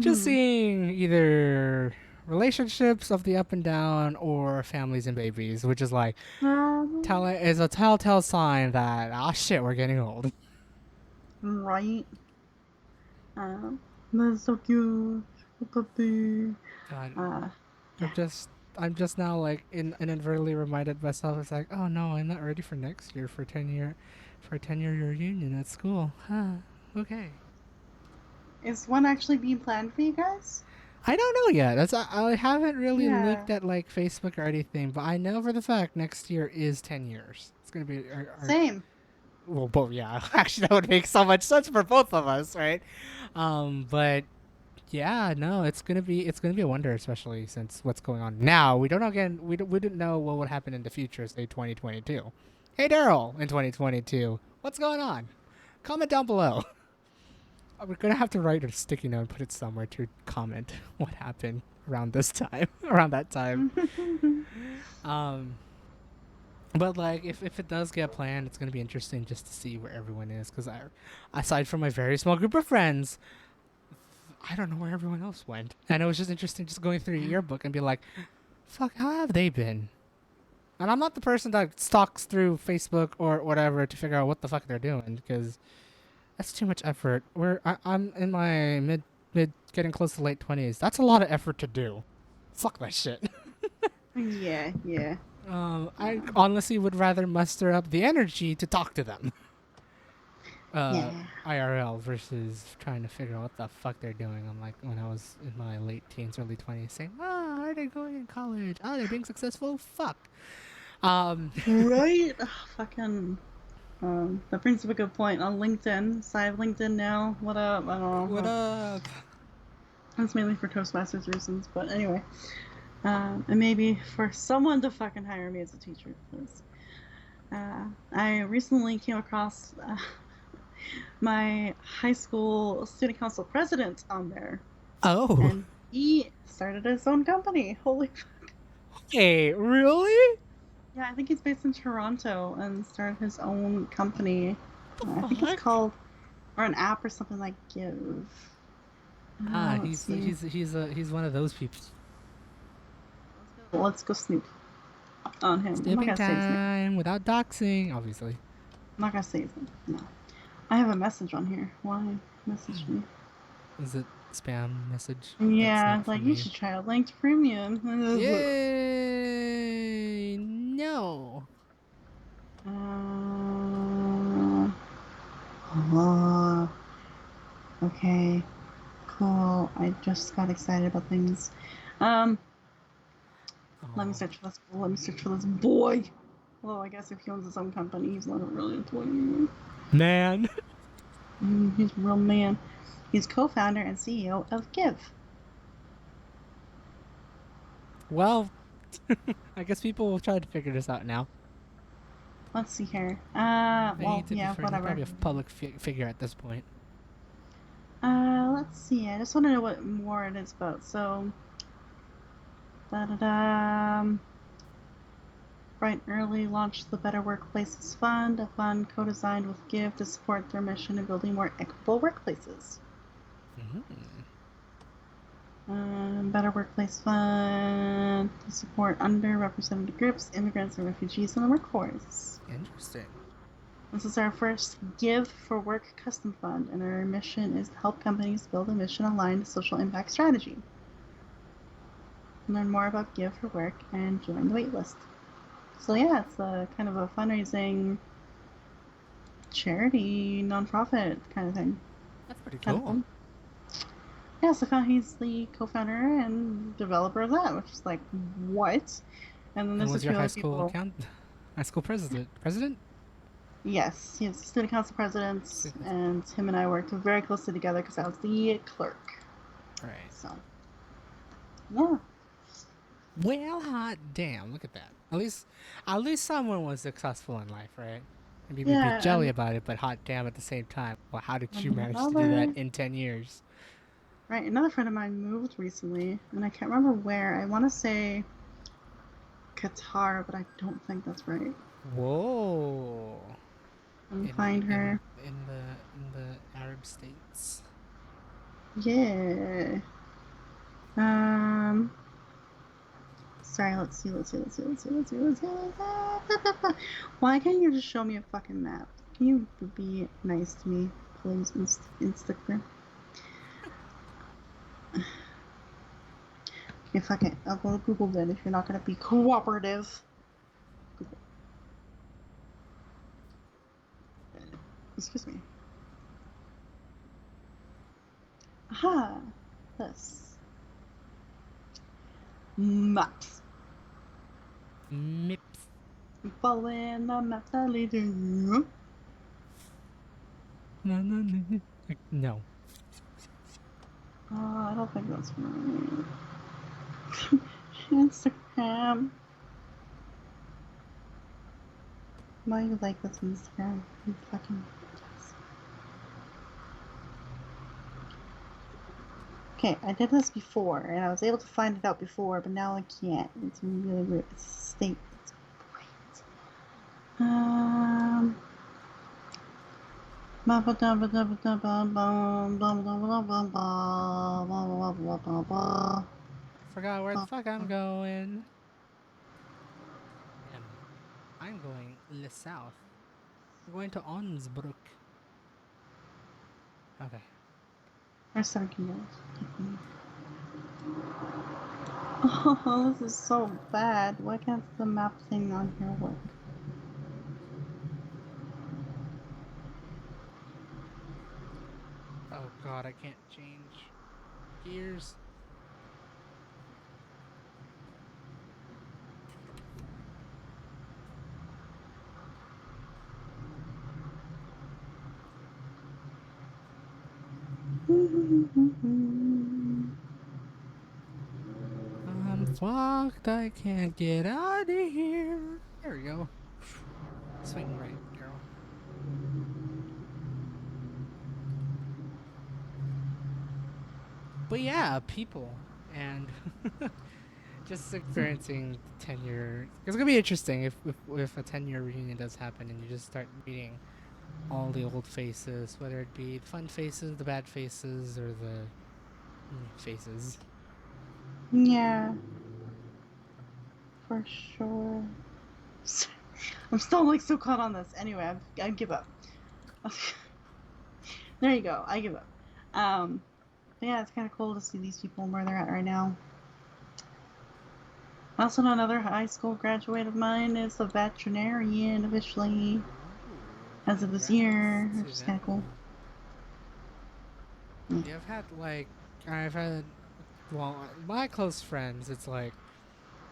Speaker 2: just
Speaker 1: Mm-hmm.
Speaker 2: seeing either relationships of the up and down or families and babies, which is like is a telltale sign that shit, we're getting old.
Speaker 1: Right. Um, that's so cute. Puppy.
Speaker 2: God,
Speaker 1: Uh, yeah.
Speaker 2: I'm just now like inadvertently reminded myself. It's like, oh no, I'm not ready for next year for 10-year reunion at school. Huh. Okay.
Speaker 1: Is one actually being planned for you guys?
Speaker 2: I don't know yet. I haven't really
Speaker 1: Yeah.
Speaker 2: looked at like Facebook or anything, but I know for the fact next year is 10 years. It's gonna be our
Speaker 1: Same.
Speaker 2: well, both. Yeah, actually, that would make so much sense for both of us, right? But yeah, no, it's gonna be a wonder, especially since what's going on now. We don't know again. We didn't know what would happen in the future, say 2022. Hey, Daryl, in 2022, what's going on? Comment down below. We're gonna have to write a sticky note and put it somewhere to comment what happened around this time, around that time. Um, but like, if it does get planned, it's gonna be interesting just to see where everyone is. Because aside from my very small group of friends, I don't know where everyone else went. And it was just interesting just going through your yearbook and be like, fuck, how have they been? And I'm not the person that stalks through Facebook or whatever to figure out what the fuck they're doing, because that's too much effort. I'm in my mid getting close to late 20s. That's a lot of effort to do. Fuck that shit.
Speaker 1: Yeah, yeah.
Speaker 2: I honestly would rather muster up the energy to talk to them.
Speaker 1: Yeah.
Speaker 2: IRL versus trying to figure out what the fuck they're doing. I'm like when I was in my late teens, early 20s, saying, "Oh, are they going in college? Oh, they're being successful. Fuck." Um,
Speaker 1: Right? Ugh, fucking. That brings up a good point. On LinkedIn, so I have LinkedIn now. What up? I don't
Speaker 2: what
Speaker 1: know.
Speaker 2: up?
Speaker 1: That's mainly for Toastmasters reasons, but anyway. And maybe for someone to fucking hire me as a teacher, because I recently came across my high school student council president on there,
Speaker 2: Oh,
Speaker 1: and he started his own company. Holy,
Speaker 2: hey, really?
Speaker 1: yeah! I think he's based in Toronto and started his own company.
Speaker 2: What
Speaker 1: I
Speaker 2: the
Speaker 1: think it's
Speaker 2: fuck?
Speaker 1: called or an app or something like Give. Let's
Speaker 2: He's
Speaker 1: see.
Speaker 2: he's one of those people.
Speaker 1: Let's go snoop on him. I'm not
Speaker 2: Snooping
Speaker 1: gonna say his name.
Speaker 2: time without doxing, obviously.
Speaker 1: I'm not gonna say his name. No. I have a message on here. Why message me?
Speaker 2: Is it spam message? That's
Speaker 1: Yeah,
Speaker 2: not
Speaker 1: like
Speaker 2: from
Speaker 1: you
Speaker 2: me.
Speaker 1: should try a linked premium.
Speaker 2: Yay! No.
Speaker 1: Uh, okay. Cool. I just got excited about things. Um, let me
Speaker 2: Oh,
Speaker 1: search for this. Let me search for this boy. Well, I guess if he owns his own company, he's not really a toy anymore.
Speaker 2: man.
Speaker 1: He's a real man. He's co-founder and CEO of Give.
Speaker 2: Well, I guess people will try to figure this out now.
Speaker 1: Let's see here.
Speaker 2: He,
Speaker 1: Well,
Speaker 2: to be
Speaker 1: yeah,
Speaker 2: fair, he's
Speaker 1: whatever.
Speaker 2: probably a public figure at this point.
Speaker 1: Let's see. I just want to know what more it is about. So, da da da. Bright and Early launched the Better Workplaces Fund, a fund co-designed with Give to support their mission in building more equitable workplaces.
Speaker 2: Mm-hmm.
Speaker 1: Better Workplace Fund to support underrepresented groups, immigrants, and refugees in the workforce.
Speaker 2: Interesting.
Speaker 1: This is our first Give for Work custom fund, and our mission is to help companies build a mission-aligned social impact strategy. Learn more about Give for Work and join the waitlist. So yeah, it's a kind of a fundraising charity nonprofit kind of thing.
Speaker 2: That's pretty
Speaker 1: Kind of
Speaker 2: cool.
Speaker 1: fun. Yeah, so he's the co-founder and developer of that, which is like what? And then
Speaker 2: And
Speaker 1: there's a
Speaker 2: was your
Speaker 1: few
Speaker 2: high
Speaker 1: other
Speaker 2: school
Speaker 1: people.
Speaker 2: high school president? President?
Speaker 1: Yes, he's student council president, and him and I worked very closely together because I was the clerk.
Speaker 2: Right.
Speaker 1: So, yeah.
Speaker 2: Well, hot damn! Look at that. At least someone was successful in life, right? Maybe we'd be
Speaker 1: Yeah,
Speaker 2: jelly about it, but hot damn at the same time. Well, how did you
Speaker 1: and
Speaker 2: manage to do that
Speaker 1: another,
Speaker 2: in 10 years?
Speaker 1: right, another friend of mine moved recently, and I can't remember where. I want to say Qatar, but I don't think that's right.
Speaker 2: Whoa!
Speaker 1: Let me
Speaker 2: In
Speaker 1: find her.
Speaker 2: the Arab states.
Speaker 1: Yeah. Um. Sorry. Let's see. Why can't you just show me a fucking map? Can you be nice to me, please, Instagram? Okay, fuck it. I'll go to Google then if you're not gonna be cooperative. Google. Excuse me. Aha. This. Maps.
Speaker 2: Mips.
Speaker 1: Following the maps that lead you.
Speaker 2: No.
Speaker 1: I don't think that's right. Instagram. Why you like this Instagram? You fucking. Okay, I did this before, and I was able to find it out before, but now I can't. It's really weird. It's state. It's great.
Speaker 2: Forgot where the fuck I'm going. I'm going south. I'm going to Onsbrook. Okay.
Speaker 1: Or 17 years. Oh, this is so bad. Why can't the map thing on here work?
Speaker 2: Oh god, I can't change gears. I'm fucked. I can't get out of here. There we go. Swing right, girl. But yeah, people and just experiencing the 10 year. It's gonna be interesting if a 10-year reunion does happen and you just start meeting all the old faces, whether it be the fun faces, the bad faces, or the faces.
Speaker 1: Yeah, for sure. I'm still like so caught on this. Anyway, I give up. There you go. I give up. But yeah, it's kind of cool to see these people and where they're at right now. Also, another high school graduate of mine is a veterinarian officially
Speaker 2: Ooh,
Speaker 1: as of this
Speaker 2: congrats
Speaker 1: year,
Speaker 2: to
Speaker 1: which is kind of cool.
Speaker 2: them.
Speaker 1: Yeah.
Speaker 2: Yeah, I've had like I've had, well, my close friends, it's like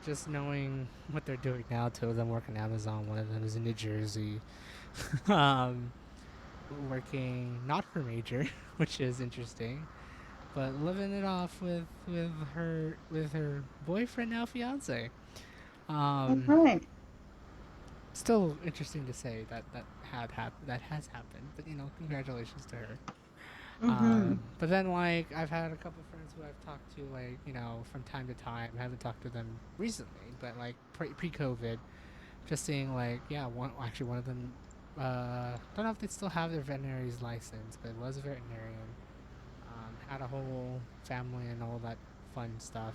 Speaker 2: just knowing what they're doing now. Two of them work in Amazon. One of them is in New Jersey, um, working not her major, which is interesting, but living it off with her boyfriend now fiance.
Speaker 1: All
Speaker 2: Um,
Speaker 1: right.
Speaker 2: Still interesting to say that that has happened, but congratulations to her.
Speaker 1: Mm-hmm.
Speaker 2: But then, like, I've had a couple friends who I've talked to, like, from time to time. I haven't talked to them recently, but like pre-COVID, just seeing, like, yeah, one of them, don't know if they still have their veterinary's license, but was a veterinarian. Had a whole family and all that fun stuff.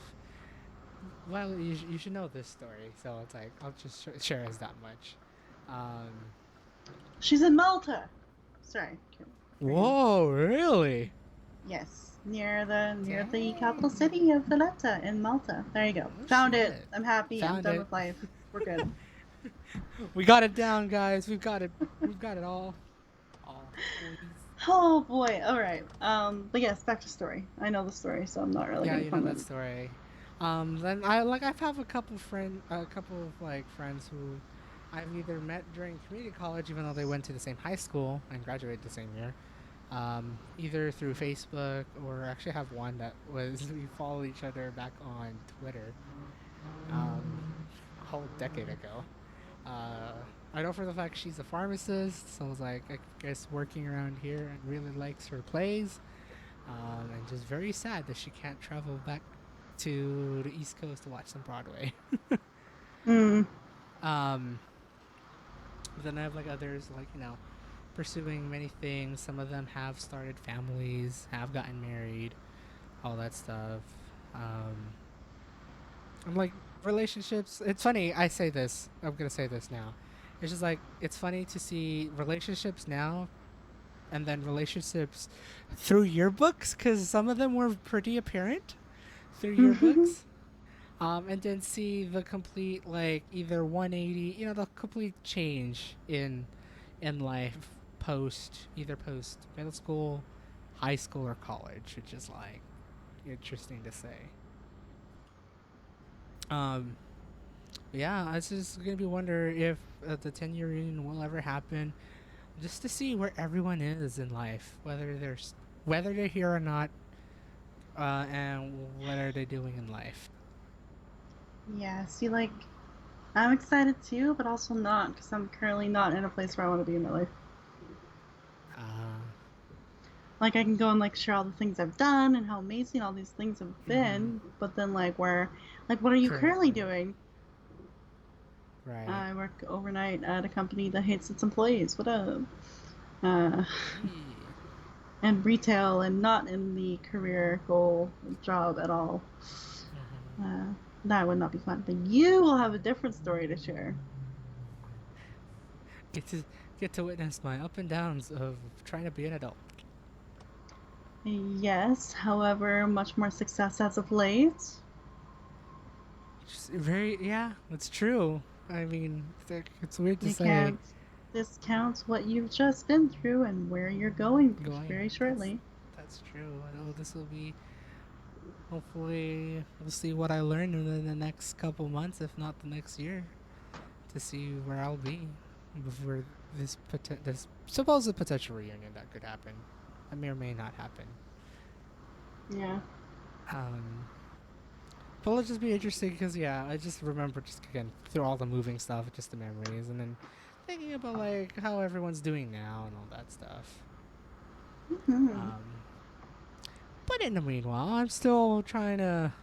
Speaker 2: Well, you should know this story, so it's like I'll just share as that much. Um,
Speaker 1: She's in Malta. Sorry. Carry on.
Speaker 2: Whoa, really?
Speaker 1: Yes, near the capital
Speaker 2: Dang.
Speaker 1: city of Valletta in Malta. There you go.
Speaker 2: Oh
Speaker 1: Found it.
Speaker 2: shit.
Speaker 1: I'm happy. I'm
Speaker 2: Found
Speaker 1: done
Speaker 2: it.
Speaker 1: with life. We're good.
Speaker 2: We got it down, guys. We've got it. We've got it all. All boys.
Speaker 1: Oh boy. All right. But yes, back to story. I know the story, so I'm not really
Speaker 2: Yeah,
Speaker 1: gonna
Speaker 2: you know
Speaker 1: come
Speaker 2: that
Speaker 1: in.
Speaker 2: story. Then I have a couple of like friends who I've either met during community college, even though they went to the same high school and graduated the same year. Either through Facebook or actually have one that was we followed each other back on Twitter. Um, a whole decade ago. Uh, I know for the fact she's a pharmacist, so I was like, I guess working around here and really likes her plays. And just very sad that she can't travel back to the East Coast to watch some Broadway.
Speaker 1: Mm.
Speaker 2: um, then I have like others like pursuing many things. Some of them have started families, have gotten married, all that stuff. Um, I'm like relationships. It's funny. I say this. I'm gonna say this now. It's just like it's funny to see relationships now and then relationships through yearbooks because some of them were pretty apparent through yearbooks. And then see the complete like either 180, the complete change in life post middle school, high school, or college, which is like interesting to say. Um, yeah, I was just gonna be wonder if the 10-year reunion will ever happen, just to see where everyone is in life, whether they're here or not, and what are they doing in life.
Speaker 1: Yeah. See, like, I'm excited too, but also not because I'm currently not in a place where I want to be in my life.
Speaker 2: Uh,
Speaker 1: Like, I can go and like share all the things I've done and how amazing all these things have
Speaker 2: mm-hmm.
Speaker 1: been, but then like, what are you currently
Speaker 2: Currently,
Speaker 1: doing?
Speaker 2: right?
Speaker 1: I work overnight at a company that hates its employees. What up? Uh,
Speaker 2: Yeah.
Speaker 1: and retail and not in the career goal job at all.
Speaker 2: Mm-hmm.
Speaker 1: Uh, that would not be fun. But you will have a different story to share.
Speaker 2: Get to get to witness my up and downs of trying to be an adult.
Speaker 1: Yes, however, much more success as of late.
Speaker 2: Just very, yeah, it's true. I mean, it's weird to
Speaker 1: You
Speaker 2: say.
Speaker 1: can't discount what you've just been through and where you're going
Speaker 2: Going,
Speaker 1: very shortly.
Speaker 2: that's true. I know this will be. Hopefully, we'll see what I learn in the next couple months, if not the next year, to see where I'll be before this supposed potential reunion that could happen. That may or may not happen.
Speaker 1: Yeah.
Speaker 2: Um, but it'll just be interesting because yeah, I just remember just again through all the moving stuff, just the memories, and then thinking about like how everyone's doing now and all that stuff.
Speaker 1: Hmm.
Speaker 2: Um, but in the meanwhile, I'm still trying to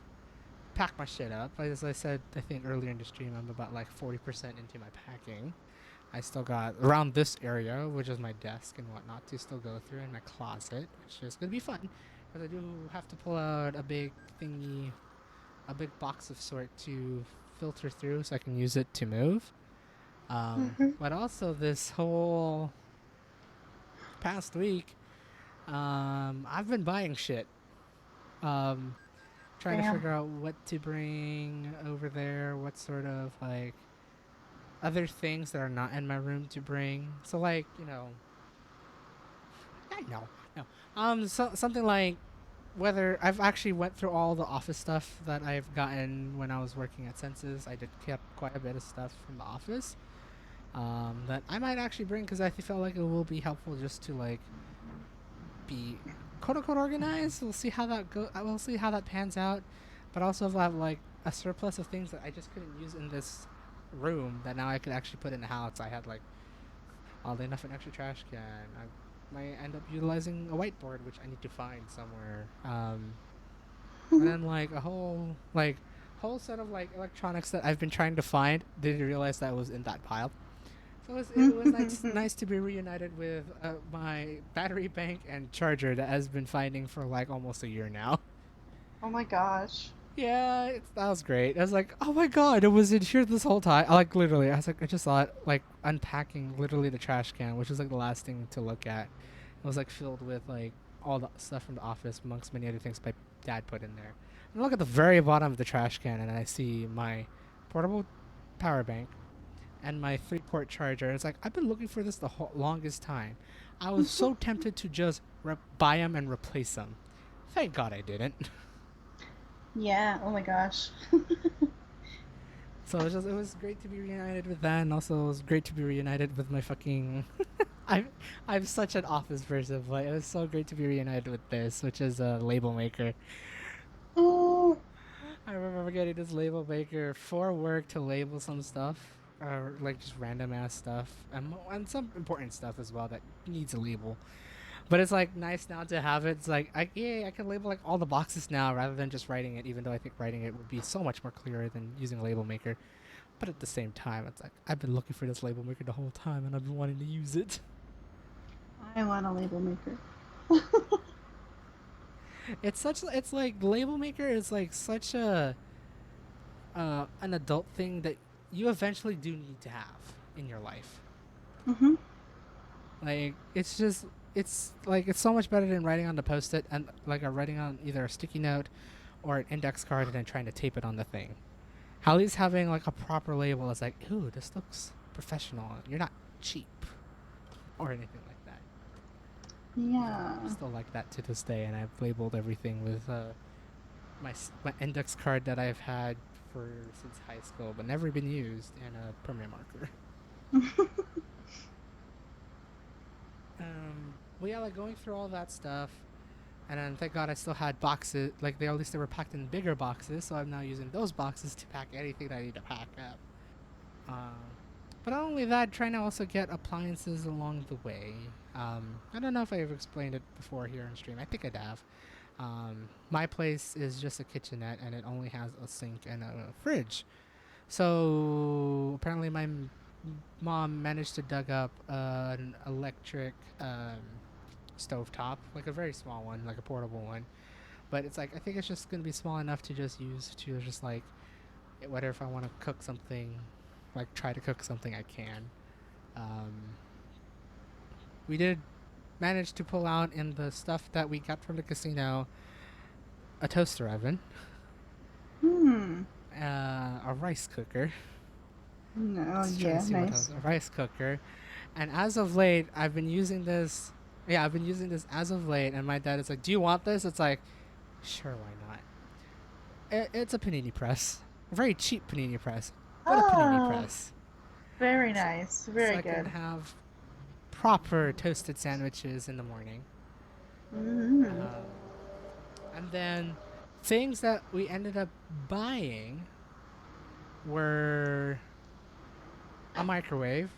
Speaker 2: pack my shit up. As I said, I think earlier in the stream, I'm about like 40% into my packing. I still got around this area, which is my desk and whatnot, to still go through in my closet, which is gonna be fun because I do have to pull out a big thingy, a big box of sort to filter through so I can use it to move.
Speaker 1: Hmm.
Speaker 2: But also this whole past week, I've been buying shit. Um, Trying to
Speaker 1: Damn.
Speaker 2: figure out what to bring over there, what sort of like other things that are not in my room to bring. So like, I know. No. Something like whether I've actually went through all the office stuff that I've gotten when I was working at Census. I did keep quite a bit of stuff from the office that I might actually bring because I felt like it will be helpful just to like be quote unquote organized. We'll see how that go. We'll see how that pans out. But also if I have like a surplus of things that I just couldn't use in this room that now I could actually put in the house. I had like oddly enough an extra trash can. I might end up utilizing a whiteboard, which I need to find somewhere. And then like a whole set of like electronics that I've been trying to find. Didn't realize that was in that pile. So it was nice to be reunited with my battery bank and charger that has been finding for like almost a year now.
Speaker 1: Oh my gosh.
Speaker 2: Yeah, that was great. I was like, oh my god, it was in here this whole time. I like literally, I was like, I just saw it like unpacking literally the trash can, which was like the last thing to look at. It was like filled with like all the stuff from the office, amongst many other things my dad put in there. And I look at the very bottom of the trash can, and I see my portable power bank and my 3-port charger. It's like I've been looking for this the longest time. I was so tempted to just buy them and replace them. Thank God I didn't.
Speaker 1: Yeah, oh my gosh.
Speaker 2: So it was great to be reunited with that, and also it was great to be reunited with my fucking. I'm such an office person, but it was so great to be reunited with this, which is a label maker.
Speaker 1: Oh,
Speaker 2: I remember getting this label maker for work to label some stuff, or like just random ass stuff, and some important stuff as well that needs a label. But it's like nice now to have it. It's like I can label like all the boxes now rather than just writing it. Even though I think writing it would be so much more clearer than using a label maker. But at the same time, it's like I've been looking for this label maker the whole time, and I've been wanting to use it.
Speaker 1: I want a label maker.
Speaker 2: It's like label maker is like such a an adult thing that you eventually do need to have in your life.
Speaker 1: Mhm.
Speaker 2: Like it's like it's so much better than writing on the post-it and like writing on either a sticky note or an index card and then trying to tape it on the thing. At least having like a proper label is like, ooh, this looks professional. You're not cheap or anything like that.
Speaker 1: Yeah.
Speaker 2: I still like that to this day, and I've labeled everything with my index card that I've had for since high school, but never been used, and a permanent marker. Well, yeah, like going through all that stuff, and then thank God I still had boxes. Like they at least they were packed in bigger boxes, so I'm now using those boxes to pack anything that I need to pack up. Um, but not only that, trying to also get appliances along the way. I don't know if I've explained it before here on stream. I think I have. My place is just a kitchenette, and it only has a sink and a fridge. So apparently, my mom managed to dug up an electric stovetop, like a very small one, like a portable one. But it's like I think it's just gonna be small enough to just use to just like whether if I want to cook something, like try to cook something, I can. Um, we did manage to pull out in the stuff that we got from the casino a toaster oven,
Speaker 1: Hmm.
Speaker 2: a rice cooker.
Speaker 1: No,
Speaker 2: Let's try to
Speaker 1: yeah,
Speaker 2: see what else.
Speaker 1: nice.
Speaker 2: A rice cooker, and as of late, I've been using this. Yeah, I've been using this as of late, and my dad is like, "Do you want this?" It's like, sure, why not? It's a panini press, a very cheap panini press, but a panini
Speaker 1: Oh,
Speaker 2: press.
Speaker 1: very
Speaker 2: So,
Speaker 1: nice.
Speaker 2: so
Speaker 1: Very
Speaker 2: I can
Speaker 1: good.
Speaker 2: have proper toasted sandwiches in the morning.
Speaker 1: Mm-hmm.
Speaker 2: Um, and then things that we ended up buying were a microwave.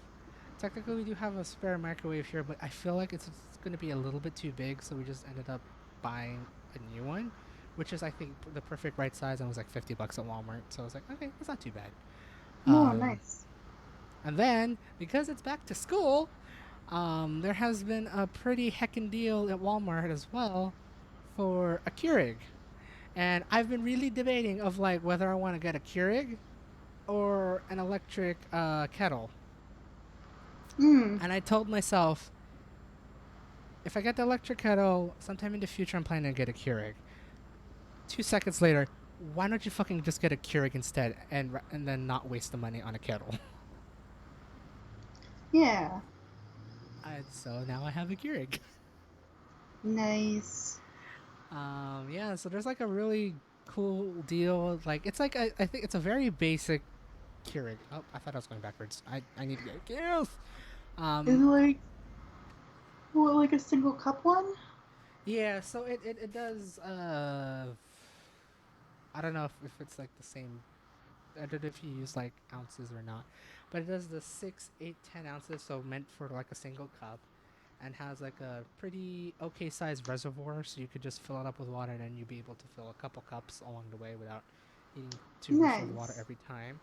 Speaker 2: Technically, we do have a spare microwave here, but I feel like it's going to be a little bit too big, so we just ended up buying a new one, which is I think the perfect right size, and was like $50 at Walmart. So I was like, okay, that's not too bad.
Speaker 1: Oh,
Speaker 2: Um,
Speaker 1: nice.
Speaker 2: and then because it's back to school, there has been a pretty heckin' deal at Walmart as well for a Keurig. And I've been really debating of like whether I want to get a Keurig or an electric kettle.
Speaker 1: Mm.
Speaker 2: And I told myself, if I get the electric kettle, sometime in the future I'm planning to get a Keurig. 2 seconds later, why don't you fucking just get a Keurig instead and then not waste the money on a kettle?
Speaker 1: Yeah.
Speaker 2: So now I have a Keurig.
Speaker 1: Nice.
Speaker 2: Yeah, so there's like a really cool deal. Like it's like I think it's a very basic Keurig. Oh, I thought I was going backwards. I need to get a Keurig.
Speaker 1: Is it
Speaker 2: Um,
Speaker 1: like what, like a single cup one?
Speaker 2: yeah, so it does. I don't know if it's like the same. I don't know if you use like ounces or not, but it does the 6, 8, 10 ounces, so meant for like a single cup, and has like a pretty okay sized reservoir, so you could just fill it up with water, and then you'd be able to fill a couple cups along the way without needing to refill the water
Speaker 1: Nice.
Speaker 2: every time.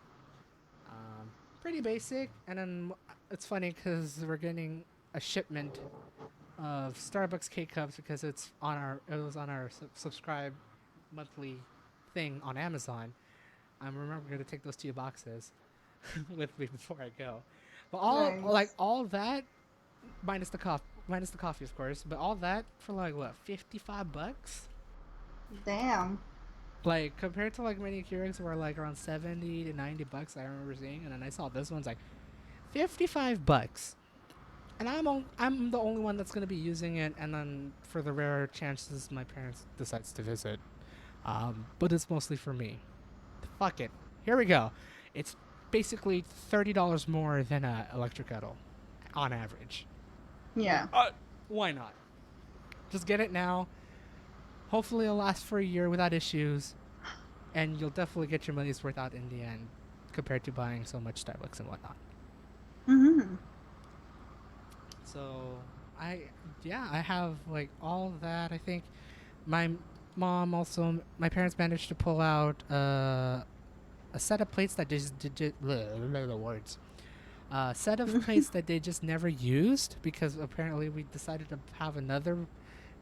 Speaker 2: Pretty basic, and then it's funny because we're getting a shipment of Starbucks K cups because it was on our subscribe monthly thing on Amazon. I remember going to take those 2 boxes with me before I go. But
Speaker 1: Nice.
Speaker 2: all that minus the coffee of course, but all that for like what, $55?
Speaker 1: Damn.
Speaker 2: Like compared to like many Keurigs were like around 70 to $90 I remember seeing, and then I saw this one's like $55. And I'm the only one that's gonna be using it, and then for the rare chances my parents decides to visit. But it's mostly for me. Fuck it. Here we go. It's basically $30 more than a electric kettle, on average. Like,
Speaker 1: Yeah.
Speaker 2: why not? Just get it now. Hopefully, it'll last for a year without issues, and you'll definitely get your money's worth out in the end, compared to buying so much Starbucks and whatnot.
Speaker 1: Mhm.
Speaker 2: So, I yeah, I have like all that. I think my mom also, my parents managed to pull out a set of plates that just did the words. A set of plates that they just never used because apparently we decided to have another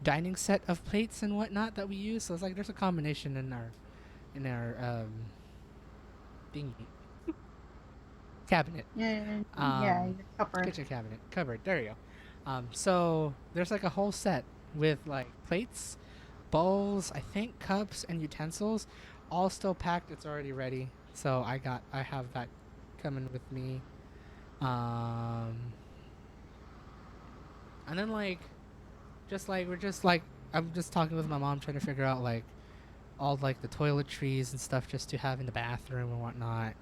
Speaker 2: dining set of plates and whatnot that we use. So it's like there's a combination in our thingy cabinet,
Speaker 1: Yeah. Yeah.
Speaker 2: um,
Speaker 1: You're covered.
Speaker 2: kitchen cabinet cupboard. There you go. So there's like a whole set with like plates, bowls, I think cups and utensils, all still packed. It's already ready. So I have that coming with me. Um, and then like just like we're just like I'm just talking with my mom trying to figure out like all like the toiletries and stuff just to have in the bathroom and whatnot.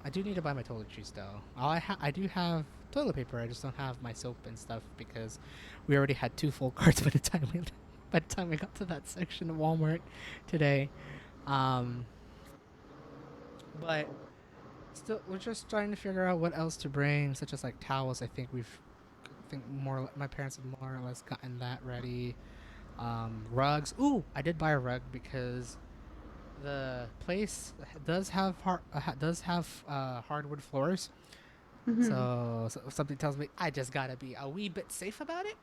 Speaker 2: I do need to buy my toiletries though. I do have toilet paper. I just don't have my soap and stuff because we already had 2 full carts by the time we got to that section of Walmart today. Um, but still, we're just trying to figure out what else to bring, such as like towels. I think more. My parents have more or less gotten that ready. Rugs. Ooh, I did buy a rug because the place does have hardwood floors.
Speaker 1: Mhm.
Speaker 2: So something tells me I just gotta be a wee bit safe about it.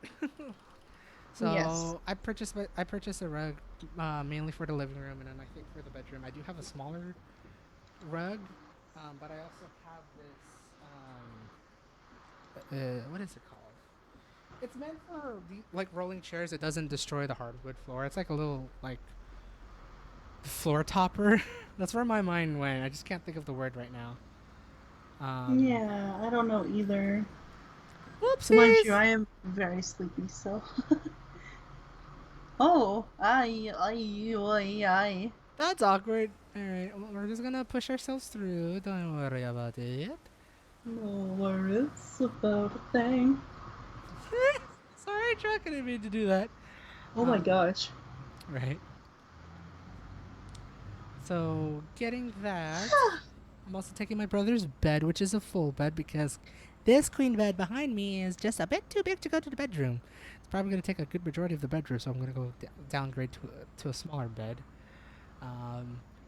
Speaker 1: Yes.
Speaker 2: So I purchased a rug mainly for the living room, and then I think for the bedroom I do have a smaller rug, but I also have this what is it called? It's meant for like rolling chairs. It doesn't destroy the hardwood floor. It's like a little like floor topper. That's where my mind went. I just can't think of the word right now. Um,
Speaker 1: Yeah. I don't know either. Mind you,
Speaker 2: whoopsies.
Speaker 1: I am very sleepy, so. Oh, ay.
Speaker 2: That's awkward. All right, well, we're just gonna push ourselves through. Don't worry about it.
Speaker 1: No worries about a thing.
Speaker 2: Sorry, Chuck. I didn't mean to do that.
Speaker 1: Oh my
Speaker 2: Um,
Speaker 1: gosh.
Speaker 2: right. So getting that. I'm also taking my brother's bed, which is a full bed, because this queen bed behind me is just a bit too big to go to the bedroom. It's probably going to take a good majority of the bedroom, so I'm going to go downgrade to a smaller bed.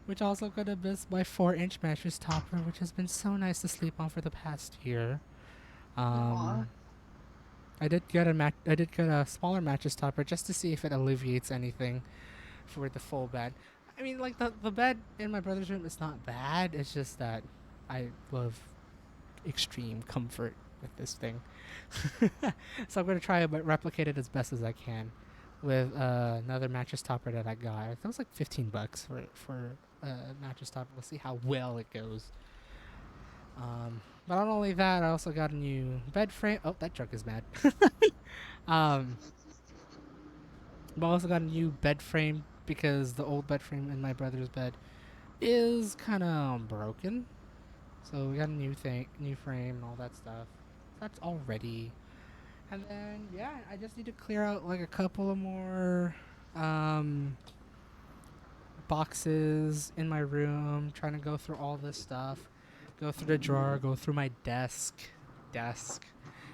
Speaker 2: Which also going to miss my 4-inch mattress topper, which has been so nice to sleep on for the past year.
Speaker 1: Aw.
Speaker 2: Um, I did get a smaller mattress topper just to see if it alleviates anything for the full bed. I mean, like the bed in my brother's room is not bad. It's just that I love extreme comfort with this thing. So I'm gonna try to replicate it as best as I can with another mattress topper that I got. I think it was like $15 for a mattress topper. We'll see how well it goes. But not only that, I also got a new bed frame. Oh, that truck is mad. um, I've also got a new bed frame because the old bed frame in my brother's bed is kind of broken. So we got a new frame and all that stuff. That's all ready. And then yeah, I just need to clear out like a couple of more um boxes in my room, trying to go through all this stuff, go through the drawer, go through my desk.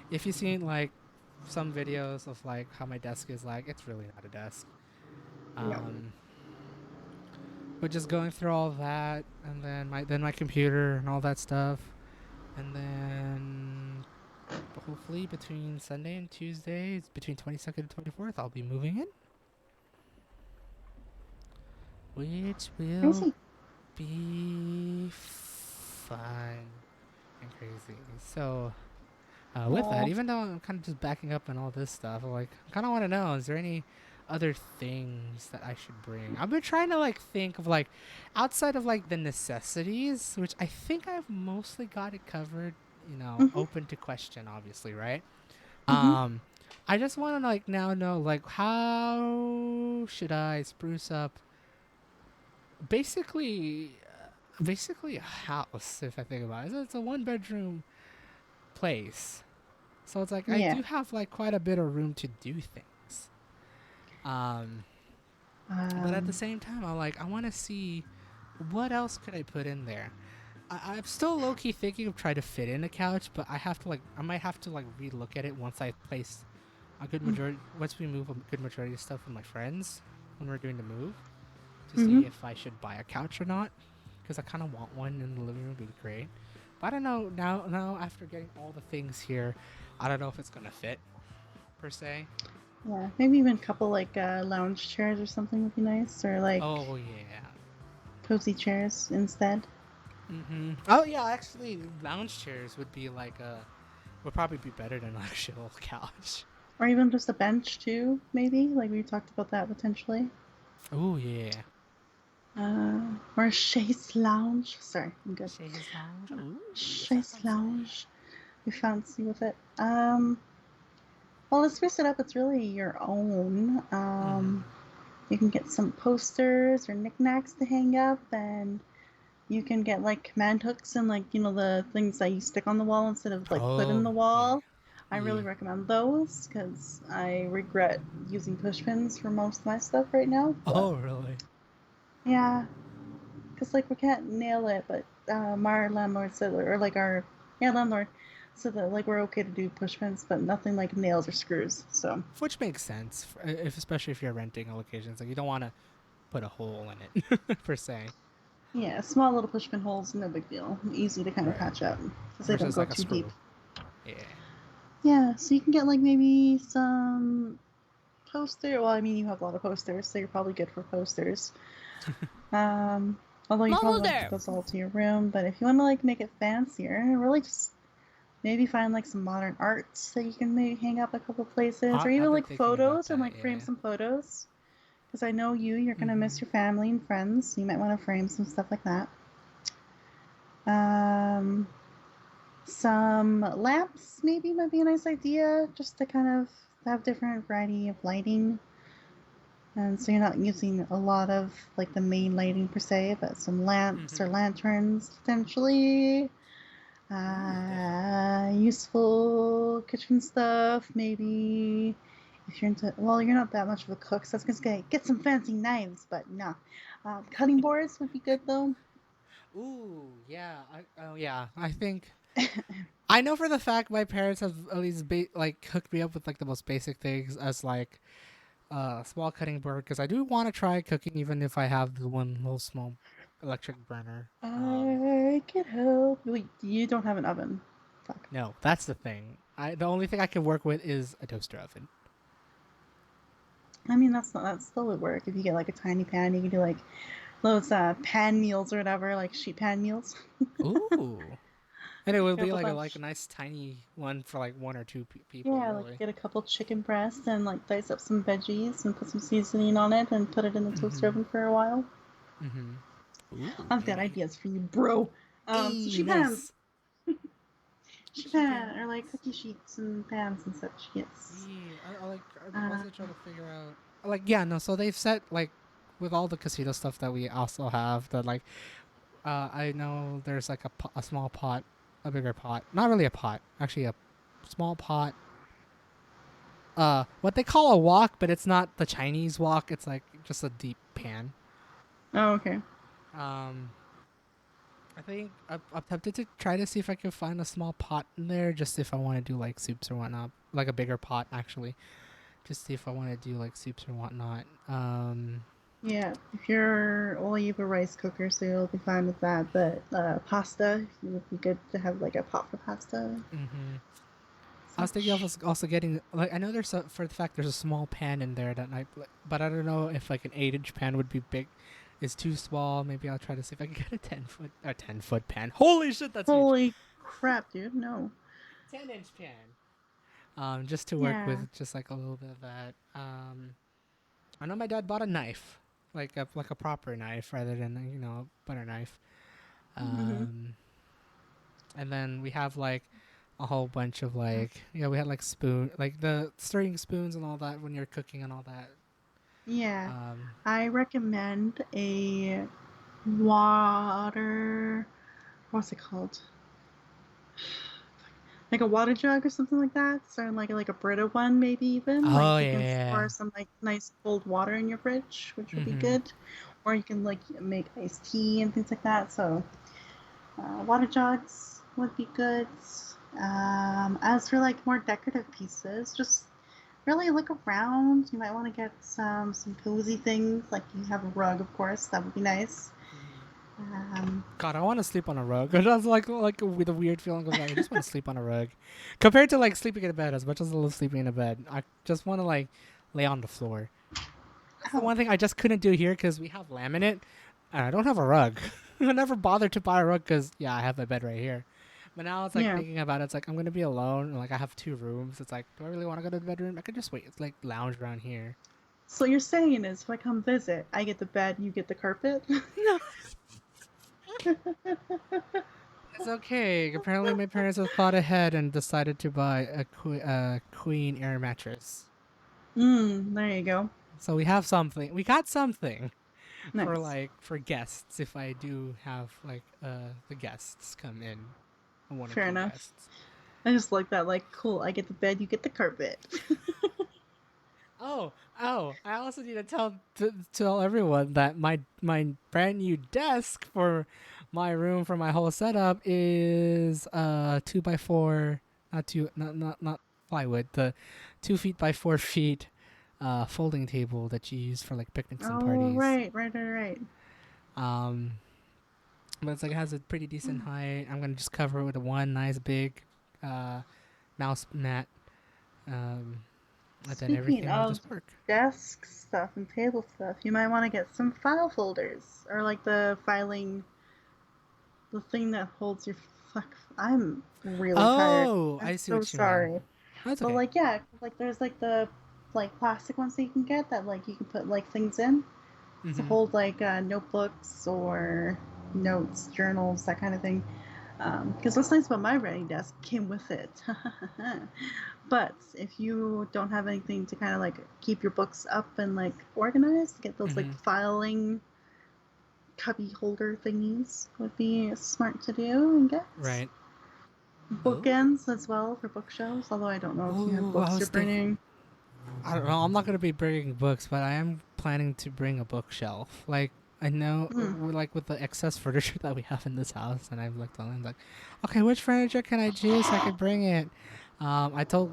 Speaker 2: If you've seen like some videos of like how my desk is like, it's really not a desk.
Speaker 1: No.
Speaker 2: Um, but just going through all that, and then my computer and all that stuff, and then hopefully between Sunday and Tuesday, between 22nd and 24th, I'll be moving in, which will
Speaker 1: Crazy.
Speaker 2: be fun and crazy. So, with that,
Speaker 1: Oh.
Speaker 2: even though I'm kind of just backing up and all this stuff, like, I kind of want to know, is there any other things that I should bring? I've been trying to like think of like outside of like the necessities, which I think I've mostly got it covered. You know,
Speaker 1: Mhm.
Speaker 2: open to question, obviously, right?
Speaker 1: Mhm.
Speaker 2: Um, I just want to like now know like how should I spruce up basically basically a house if I think about it. It's a one bedroom place. So it's like I
Speaker 1: Yeah.
Speaker 2: do have like quite a bit of room to do things. Um but at the
Speaker 1: Um.
Speaker 2: same time I want to see what else could I put in there. I'm still low key thinking of trying to fit in a couch, but I might have to like relook at it once I place a good majority once we move a good majority of stuff with my friends when we're doing the move to
Speaker 1: Mhm.
Speaker 2: see if I should buy a couch or not because I kind of want one in the living room. Would be great. But I don't know now after getting all the things here, I don't know if it's gonna fit per se.
Speaker 1: Yeah. Maybe even a couple like lounge chairs or something would be nice, or like
Speaker 2: Oh yeah.
Speaker 1: cozy chairs instead.
Speaker 2: Oh yeah, actually, lounge chairs would probably be better than an actual couch.
Speaker 1: Or even just a bench too, maybe. Like we talked about that potentially.
Speaker 2: Oh yeah.
Speaker 1: Or a chaise lounge. Sorry, I'm good.
Speaker 2: Chaise lounge. Ooh, that
Speaker 1: Chaise
Speaker 2: sounds
Speaker 1: lounge. Be fancy with it. Well, to spruce it up, it's really your own.
Speaker 2: nice.
Speaker 1: You can get some posters or knickknacks to hang up, and you can get like command hooks and like the things that you stick on the wall instead of like put in
Speaker 2: Oh
Speaker 1: the
Speaker 2: yeah.
Speaker 1: wall. I really
Speaker 2: Yeah.
Speaker 1: recommend those because I regret using push pins for most of my stuff right now. But
Speaker 2: Oh really?
Speaker 1: yeah, because like we can't nail it, but our landlord said, or like our landlord said that like we're okay to do push pins, but nothing like nails or screws. So
Speaker 2: Which makes sense, if especially if you're renting a location. It's like you don't want to put a hole in it per se.
Speaker 1: yeah, small little push pin holes, no big deal, easy to kind of
Speaker 2: Right.
Speaker 1: patch up because they don't
Speaker 2: Versus
Speaker 1: go
Speaker 2: like a
Speaker 1: too deep.
Speaker 2: screw. Yeah.
Speaker 1: Yeah, so you can get like maybe some poster. Well, I mean, you have a lot of posters, so you're probably good for posters. Um, Although you probably won't keep those all to your room, but if you want to like make it fancier, really just maybe find like some modern arts that you can maybe hang up a couple places, or
Speaker 2: I've
Speaker 1: even
Speaker 2: been
Speaker 1: like
Speaker 2: thinking about
Speaker 1: photos and
Speaker 2: that.
Speaker 1: like frame
Speaker 2: Yeah.
Speaker 1: some photos. Because I know you're gonna miss your family and friends, so you might want to frame some stuff like that. Um, some lamps maybe might be a nice idea, just to kind of have different variety of lighting. And so you're not using a lot of like the main lighting per se, but some lamps or lanterns potentially.
Speaker 2: Ooh, definitely.
Speaker 1: Useful kitchen stuff, maybe. If you're into, well, you're not that much of a cook, so I was gonna say get some fancy knives, but nah. Cutting boards would be good though.
Speaker 2: Ooh, yeah. Oh, yeah. I think I know for the fact my parents have at least like hooked me up with like the most basic things as like a small cutting board because I do want to try cooking even if I have the one little small electric burner.
Speaker 1: I could help. Wait, you don't have an oven. Fuck.
Speaker 2: No, that's the thing. The only thing I can work with is a toaster oven.
Speaker 1: I mean, that still would work if you get like a tiny pan. You can do like those pan meals or whatever, like sheet pan meals.
Speaker 2: Ooh. And it would
Speaker 1: Get
Speaker 2: be
Speaker 1: a
Speaker 2: like a
Speaker 1: bunch.
Speaker 2: nice tiny one for like one or two people,
Speaker 1: Yeah, like
Speaker 2: really.
Speaker 1: get a couple chicken breasts and like dice up some veggies and put some seasoning on it and put it in the toaster
Speaker 2: Mm-hmm.
Speaker 1: oven for a while.
Speaker 2: Mm-hmm. Ooh,
Speaker 1: I've got
Speaker 2: baby.
Speaker 1: ideas for you, bro. So
Speaker 2: Hey,
Speaker 1: sheet pans,
Speaker 2: nice.
Speaker 1: sheet
Speaker 2: She
Speaker 1: pan, or
Speaker 2: pans.
Speaker 1: like cookie sheets and pans and such. Yes.
Speaker 2: Yeah, I
Speaker 1: Uh,
Speaker 2: also try to figure out. like yeah, no. So they've set like with all the casino stuff that we also have that like I know there's like a small pot, a bigger pot, not really a pot, actually a small pot. What they call a wok, but it's not the Chinese wok. It's like just a deep pan.
Speaker 1: Oh, okay.
Speaker 2: Um, I think I'm tempted to try to see if I can find a small pot in there, just if I want to do like soups or whatnot, like a bigger pot actually, just see if I want to do like soups or whatnot.
Speaker 1: Yeah, if you're, well, you have a rice cooker, so you'll be fine with that. But pasta, it would be good to have like a pot for pasta.
Speaker 2: Mm-hmm. I was thinking
Speaker 1: Such.
Speaker 2: of also getting like I know there's a for the fact there's a small pan in there that I but I don't know if like an 8-inch pan would be big. Is too small. Maybe I'll try to see if I can get a 10-foot pan. Holy shit, that's huge.
Speaker 1: Holy crap, dude! No.
Speaker 2: 10-inch pan. Just to work
Speaker 1: Yeah.
Speaker 2: with, just like a little bit of that. I know my dad bought a knife, like a proper knife rather than a butter knife.
Speaker 1: Hmm.
Speaker 2: Um, and then we have like a whole bunch of like we had like like the stirring spoons and all that when you're cooking and all that.
Speaker 1: Yeah.
Speaker 2: Um,
Speaker 1: I recommend a water. What's it called? Like a water jug or something like that. Starting like a Brita one, maybe even. Like
Speaker 2: oh
Speaker 1: you
Speaker 2: yeah,
Speaker 1: can
Speaker 2: yeah.
Speaker 1: store some like nice cold water in your fridge, which would be
Speaker 2: Mm-hmm.
Speaker 1: good. Or you can like make iced tea and things like that. So water jugs would be good. As for like more decorative pieces, just really look around. You might want to get some cozy things. Like you have a rug, of course. That would be nice.
Speaker 2: Mm-hmm.
Speaker 1: Um,
Speaker 2: God, I want to sleep on a rug. That's like with a weird feeling of like I just want to sleep on a rug, compared to like sleeping in a bed. As much as I love sleeping in a bed, I just want to like lay on the floor. That's the
Speaker 1: oh
Speaker 2: one thing I just couldn't do here because we have laminate, and I don't have a rug. I never bothered to buy a rug because I have my bed right here. But now it's like
Speaker 1: yeah.
Speaker 2: thinking about it. It's like I'm gonna be alone. And, like I have 2 rooms. It's like, do I really want to go to the bedroom? I could just wait. It's like lounge around here.
Speaker 1: So what you're saying is, if I come visit, I get the bed, you get the carpet.
Speaker 2: No, it's okay. Apparently, my parents have thought ahead and decided to buy a queen air mattress.
Speaker 1: There you go.
Speaker 2: So we have something. We got something for
Speaker 1: Nice.
Speaker 2: like for guests if I do have like the guests come in, one or
Speaker 1: Fair
Speaker 2: two
Speaker 1: enough.
Speaker 2: guests.
Speaker 1: I just like that. Like, cool. I get the bed, you get the carpet.
Speaker 2: Oh! I also need to tell everyone that my brand new desk for my room for my whole setup is 2x4, not plywood, the 2 feet by 4 feet folding table that you use for like picnics and
Speaker 1: Oh,
Speaker 2: parties.
Speaker 1: right.
Speaker 2: Um, but it's like it has a pretty decent
Speaker 1: Mm.
Speaker 2: height. I'm gonna just cover it with one nice big uh, mouse mat. Um, and then
Speaker 1: Speaking
Speaker 2: everything will
Speaker 1: of
Speaker 2: just work.
Speaker 1: desk stuff and table stuff, you might want to get some file folders or like the thing that holds your fuck. I'm really tired.
Speaker 2: Oh,
Speaker 1: I'm
Speaker 2: I see
Speaker 1: so
Speaker 2: what you mean.
Speaker 1: sorry.
Speaker 2: That's
Speaker 1: But
Speaker 2: okay.
Speaker 1: like yeah, like there's like the like plastic ones that you can get that like you can put like things in to
Speaker 2: Mm-hmm.
Speaker 1: hold like notebooks or notes, journals, that kind of thing. Because what's nice about my writing desk came with it. But if you don't have anything to kind of like keep your books up and like organized, get those like
Speaker 2: Mm-hmm.
Speaker 1: filing cubby holder thingies would be smart to do and get.
Speaker 2: Right. Oh.
Speaker 1: Bookends as well for bookshelves, although I don't know if you have
Speaker 2: Oh, I
Speaker 1: books
Speaker 2: was
Speaker 1: you're
Speaker 2: thinking.
Speaker 1: bringing.
Speaker 2: I don't know. I'm not gonna be bringing books, but I am planning to bring a bookshelf. Like I know,
Speaker 1: Mm.
Speaker 2: like with the excess furniture that we have in this house, and I've looked on, like, okay, which furniture can I choose so I could bring it? I told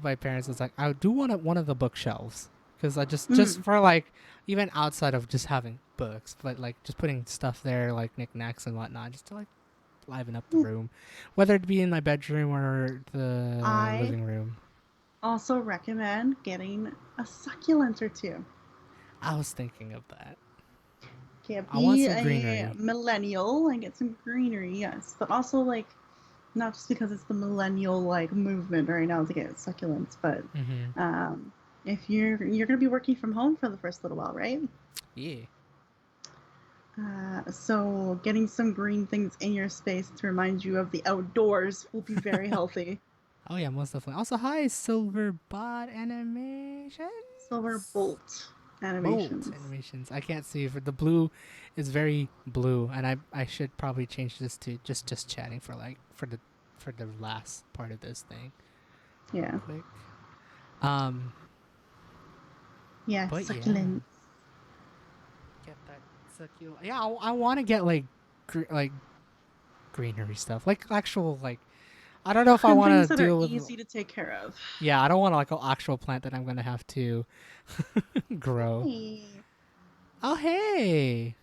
Speaker 2: my parents it's like I do want one of the bookshelves because I just
Speaker 1: Mm.
Speaker 2: for like even outside of just having books, but like just putting stuff there like knickknacks and whatnot, just to like liven up the
Speaker 1: Mm.
Speaker 2: room, whether it be in my bedroom or the
Speaker 1: I
Speaker 2: living room.
Speaker 1: also recommend getting a succulent or two.
Speaker 2: I was thinking of that.
Speaker 1: Can't
Speaker 2: I want
Speaker 1: be
Speaker 2: some
Speaker 1: a
Speaker 2: greenery.
Speaker 1: millennial and get some greenery, yes, but also like not just because it's the millennial like movement right now to get succulents, but
Speaker 2: Mm-hmm.
Speaker 1: um, if you're gonna be working from home for the first little while, right?
Speaker 2: Yeah.
Speaker 1: So getting some green things in your space to remind you of the outdoors will be very healthy.
Speaker 2: Oh yeah, most definitely. Also, hi, Silverbot Animation.
Speaker 1: silver bolt
Speaker 2: Bolt
Speaker 1: animations.
Speaker 2: animations. I can't see, but the blue is very blue, and I should probably change this to just chatting for like for the last part of this thing.
Speaker 1: Yeah.
Speaker 2: Quick.
Speaker 1: Yeah,
Speaker 2: But yeah,
Speaker 1: succulent.
Speaker 2: get that succulent. Yeah, I want to get like like greenery stuff, like actual like. I don't know if I
Speaker 1: And
Speaker 2: want
Speaker 1: things
Speaker 2: to
Speaker 1: that are
Speaker 2: deal with.
Speaker 1: easy to take care of.
Speaker 2: Yeah, I don't want like an actual plant that I'm gonna have to grow.
Speaker 1: Hey.
Speaker 2: Oh hey,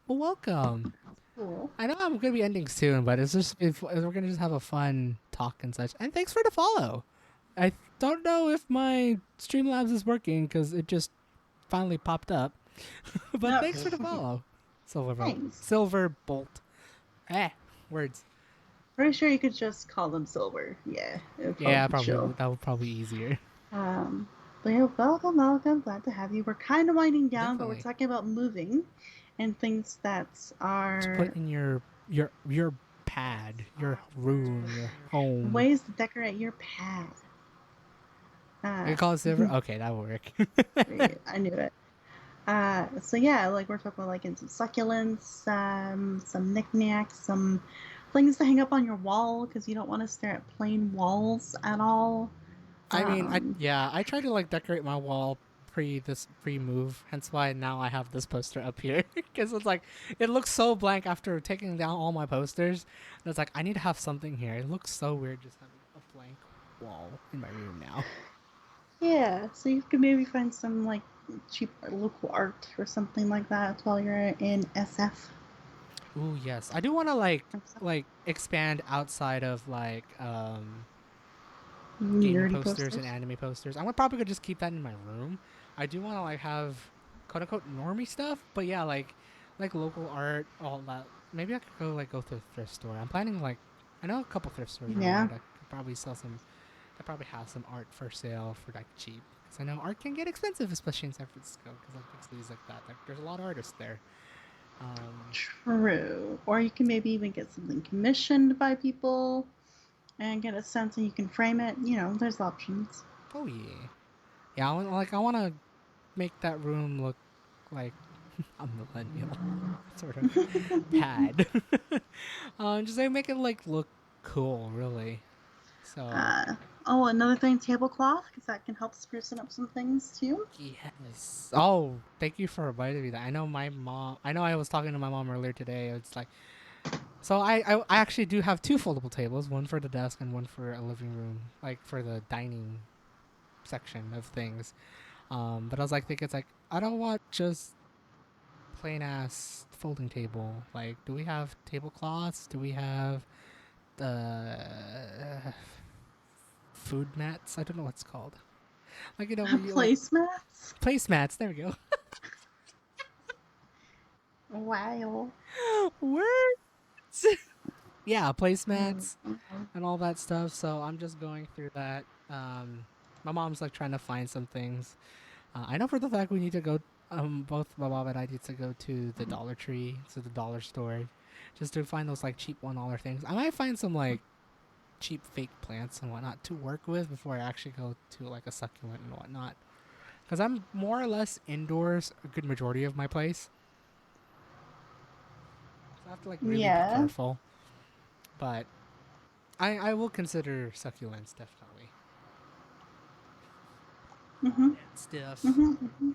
Speaker 2: well welcome.
Speaker 1: Cool.
Speaker 2: I know I'm gonna be ending soon, but it's just if we're gonna just have a fun talk and such. And thanks for the follow. I don't know if my Streamlabs is working because it just finally popped up. But
Speaker 1: Nope.
Speaker 2: thanks for the follow.
Speaker 1: Thanks.
Speaker 2: Silver bolt. Words.
Speaker 1: Pretty sure you could just call them silver. Yeah, it would probably
Speaker 2: Yeah,
Speaker 1: be chill.
Speaker 2: that would probably be easier.
Speaker 1: Um, but yeah, welcome, welcome. Glad to have you. We're kind of winding down, but we're
Speaker 2: Definitely.
Speaker 1: talking about moving and things that
Speaker 2: To put
Speaker 1: are
Speaker 2: in your pad, your room, your home.
Speaker 1: ways to decorate your pad.
Speaker 2: You call it silver? Okay, that will work.
Speaker 1: I knew it. So yeah, like we're talking about like in some succulents, some knickknacks, some things to hang up on your wall because you don't want to stare at plain walls at all.
Speaker 2: I mean,
Speaker 1: Um,
Speaker 2: I try to like decorate my wall pre move. Hence why now I have this poster up here because it's like it looks so blank after taking down all my posters. And it's like I need to have something here. It looks so weird just having a blank wall in my room now.
Speaker 1: yeah, so you could maybe find some like cheap local art or something like that while you're in SF.
Speaker 2: Ooh yes, I do want to like expand outside of like gaming
Speaker 1: Nerdy
Speaker 2: posters and
Speaker 1: posters.
Speaker 2: anime posters. I'm probably gonna just keep that in my room. I do want to like have quote unquote normie stuff, but yeah, like local art, all that. Maybe I could go to a thrift store. I'm planning like I know a couple thrift stores
Speaker 1: Yeah.
Speaker 2: around. I could probably sell some. I probably have some art for sale for like cheap because I know art can get expensive, especially in San Francisco because like big cities like that. Like there's a lot of artists there. Um,
Speaker 1: True. Or you can maybe even get something commissioned by people and get a sense and you can frame it. You know, there's options.
Speaker 2: oh yeah, yeah. I want to make that room look like a millennial sort of pad. Just like make it like look cool, really. So
Speaker 1: uh, oh, another thing, tablecloth, because that can help sprucing up some things too.
Speaker 2: yes. Oh, thank you for reminding me that. I know my mom. I know I was talking to my mom earlier today. It's like so. I actually do have two foldable tables, one for the desk and one for a living room, like for the dining section of things. But I was like thinking it's like I don't want just plain ass folding table. Like, do we have tablecloths? Do we have food mats? I don't know what's called. Like where you like
Speaker 1: Placemats.
Speaker 2: placemats. There we go.
Speaker 1: Wow.
Speaker 2: Words. Yeah, placemats
Speaker 1: Mm-hmm.
Speaker 2: and all that stuff. So I'm just going through that. My mom's like trying to find some things. I know for the fact we need to go. Both my mom and I need to go to the Dollar Tree, to the dollar store, just to find those like cheap $1 things. I might find some like cheap fake plants and whatnot to work with before I actually go to like a succulent and whatnot. Because I'm more or less indoors a good majority of my place, so I have to like really be
Speaker 1: Yeah.
Speaker 2: careful. But I will consider succulents definitely
Speaker 1: Mm-hmm.
Speaker 2: and stuff.
Speaker 1: Mm-hmm. Mm-hmm.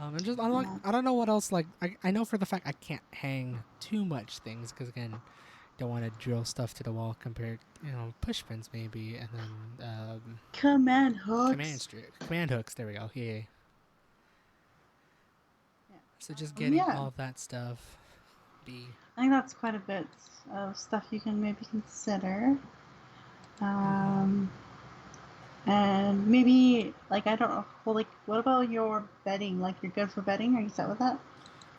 Speaker 2: And just I'm like
Speaker 1: Yeah.
Speaker 2: I don't know what else like I know for the fact I can't hang too much things because again don't want to drill stuff to the wall compared push pins maybe and then
Speaker 1: Command hooks.
Speaker 2: command hooks, there we go, yeah.
Speaker 1: Yeah.
Speaker 2: So just getting
Speaker 1: Yeah.
Speaker 2: all that stuff be
Speaker 1: I think that's quite a bit of stuff you can maybe consider.
Speaker 2: mm-hmm.
Speaker 1: Um, and maybe like I don't know. Well, like what about your bedding? Like you're good for bedding? Are you set with that?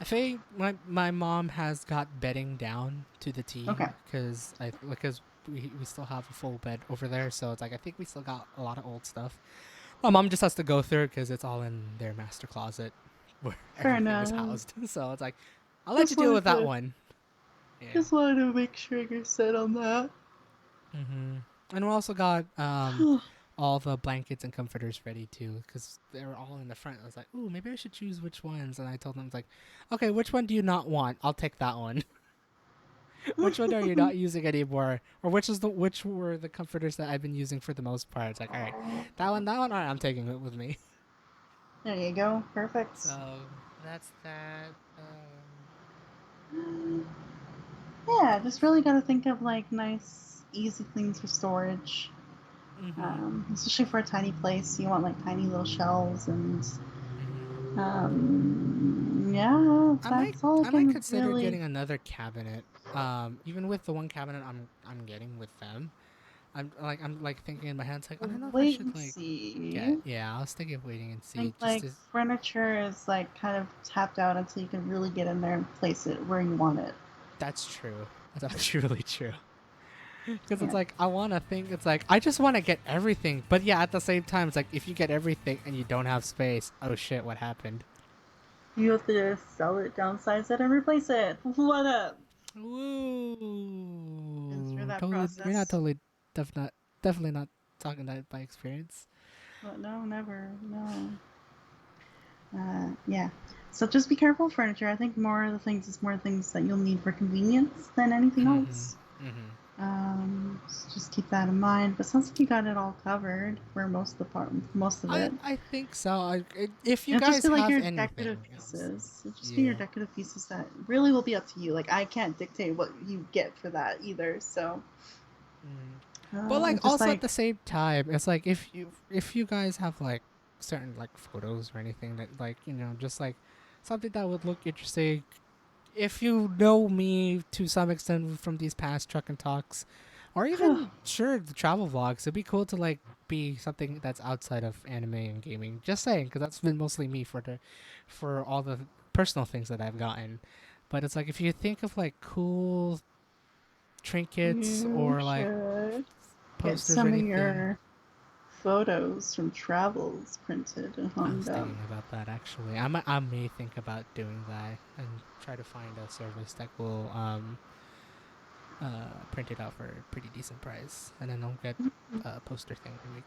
Speaker 2: I think my mom has got bedding down to the T
Speaker 1: Okay.
Speaker 2: because we still have a full bed over there, so it's like I think we still got a lot of old stuff. My mom just has to go through it because it's all in their master closet where
Speaker 1: Fair
Speaker 2: everything is
Speaker 1: enough.
Speaker 2: housed. So it's like I'll let you
Speaker 1: Just
Speaker 2: deal with
Speaker 1: wanted
Speaker 2: that
Speaker 1: to
Speaker 2: one. Yeah.
Speaker 1: just wanted to make sure you're set on that.
Speaker 2: Mm-hmm. And we also got all the blankets and comforters ready too, because they were all in the front. I was like, ooh, maybe I should choose which ones. And I told them, I was like, okay, which one do you not want? I'll take that one. Which one are you not using anymore? Or which were the comforters that I've been using for the most part? It's like, all right, that one, all right, I'm taking it with me.
Speaker 1: There you go. Perfect.
Speaker 2: So that's that.
Speaker 1: Yeah, just really got to think of like nice, easy things for storage.
Speaker 2: Mm-hmm.
Speaker 1: Especially for a tiny place, you want like tiny little shelves and
Speaker 2: Mm-hmm.
Speaker 1: yeah,
Speaker 2: I might
Speaker 1: that's all I
Speaker 2: I might
Speaker 1: can
Speaker 2: consider
Speaker 1: really.
Speaker 2: getting another cabinet. Even with the one cabinet I'm getting with them, I'm like thinking in my head, it's like I don't know if I
Speaker 1: Wait
Speaker 2: should
Speaker 1: and
Speaker 2: like
Speaker 1: see.
Speaker 2: get. Yeah, I was thinking of waiting and
Speaker 1: I think
Speaker 2: see. Just
Speaker 1: like
Speaker 2: to,
Speaker 1: furniture is like kind of tapped out until you can really get in there and place it where you want it.
Speaker 2: that's true. That's actually really true. Because it's
Speaker 1: Yeah.
Speaker 2: like I want to think it's like I just want to get everything, but yeah, at the same time, it's like if you get everything and you don't have space, oh shit, what happened?
Speaker 1: You have to sell it, downsize it, and replace it. What up? Been through
Speaker 2: Ooh,
Speaker 1: that
Speaker 2: totally. You're not
Speaker 1: process.
Speaker 2: totally definitely not talking that by experience.
Speaker 1: But no, never. No. Yeah. So just be careful with furniture. I think more of the things is more things that you'll need for convenience than anything
Speaker 2: Mm-hmm.
Speaker 1: else.
Speaker 2: Mm-hmm.
Speaker 1: So just keep that in mind. But sounds like you got it all covered for most of the part, most of it.
Speaker 2: I think so. If you
Speaker 1: It'll just
Speaker 2: guys
Speaker 1: be like
Speaker 2: have
Speaker 1: your decorative
Speaker 2: anything else,
Speaker 1: pieces. It'll just be your
Speaker 2: yeah.
Speaker 1: decorative pieces that really will be up to you. Like I can't dictate what you get for that either. So
Speaker 2: Mm. But like
Speaker 1: just
Speaker 2: also at
Speaker 1: like
Speaker 2: the same time, it's like if you guys have like certain like photos or anything that like just like something that would look interesting. If you know me to some extent from these past truck and talks, or even sure the travel vlogs, it'd be cool to like be something that's outside of anime and gaming. Just saying, because that's been mostly me for all the personal things that I've gotten. But it's like if you think of like cool trinkets
Speaker 1: you
Speaker 2: or like
Speaker 1: should get
Speaker 2: posters or
Speaker 1: some of
Speaker 2: anything.
Speaker 1: your photos from travels printed and
Speaker 2: I
Speaker 1: hung
Speaker 2: was
Speaker 1: up.
Speaker 2: thinking about that actually. I may think about doing that and try to find a service that will print it out for a pretty decent price, and then I'll get a poster thing and we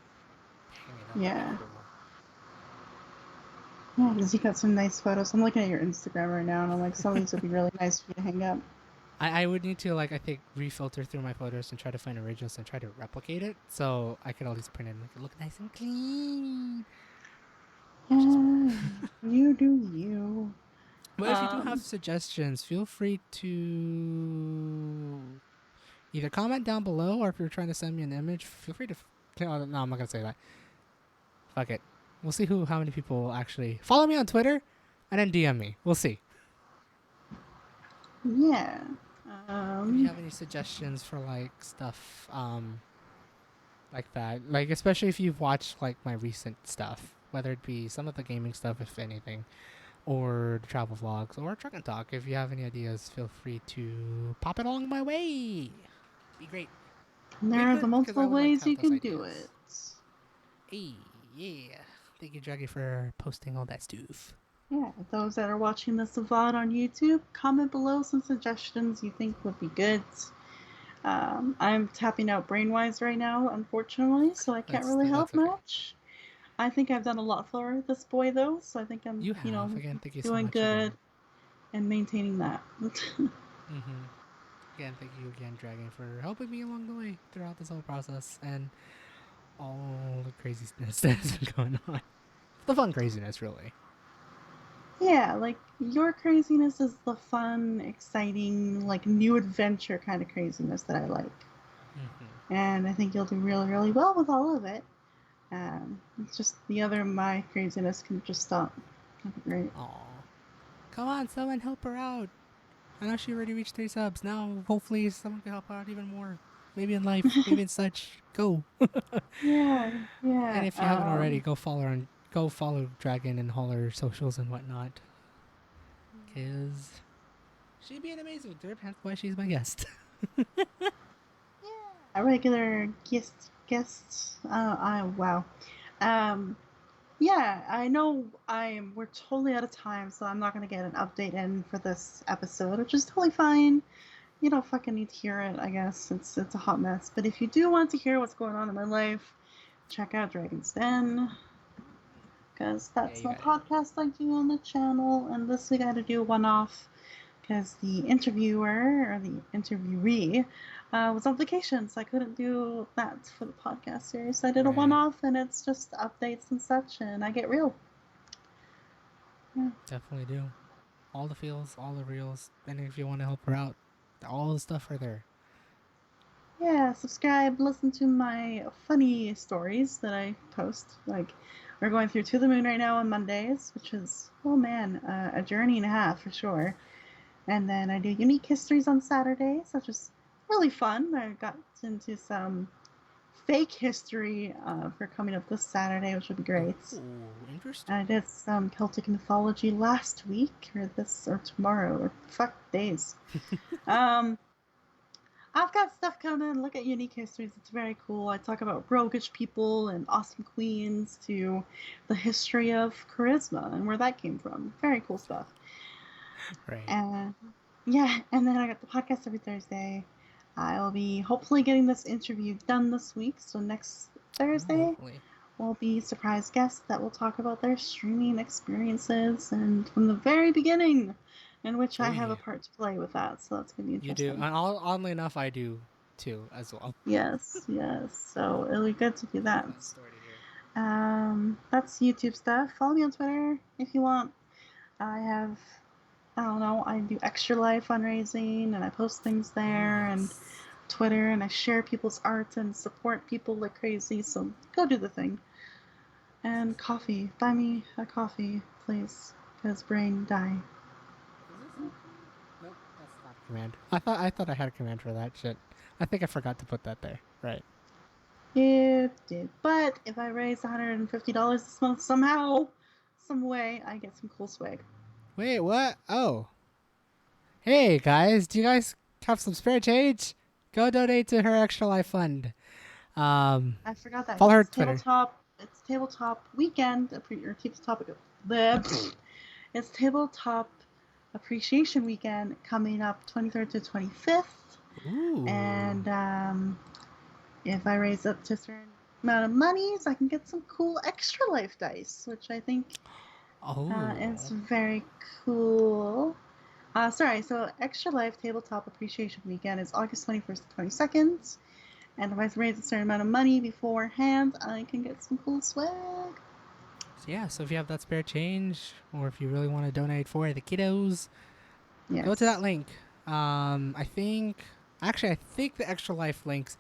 Speaker 2: hang it up. That'd be
Speaker 1: Yeah.
Speaker 2: cool.
Speaker 1: Yeah, because you got some nice photos. I'm looking at your Instagram right now, and I'm like, some of these would be really nice for you to hang up.
Speaker 2: I would need to like I think refilter through my photos and try to find originals and try to replicate it so I could at least print it and make it look nice and clean. Just me.
Speaker 1: Yeah, you do you.
Speaker 2: But if you do have
Speaker 1: Um,
Speaker 2: suggestions, feel free to either comment down below or if you're trying to send me an image, feel free to. No, I'm not gonna say that. Fuck it. We'll see how many people will actually follow me on Twitter and then DM me. We'll see.
Speaker 1: yeah.
Speaker 2: If you
Speaker 1: Um,
Speaker 2: have any suggestions for like stuff like that, like especially if you've watched like my recent stuff, whether it be some of the gaming stuff, if anything, or the travel vlogs, or truck and talk. If you have any ideas, feel free to pop it along my way. Be great. Be
Speaker 1: there are the
Speaker 2: good because I
Speaker 1: multiple
Speaker 2: would like to
Speaker 1: ways
Speaker 2: have
Speaker 1: you
Speaker 2: those
Speaker 1: can do
Speaker 2: ideas.
Speaker 1: it.
Speaker 2: Hey, yeah. Thank you, Draggy, for posting all that stuff.
Speaker 1: Yeah, those that are watching this VOD on YouTube, comment below some suggestions you think would be good. I'm tapping out brain-wise right now, unfortunately, so I can't really help
Speaker 2: That's okay.
Speaker 1: much. I think I've done a lot for this boy, though, so I think
Speaker 2: You
Speaker 1: I'm,
Speaker 2: have again. Thank you so
Speaker 1: doing
Speaker 2: much
Speaker 1: good
Speaker 2: again.
Speaker 1: and maintaining that.
Speaker 2: Mm-hmm. Again, thank you again, Dragon, for helping me along the way throughout this whole process and all the craziness that's been going on. The fun craziness, really.
Speaker 1: Yeah, like your craziness is the fun, exciting, like new adventure kind of craziness that I like.
Speaker 2: Mm-hmm.
Speaker 1: And I think you'll do really, really well with all of it. It's just my craziness can just stop. That'd be great.
Speaker 2: Aw. Come on, someone help her out. I know she already reached 3 subs. Now, hopefully, someone can help her out even more. Maybe in life, maybe in such. Go.
Speaker 1: Yeah,
Speaker 2: And
Speaker 1: yeah.
Speaker 2: if you haven't already, go follow Dragon and all her socials and whatnot. Cause she'd be an amazing trip, hence why she's my guest.
Speaker 1: A regular guest. I wow. Um, yeah, I know we're totally out of time, so I'm not gonna get an update in for this episode, which is totally fine. You don't fucking need to hear it, I guess. It's a hot mess. But if you do want to hear what's going on in my life, check out Dragon's Den, because that's
Speaker 2: you
Speaker 1: my
Speaker 2: got it.
Speaker 1: podcast I do on the channel. And this week I had to do a one-off because the interviewer or the interviewee was on vacation, so I couldn't do that for the podcast series. So I did a
Speaker 2: Right.
Speaker 1: one-off, and it's just updates and such, and I get real. Yeah.
Speaker 2: Definitely do. All the feels, all the reels, and if you want to help her out, all the stuff are there.
Speaker 1: Yeah, subscribe, listen to my funny stories that I post. Like, we're going through To the Moon right now on Mondays, which is, oh man, a journey and a half for sure. And then I do Unique Histories on Saturdays, which is really fun. I got into some fake history for coming up this Saturday, which would be great.
Speaker 2: Ooh, interesting.
Speaker 1: I did some Celtic mythology last week, or tomorrow, or fuck days. I've got stuff coming. Look at Unique Histories. It's very cool. I talk about roguish people and awesome queens to the history of charisma and where that came from. Very cool stuff.
Speaker 2: Right.
Speaker 1: And yeah, and then I got the podcast every Thursday. I'll be hopefully getting this interview done this week. So next Thursday
Speaker 2: Hopefully.
Speaker 1: will be surprise guests that will talk about their streaming experiences and from the very beginning, in which I have a part to play with that. So that's gonna be
Speaker 2: You
Speaker 1: interesting.
Speaker 2: do. And oddly enough, I do too, as well.
Speaker 1: Yes, yes. So it'll be good to do that.
Speaker 2: Fun story to hear.
Speaker 1: That's YouTube stuff. Follow me on Twitter if you want. I don't know, I do Extra Life fundraising and I post things there and Twitter and I share people's art and support people like crazy. So go do the thing. And coffee. Buy me a coffee, please. Because brain die.
Speaker 2: Nope, that's not a command. I thought I had a command for that shit. I think I forgot to put that there. Right.
Speaker 1: It did. But if I raise $150 this month somehow, some way, I get some cool swag.
Speaker 2: Wait, what? Oh. Hey guys, do you guys have some spare change? Go donate to her Extra Life Fund.
Speaker 1: I forgot that.
Speaker 2: Follow her
Speaker 1: It's
Speaker 2: Twitter.
Speaker 1: It's tabletop weekend. Or it's tabletop appreciation weekend coming up 23rd to 25th.
Speaker 2: Ooh.
Speaker 1: And if I raise up to a certain amount of monies, I can get some cool Extra Life dice, which I think is very cool. So Extra Life Tabletop Appreciation Weekend is August 21st to 22nd. And if I raise a certain amount of money beforehand, I can get some cool swag.
Speaker 2: So if you have that spare change, or if you really want to donate for the kiddos,
Speaker 1: Yes.
Speaker 2: go to that link. I think the Extra Life links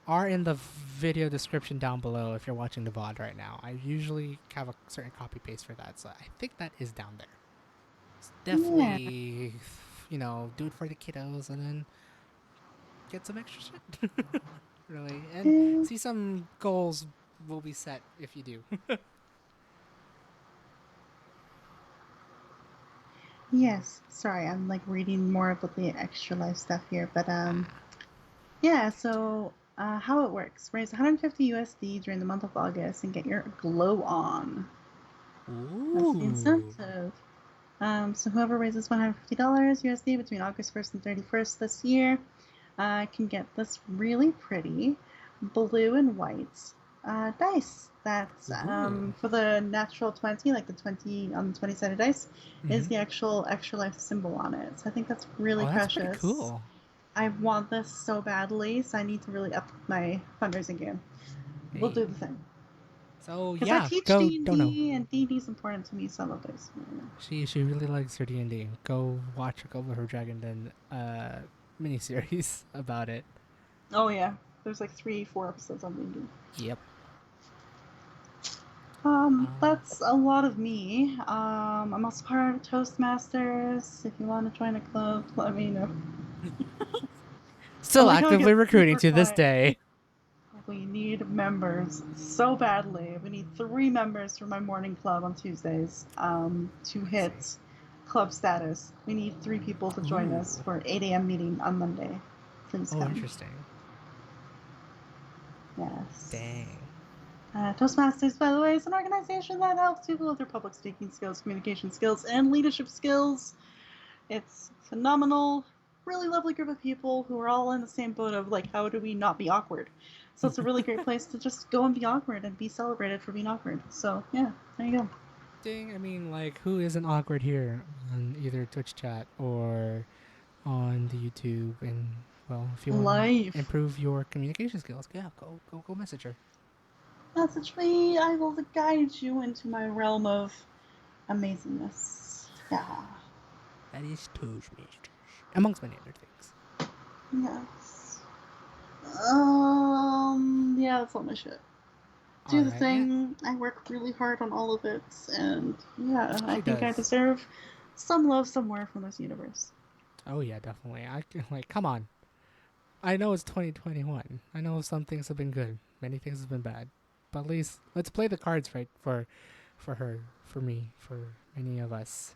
Speaker 2: are in the video description down below if you're watching the VOD right now. I usually have a certain copy paste for that, so I think that is down there. It's definitely, do it for the kiddos and then get some extra shit. Really. And see some goals will be set if you do.
Speaker 1: Yes. Sorry, I'm like reading more about the Extra Life stuff here, but yeah. So how it works: raise 150 USD during the month of August and get your glow on.
Speaker 2: Ooh.
Speaker 1: That's the incentive. So whoever raises $150 USD between August 1st and 31st this year can get this really pretty blue and white dice. That's for the natural 20, like the 20 on the 20-sided dice, is the actual Extra Life symbol on it. So I think that's really precious.
Speaker 2: That's pretty cool.
Speaker 1: I want this so badly, so I need to really up my fundraising game. Hey. We'll do the thing.
Speaker 2: So
Speaker 1: because
Speaker 2: yeah,
Speaker 1: I teach
Speaker 2: go
Speaker 1: D&D and D&D is important to me. So I love this.
Speaker 2: She really likes her D&D. Go watch a couple of her Dragon Den miniseries about it.
Speaker 1: Oh yeah, there's like 3-4 episodes on D&D.
Speaker 2: Yep.
Speaker 1: That's a lot of me. I'm also part of Toastmasters. If you want to join a club, let me know.
Speaker 2: Still actively recruiting to this day.
Speaker 1: We need members so badly. We need 3 members for my morning club on Tuesdays to hit club status. We need 3 people to join us for 8 a.m. meeting on Monday. Please come.
Speaker 2: Interesting.
Speaker 1: Yes.
Speaker 2: Dang.
Speaker 1: Toastmasters, by the way, is an organization that helps people with their public speaking skills, communication skills, and leadership skills. It's phenomenal. Really lovely group of people who are all in the same boat of, like, how do we not be awkward? So it's a really great place to just go and be awkward and be celebrated for being awkward. So yeah, there you go.
Speaker 2: Ding, I mean, like, who isn't awkward here on either Twitch chat or on the YouTube? And well, if you want to
Speaker 1: Life.
Speaker 2: improve your communication skills, yeah, go message her.
Speaker 1: Message me. I will guide you into my realm of amazingness. Yeah.
Speaker 2: That is Toastmasters, amongst many other things.
Speaker 1: Yes. Yeah, that's all my shit. Do the
Speaker 2: Alright, yeah.
Speaker 1: thing. I work really hard on all of it, and yeah, I
Speaker 2: She
Speaker 1: think I
Speaker 2: does.
Speaker 1: deserve some love somewhere from this universe.
Speaker 2: Oh yeah, definitely. I like, come on. I know it's 2021. I know some things have been good, many things have been bad, but at least let's play the cards right for her, for me, for many of us.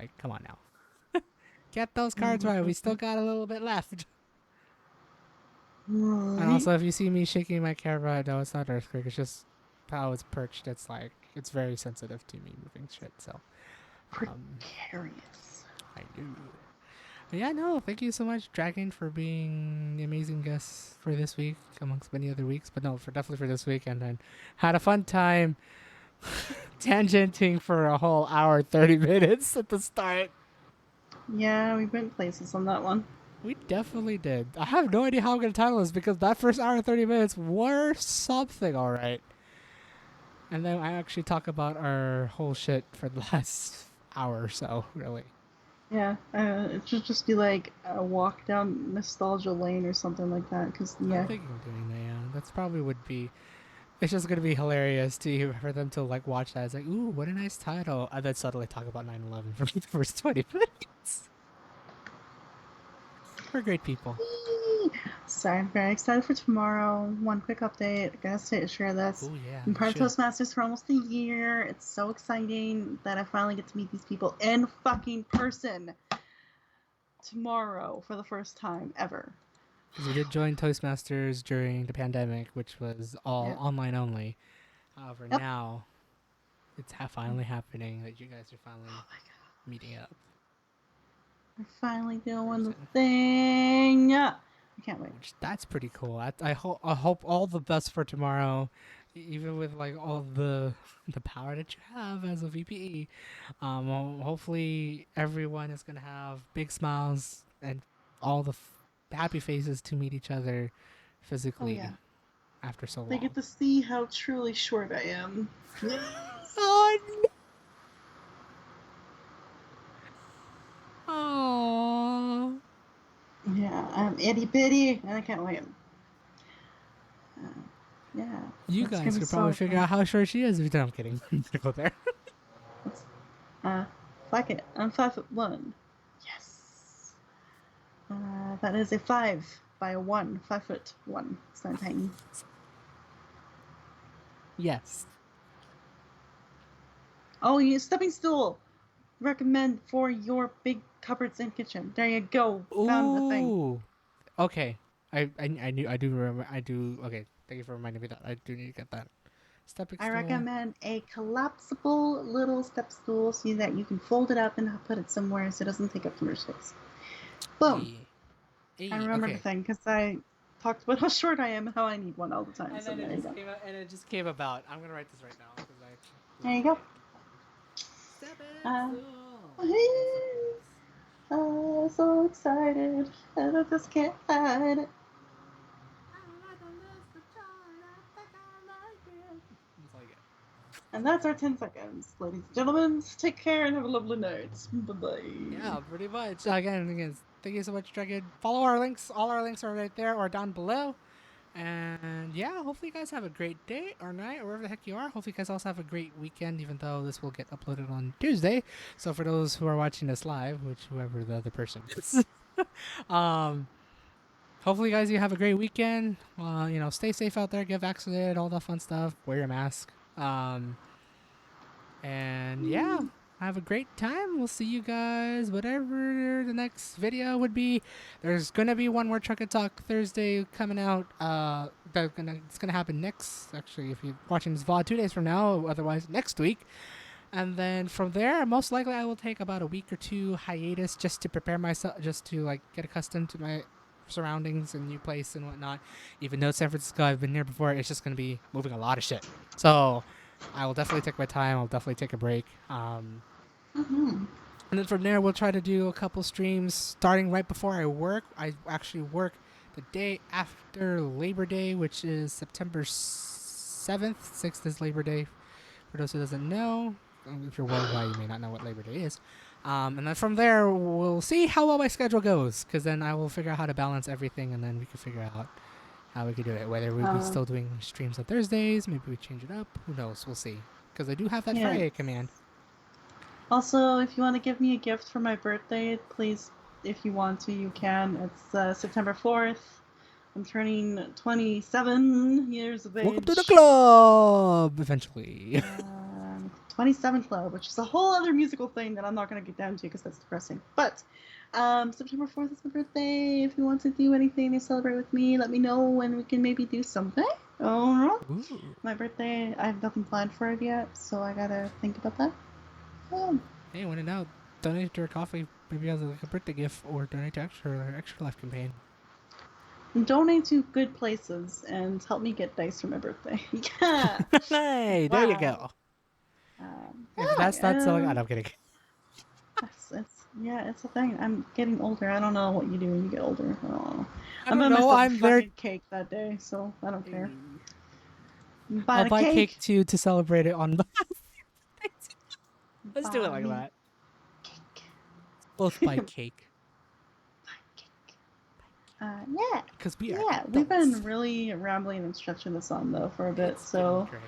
Speaker 2: Like, come on now, get those cards right. We still got a little bit left. And
Speaker 1: Right.
Speaker 2: also, if you see me shaking my camera, no, it's not earthquake. It's just how it's perched. It's like it's very sensitive to me moving shit. So,
Speaker 1: Precarious.
Speaker 2: I do. Yeah, no, thank you so much, Dragon, for being the amazing guest for this week, amongst many other weeks. But no, for definitely for this week, and then had a fun time tangenting for a whole hour, 30 minutes at the start.
Speaker 1: Yeah, we went places on that one.
Speaker 2: We definitely did. I have no idea how I'm gonna title this because that first hour and 30 minutes were something, all right. And then I actually talk about our whole shit for the last hour or so, really.
Speaker 1: Yeah, it should just be like a walk down nostalgia lane or something like that. Cause
Speaker 2: I'm
Speaker 1: yeah,
Speaker 2: thinking of doing that. Yeah, that's probably would be. It's just gonna be hilarious to for them to like watch that. It's like, ooh, what a nice title, and then suddenly talk about 9/11 for the first 20 minutes. We're great people.
Speaker 1: so I'm very excited for tomorrow. One quick update. I gotta share this.
Speaker 2: Oh yeah,
Speaker 1: I'm part
Speaker 2: you
Speaker 1: of
Speaker 2: should.
Speaker 1: Toastmasters for almost a year. It's so exciting that I finally get to meet these people in fucking person tomorrow for the first time ever.
Speaker 2: Because we did join Toastmasters during the pandemic, which was all
Speaker 1: Yep.
Speaker 2: online only. However,
Speaker 1: Yep.
Speaker 2: now it's finally happening that you guys are finally
Speaker 1: Oh my god.
Speaker 2: meeting up.
Speaker 1: We're finally doing the
Speaker 2: Person.
Speaker 1: thing. I can't wait.
Speaker 2: Which that's pretty cool. I hope all the best for tomorrow, even with like all the power that you have as a VPE. Hopefully everyone is gonna have big smiles and all the happy faces to meet each other
Speaker 1: Oh yeah.
Speaker 2: physically after so
Speaker 1: They
Speaker 2: long.
Speaker 1: get to see how truly short I am.
Speaker 2: Oh no! Aww.
Speaker 1: Yeah, I'm itty bitty, and I can't wait. Uh, yeah,
Speaker 2: You
Speaker 1: it's gonna
Speaker 2: guys
Speaker 1: be
Speaker 2: could probably
Speaker 1: so
Speaker 2: figure
Speaker 1: fun.
Speaker 2: out how short she is. No, I'm kidding. I'm gonna go there.
Speaker 1: Let's, uh, fuck it. I'm 5'1". Yes. That is a 5 by a 1. 5'1". It's not tiny.
Speaker 2: Yes.
Speaker 1: Oh, you stepping stool. Recommend for your big cupboards and kitchen. There you go. Found the thing.
Speaker 2: Ooh. Okay. I knew I do remember I do okay. Thank you for reminding me that I do need to get that. Stepping
Speaker 1: I
Speaker 2: stool.
Speaker 1: recommend a collapsible little step stool so that you can fold it up and put it somewhere so it doesn't take up too much space. Boom.
Speaker 2: E.
Speaker 1: I
Speaker 2: E.
Speaker 1: remember the
Speaker 2: Okay.
Speaker 1: thing because I talked about how short I am and how I need one all the time.
Speaker 2: And
Speaker 1: So
Speaker 2: then it
Speaker 1: there you
Speaker 2: just
Speaker 1: go.
Speaker 2: came out and it just came about. I'm gonna write this right now because I actually
Speaker 1: There you
Speaker 2: forget.
Speaker 1: go.
Speaker 2: Stepping stool.
Speaker 1: I'm so excited and I just can't hide it.
Speaker 2: That's all I get.
Speaker 1: And that's our 10 seconds. Ladies and gentlemen, take care and have a lovely night. Bye bye.
Speaker 2: Yeah, pretty much. Again, thank you so much, Dragon. Follow our links. All our links are right there or down below. And yeah, hopefully you guys have a great day or night or wherever the heck you are. Hopefully you guys also have a great weekend, even though this will get uploaded on Tuesday. So for those who are watching this live, which whoever the other person is, um, hopefully guys you have a great weekend. Stay safe out there, get vaccinated, all that fun stuff. Wear your mask. And yeah, have a great time. We'll see you guys, whatever the next video would be. There's gonna be one more Truck and Talk Thursday coming out. It's gonna happen next. Actually, if you're watching this VOD 2 days from now, otherwise next week. And then from there, most likely I will take about a week or two hiatus just to prepare myself, just to like get accustomed to my surroundings and new place and whatnot. Even though San Francisco, I've been here before, it's just going to be moving a lot of shit. So I will definitely take my time. I'll definitely take a break.
Speaker 1: Mm-hmm.
Speaker 2: And then from there, we'll try to do a couple streams starting right before I work. I actually work the day after Labor Day, which is September 7th. 6th is Labor Day. For those who doesn't know, if you're worldwide, you may not know what Labor Day is. And then from there, we'll see how well my schedule goes, because then I will figure out how to balance everything, and then we can figure out how we can do it. Whether we'll be still doing streams on Thursdays, maybe we change it up. Who knows? We'll see. Because I do have that Friday command.
Speaker 1: Also, if you want to give me a gift for my birthday, please, if you want to, you can. It's September 4th. I'm turning 27 years of age.
Speaker 2: Welcome to the club, eventually.
Speaker 1: 27 Club, which is a whole other musical thing that I'm not going to get down to because that's depressing. But September 4th is my birthday. If you want to do anything to celebrate with me, let me know and we can maybe do something. Oh, my birthday, I have nothing planned for it yet, so I got to think about that.
Speaker 2: Hey, when in doubt, donate to our coffee, maybe as a birthday gift, or donate to Extra Life campaign.
Speaker 1: Donate to good places and help me get dice for my birthday. Yeah.
Speaker 2: Hey, there you go. If that's not selling, I'm kidding.
Speaker 1: It's a thing. I'm getting older. I don't know what you do when you get older.
Speaker 2: I don't know. I'm there.
Speaker 1: Cake that day, so I don't care.
Speaker 2: I'll buy cake too to celebrate it on. Let's do it like that.
Speaker 1: Cake.
Speaker 2: Both buy cake.
Speaker 1: Yeah.
Speaker 2: Because we've
Speaker 1: been really rambling and stretching this on though for a bit, so.
Speaker 2: Great.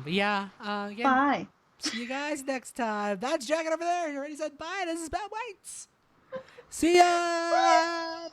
Speaker 2: Yeah.
Speaker 1: Bye.
Speaker 2: See you guys next time. That's Dragon over there. He already said bye. This is Bad Whites. See ya. Bye.